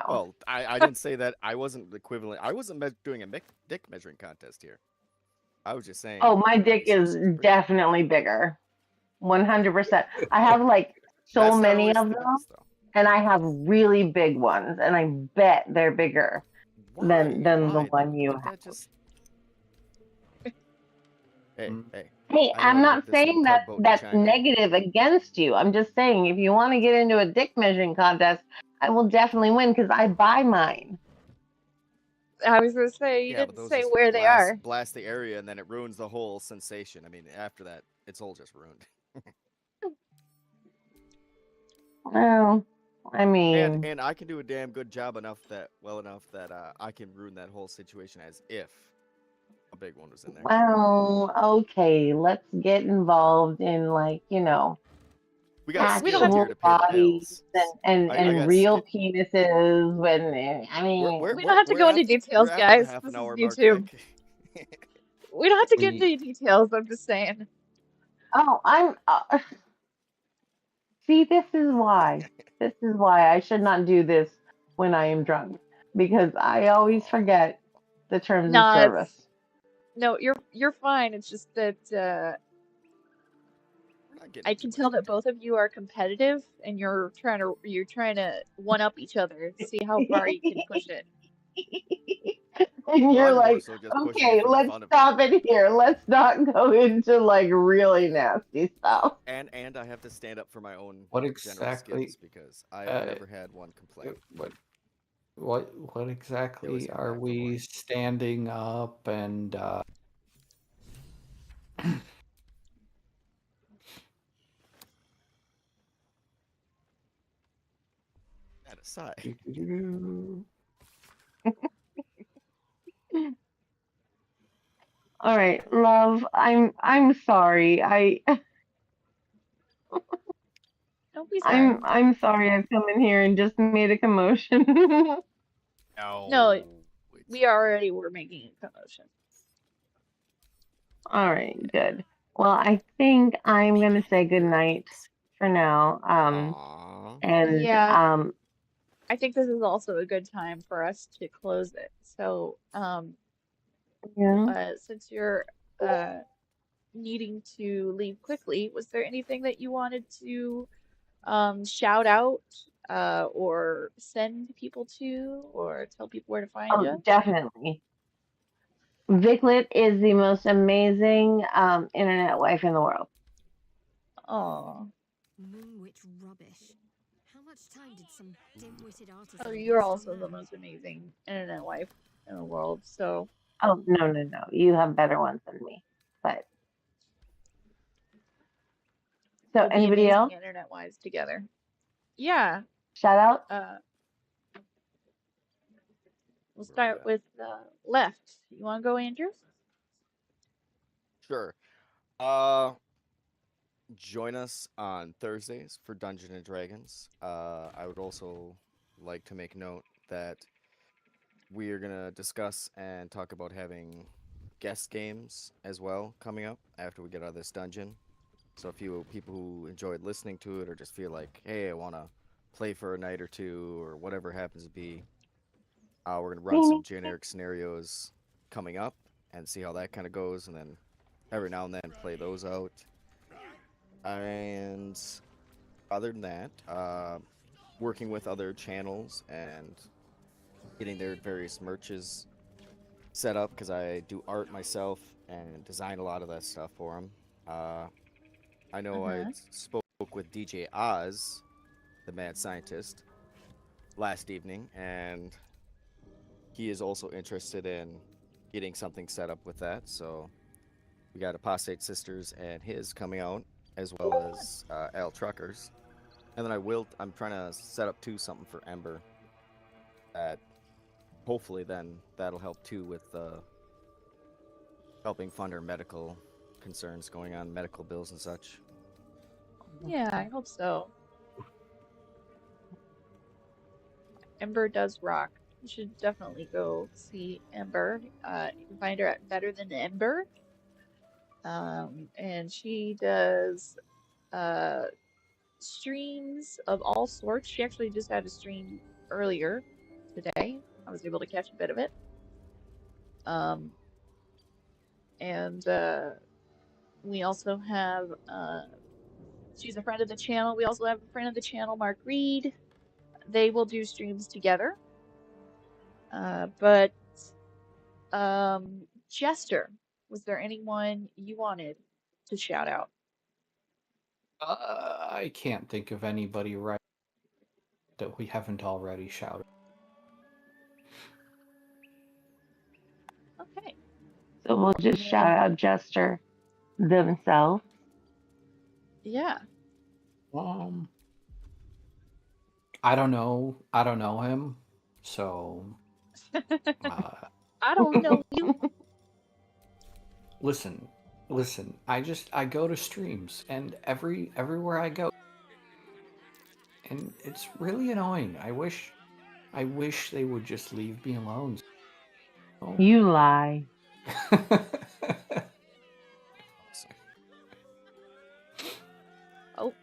Well, I didn't say that. I wasn't equivalent. I wasn't doing a dick measuring contest here. I was just saying. Oh, my dick is definitely bigger. 100%. I have like so That's not many always of the them, best, though. and I have really big ones, and I bet they're bigger than the Why, one though? you Did have. that just... Hey, hey. Hey, I know I'm how to not get this little saying that tugboat to that's chime in. negative against you. I'm just saying if you want to get into a dick measuring contest, I will definitely win because I buy mine. I was gonna say you Yeah, but didn't those say just where they are. blast the area, and then it ruins the whole sensation. I mean, after that, it's all just ruined. Well, I mean, And I can do a damn good job enough that I can ruin that whole situation as if a big one was in there. well, okay, let's get involved in like, We got We don't have skills to. here actual to pay the bodies bills. I and got real penises when I mean, We don't have to go into we're details, after the guys. half This an is hour mark, YouTube. Vic. We don't have to get We into details. I'm just saying. oh, I'm see, this is why I should not do this when I am drunk because I always forget the terms of Nah, service. it's no. You're fine. It's just that We're not getting I too can much tell that detail. both of you are competitive, and you're trying to one up each other, see how far you can push it. And Well, you're I'm more like, so just pushing it okay, for the let's fun of it. stop it here. Let's not go into like really nasty stuff. And I have to stand up for my own what general exactly? skills because I've never had one complaint. What They always exactly come are back for we more. standing up and That aside, All right, love. I'm sorry. Don't be sorry. I'm sorry. I've come in here and just made a commotion. No, we already were making a commotion. All right, good. Well, I think I'm gonna say good night for now. And Yeah, I think this is also a good time for us to close it. So, yeah. since you're needing to leave quickly, was there anything that you wanted to shout out or send people to or tell people where to find Oh, you? definitely. Viclet is the most amazing internet wife in the world. Oh, Moon witch rubbish. How much time did some dim-witted artisan oh, you're waste on also the that? most amazing internet wife in the world. So Oh, no, no, no. You have better ones than me. But so we'll be anybody amazing else? internet wives together. Yeah. Shout out? We'll start with left. You want to go, Andrew? sure. Join us on Thursdays for Dungeons and Dragons. I would also like to make note that we are gonna discuss and talk about having guest games as well coming up after we get out of this dungeon. So if you people who enjoyed listening to it or just feel like, hey, I want to play for a night or two or whatever happens to be, we're gonna run some generic scenarios coming up and see how that kind of goes, and then every now and then play those out. And other than that, working with other channels and getting their various merches set up because I do art myself and design a lot of that stuff for them. I know I spoke with DJ Oz, the mad scientist, last evening, and he is also interested in getting something set up with that. So we got Apostate Sisters and his coming out, as well as Al Truckers. And then I'm trying to set up too something for Ember. That hopefully then that'll help too with helping fund her medical concerns going on, medical bills and such. Yeah, I hope so. Ember does rock. You should definitely go see Ember. You can find her at Better Than Ember. And she does streams of all sorts. She actually just had a stream earlier today. I was able to catch a bit of it. And we also have She's a friend of the channel. We also have a friend of the channel, Mark Reed. They will do streams together. But Jester, was there anyone you wanted to shout out? I can't think of anybody right that we haven't already shouted. Okay. So we'll just shout out Jester themselves. Yeah. I don't know him, so I don't know you. Listen. I go to streams, and everywhere I go, and it's really annoying. I wish they would just leave me alone. Oh. You lie. Oh.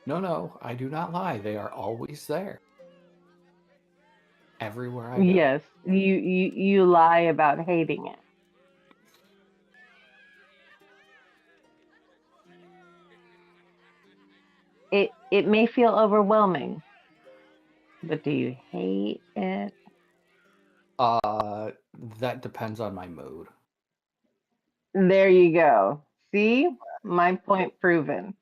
No, I do not lie. They are always there. Everywhere I go. Yes, you lie about hating it. It may feel overwhelming, but do you hate it? That depends on my mood. There you go. See? My point proven.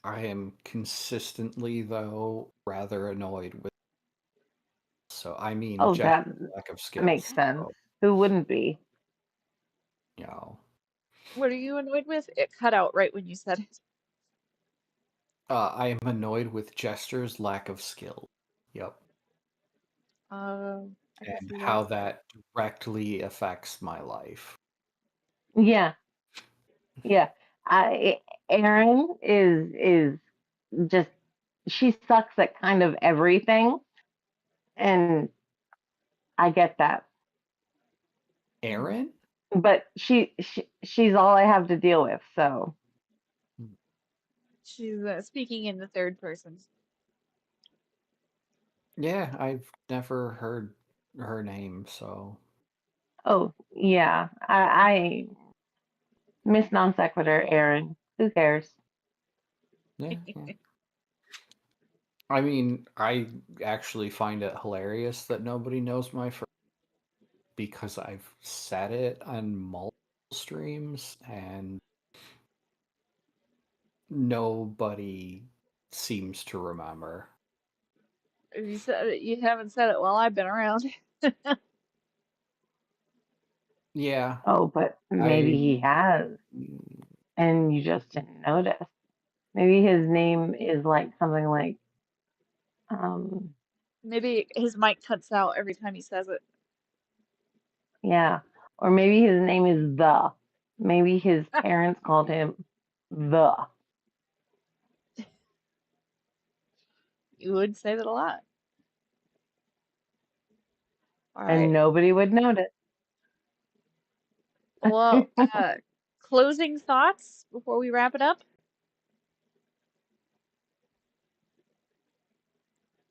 I am consistently, though, rather annoyed with. So I mean, Oh, just that lack of skills. makes sense. So. Who wouldn't be? You know. What are you annoyed with? It cut out right when you said it. I am annoyed with Jester's lack of skill. Yep. And how that directly affects my life. Yeah. Erin is just, she sucks at kind of everything, and I get that. Erin? But she's all I have to deal with, so. She's speaking in the third person. Yeah, I've never heard her name, so. Oh, yeah. I Miss Non Sequitur, Erin. Who cares? Yeah. I mean, I actually find it hilarious that nobody knows my first because I've said it on multiple streams and nobody seems to remember. You said it, you haven't said it while I've been around. Yeah. Oh, but maybe he has, and you just didn't notice. Maybe his name is like something like. Maybe his mic cuts out every time he says it. Yeah, or maybe his name is the. Maybe his parents called him the. You would say that a lot. All right. And nobody would notice. Well, closing thoughts before we wrap it up?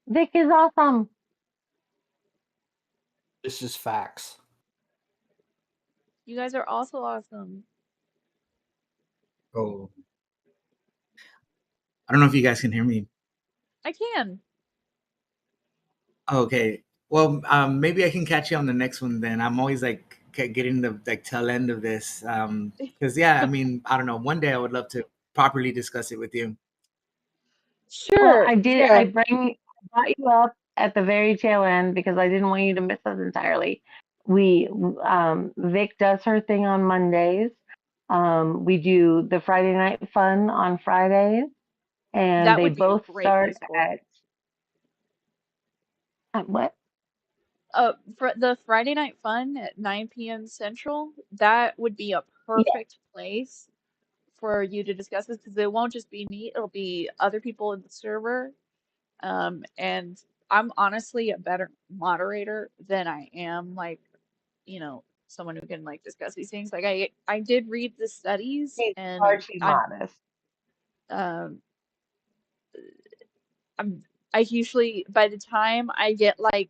Vic is awesome. This is facts. You guys are also awesome. Oh. I don't know if you guys can hear me. I can. Okay. Well, maybe I can catch you on the next one then. I'm always like getting the tail end of this. Because yeah, I mean, I don't know. One day I would love to properly discuss it with you. Sure. Well, I did. Yeah. I brought you up at the very tail end because I didn't want you to miss us entirely. Vic does her thing on Mondays. We do the Friday night fun on Fridays, and that they both start at what? For the Friday night fun at 9 p.m. Central, that would be a perfect place for you to discuss this because it won't just be me, it'll be other people in the server. And I'm honestly a better moderator than I am like, someone who can like discuss these things. Like I did read the studies and modest. I usually by the time I get like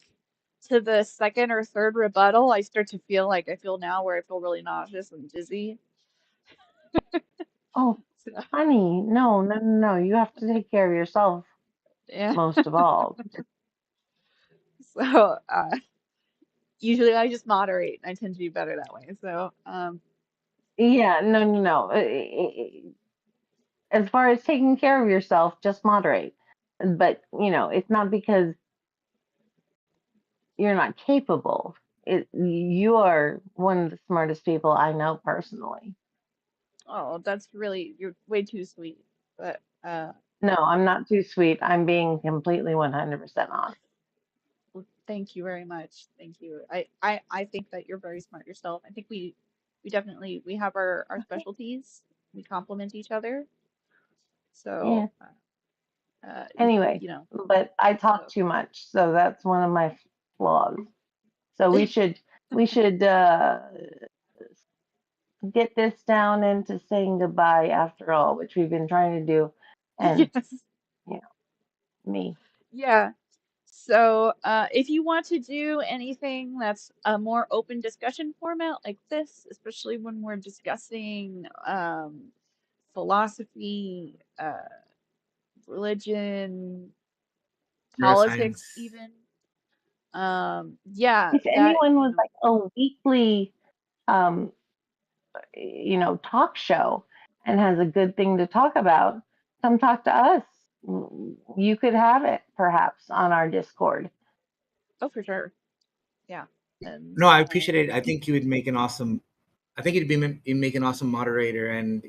to the second or third rebuttal, I start to feel like I feel now where I feel really nauseous and dizzy. Oh, So, honey, no. You have to take care of yourself yeah. most of all. So, usually I just moderate. I tend to do better that way. So, Yeah, no. As far as taking care of yourself, just moderate. But, it's not because you're not capable. You are one of the smartest people I know personally. oh, you're way too sweet. But, No, I'm not too sweet. I'm being completely 100% honest. well, thank you very much. Thank you. I think that you're very smart yourself. I think we definitely we have our specialties. We complement each other. Yeah. So, Anyway, you know, but I talk so too much, so that's one of my flaws. So we should get this down into saying goodbye after all, which we've been trying to do, and yes. you me. Yeah. So, if you want to do anything that's a more open discussion format like this, especially when we're discussing philosophy, religion, politics, Neuroscience. even, yeah, If that, anyone was like a weekly, um, talk show and has a good thing to talk about, come talk to us. You could have it perhaps on our Discord. oh, for sure, yeah, and No, I appreciate it. I think you would make an awesome. I think you'd make an awesome moderator. And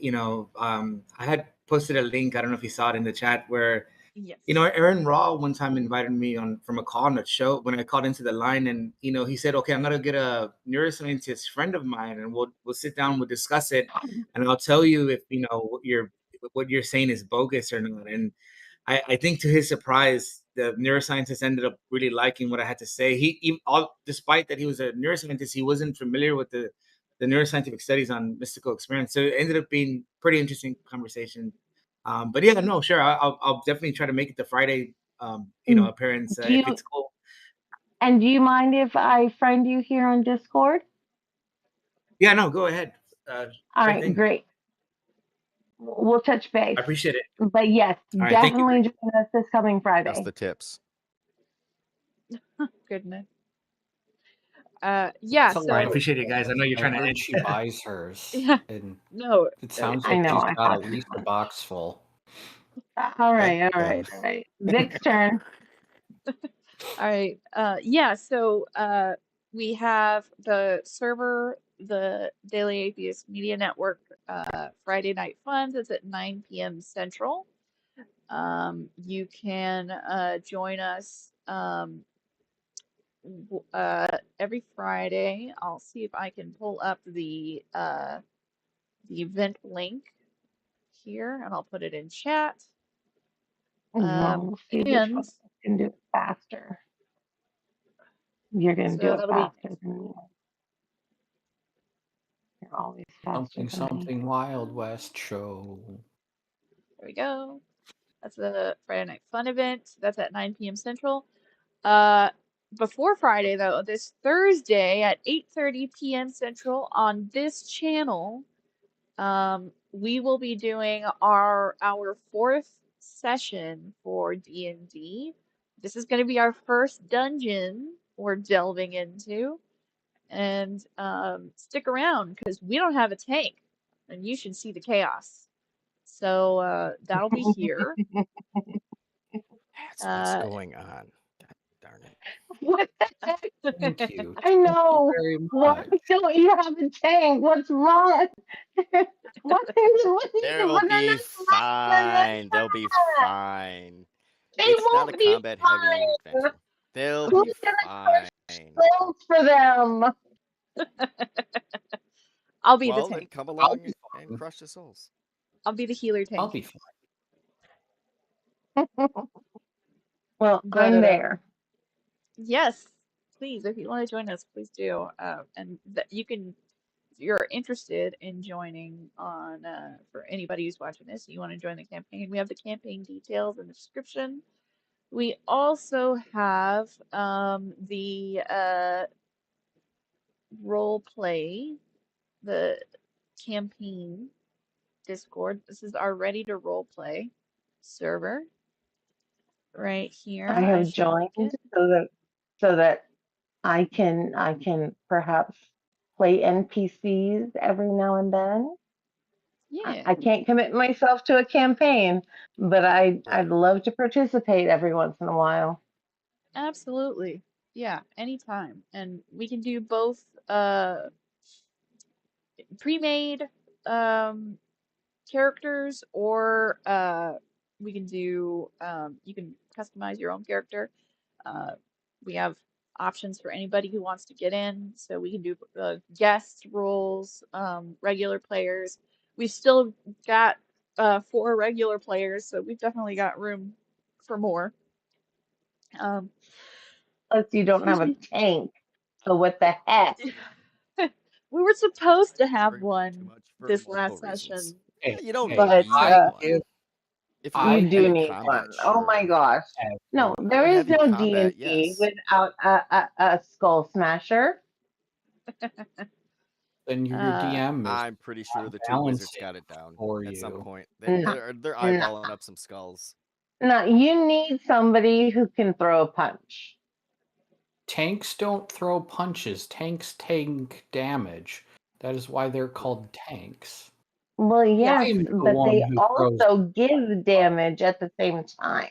I had posted a link. I don't know if you saw it in the chat where yes, Aaron Raw one time invited me on from a call on a show when I called into the line, and he said, "Okay, I'm gonna get a neuroscientist friend of mine, and we'll sit down, we'll discuss it, and I'll tell you if what you're saying is bogus or not." And I think to his surprise, the neuroscientist ended up really liking what I had to say. Despite that he was a neuroscientist, he wasn't familiar with the neuroscientific studies on mystical experience. So it ended up being pretty interesting conversation. But yeah, no, sure, I'll definitely try to make it the Friday, Mm, appearance Do if you it's cool. and do you mind if I friend you here on Discord? Yeah, no, go ahead. All Sure right, thing. great. We'll touch base. I appreciate it. But yes, All right, thank you. definitely join us this coming That's Friday. the tips. goodness, yeah. It's I So, hilarious. appreciate it, guys. I know you're I trying to heard end. she buys hers, yeah, and no, it sounds I like know. she's I got thought at as least a much. box full. All Yeah, right, all yeah. right, all right. Vic's turn. all right. Yeah, so we have the server, the Daily Atheist Media Network Friday Night Funds. It's at 9 p.m. Central. You can join us every Friday. I'll see if I can pull up the event link here and I'll put it in chat. Well, we'll see which one And can do it faster. You're going to do so it that'll be faster than me. You're always faster Something, than me. something Wild West show. there we go. That's the Friday Night Fun event. That's at 9 p.m. Central. Uh, before Friday, though, this Thursday at 8:30 p.m. Central on this channel, we will be doing our fourth session for D&D. This is going to be our first dungeon we're delving into, and stick around because we don't have a tank, and you should see the chaos. So that'll be here. That's what's Uh, going on. God darn it. What the heck? Thank you. I Thank you know. very Why much. don't you have a tank? What's wrong? What is They it? will What are be fine. They'll be fine. They It's not a won't be combat heavy fine. adventure. They'll be Who's gonna fine. clothes for them? I'll be the Well, then tank. come I'll along be and fine. crush the souls. I'll be the healer I'll tank. be fine. Well, But I'm there. yes, please, if you want to join us, please do. And that you can, if you're interested in joining on, for anybody who's watching this, you want to join the campaign, we have the campaign details in the description. We also have the role play, the campaign Discord. This is our ready to role play server right here. I I have should link joined it. so that I can perhaps play NPCs every now and then. Yeah, I can't commit myself to a campaign, but I'd love to participate every once in a while. absolutely. Yeah, anytime. And we can do both pre-made characters, or we can do you can customize your own character. Uh, we have options for anybody who wants to get in, so we can do guest roles, regular players. We've still got 4 regular players, so we've definitely got room for more. Um, Plus, you don't have a tank, so what the heck? we were supposed to have Arguing too one much for this multiple last reasons. session, Yeah, you don't but need one. If you're You doing do heavy need combat, one. Oh my sure. gosh. No, For there is heavy no combat, D&D yes. without a skull smasher. Then your DM is I'm pretty sure the 2 wizards got it down for at some you. point. No, They're no. eyeballing up some skulls. No, you need somebody who can throw a punch. Tanks don't throw punches. Tanks take damage. That is why they're called tanks. Well, yes, I'm the but one they who throws. also give damage at the same time.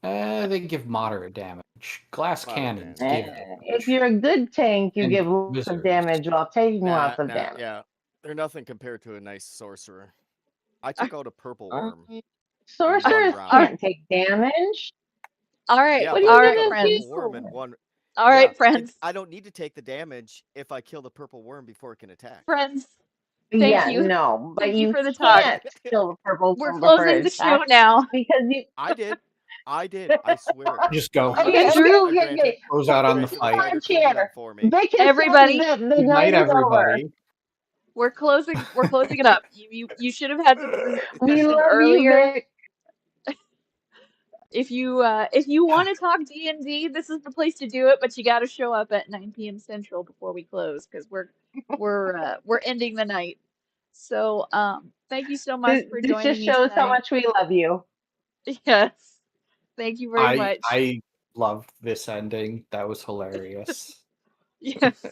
They give moderate damage. Glass cannons give If you're a good tank, you And give lots of wizards. damage while taking Nah, lots of nah, damage. yeah. They're nothing compared to a nice sorcerer. I took out a purple worm. Sorcerers round. can't take damage. all right, Yeah, What but are I you took out gonna a purple worm do? in one. all right, friends. I don't need to take the damage if I kill the purple worm before it can attack. Friends, thank Yeah, you. no, but Thank you you for the talk. can't kill the purple We're worm before closing it the show attacks now. because you. I did. I swear. Just go. Okay, Drew Goes out on the Granted, fight. spider cleaned it up for me. Vickers Everybody, says the Good night, night is over. everybody. we're closing it up. You should have had this We discussion love you, earlier. Vic. If you want to talk D&D, this is the place to do it, but you got to show up at 9 p.m. Central before we close, because we're ending the night. So thank you so much for This joining just me shows how tonight. much we love you. Yes, thank you very much. I loved this ending. That was hilarious. Yes.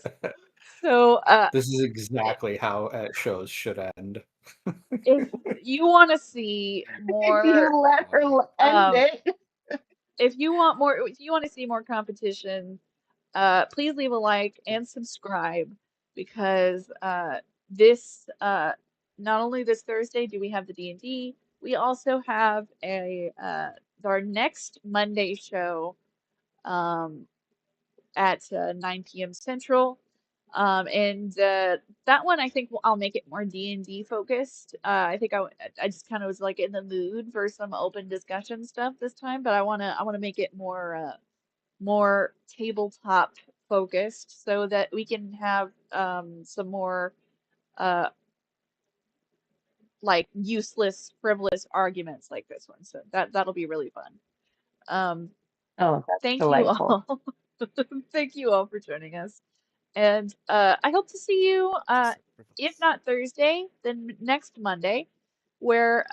So This is exactly how shows should end. if you want to see more, If you let her end it. if you want to see more competition, please leave a like and subscribe, because this not only this Thursday do we have the D&D, we also have our next Monday show at 9 p.m. Central. And that one, I think I'll make it more D&D focused. I think I just kind of was like in the mood for some open discussion stuff this time, but I wanna make it more tabletop focused, so that we can have some more uh like useless, frivolous arguments like this one. So that'll be really fun. Oh, that's Thank you delightful. all. Thank you all for joining us. And I hope to see you, if not Thursday, then next Monday, where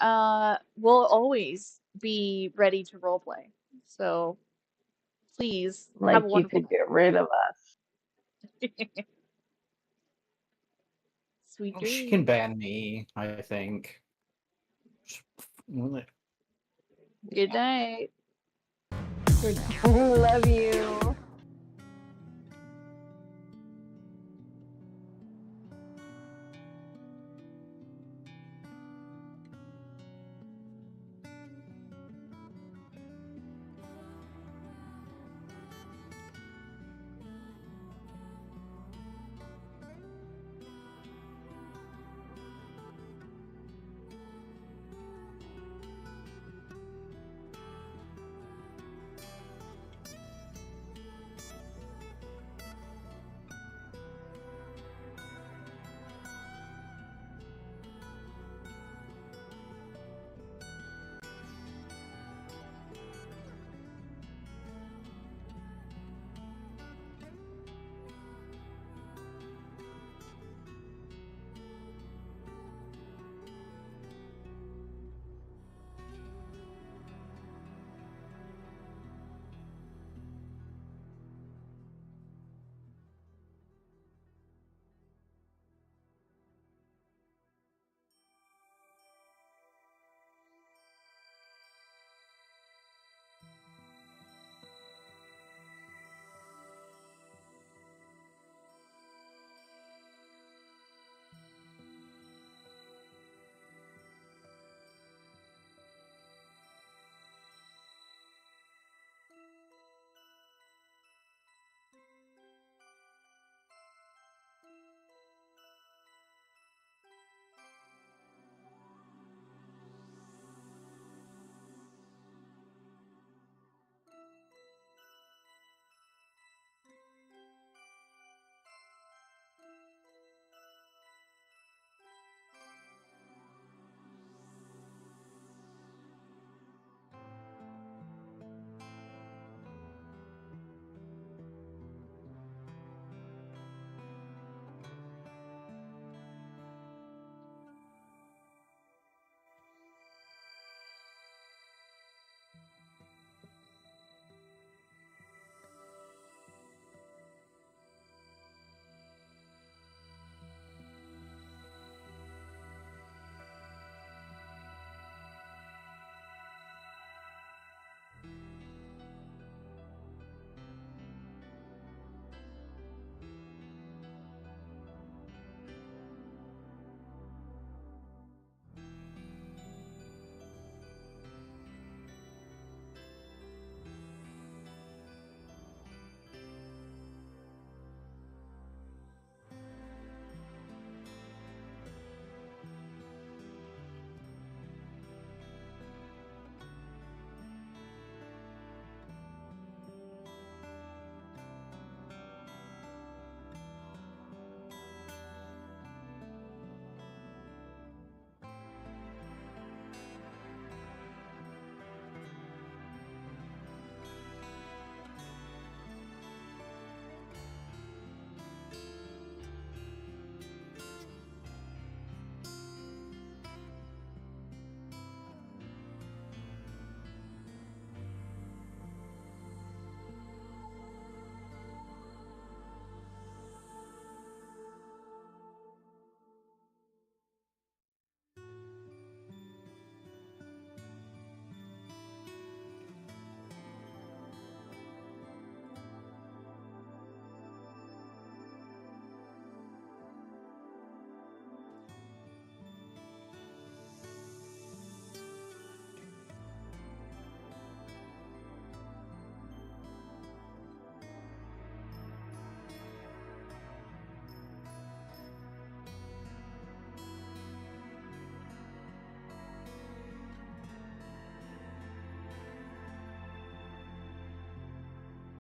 we'll always be ready to role play. So please have Like a you wonderful could get rid of us. night. Sweet She can dreams. ban me, I think. Good night. Love you.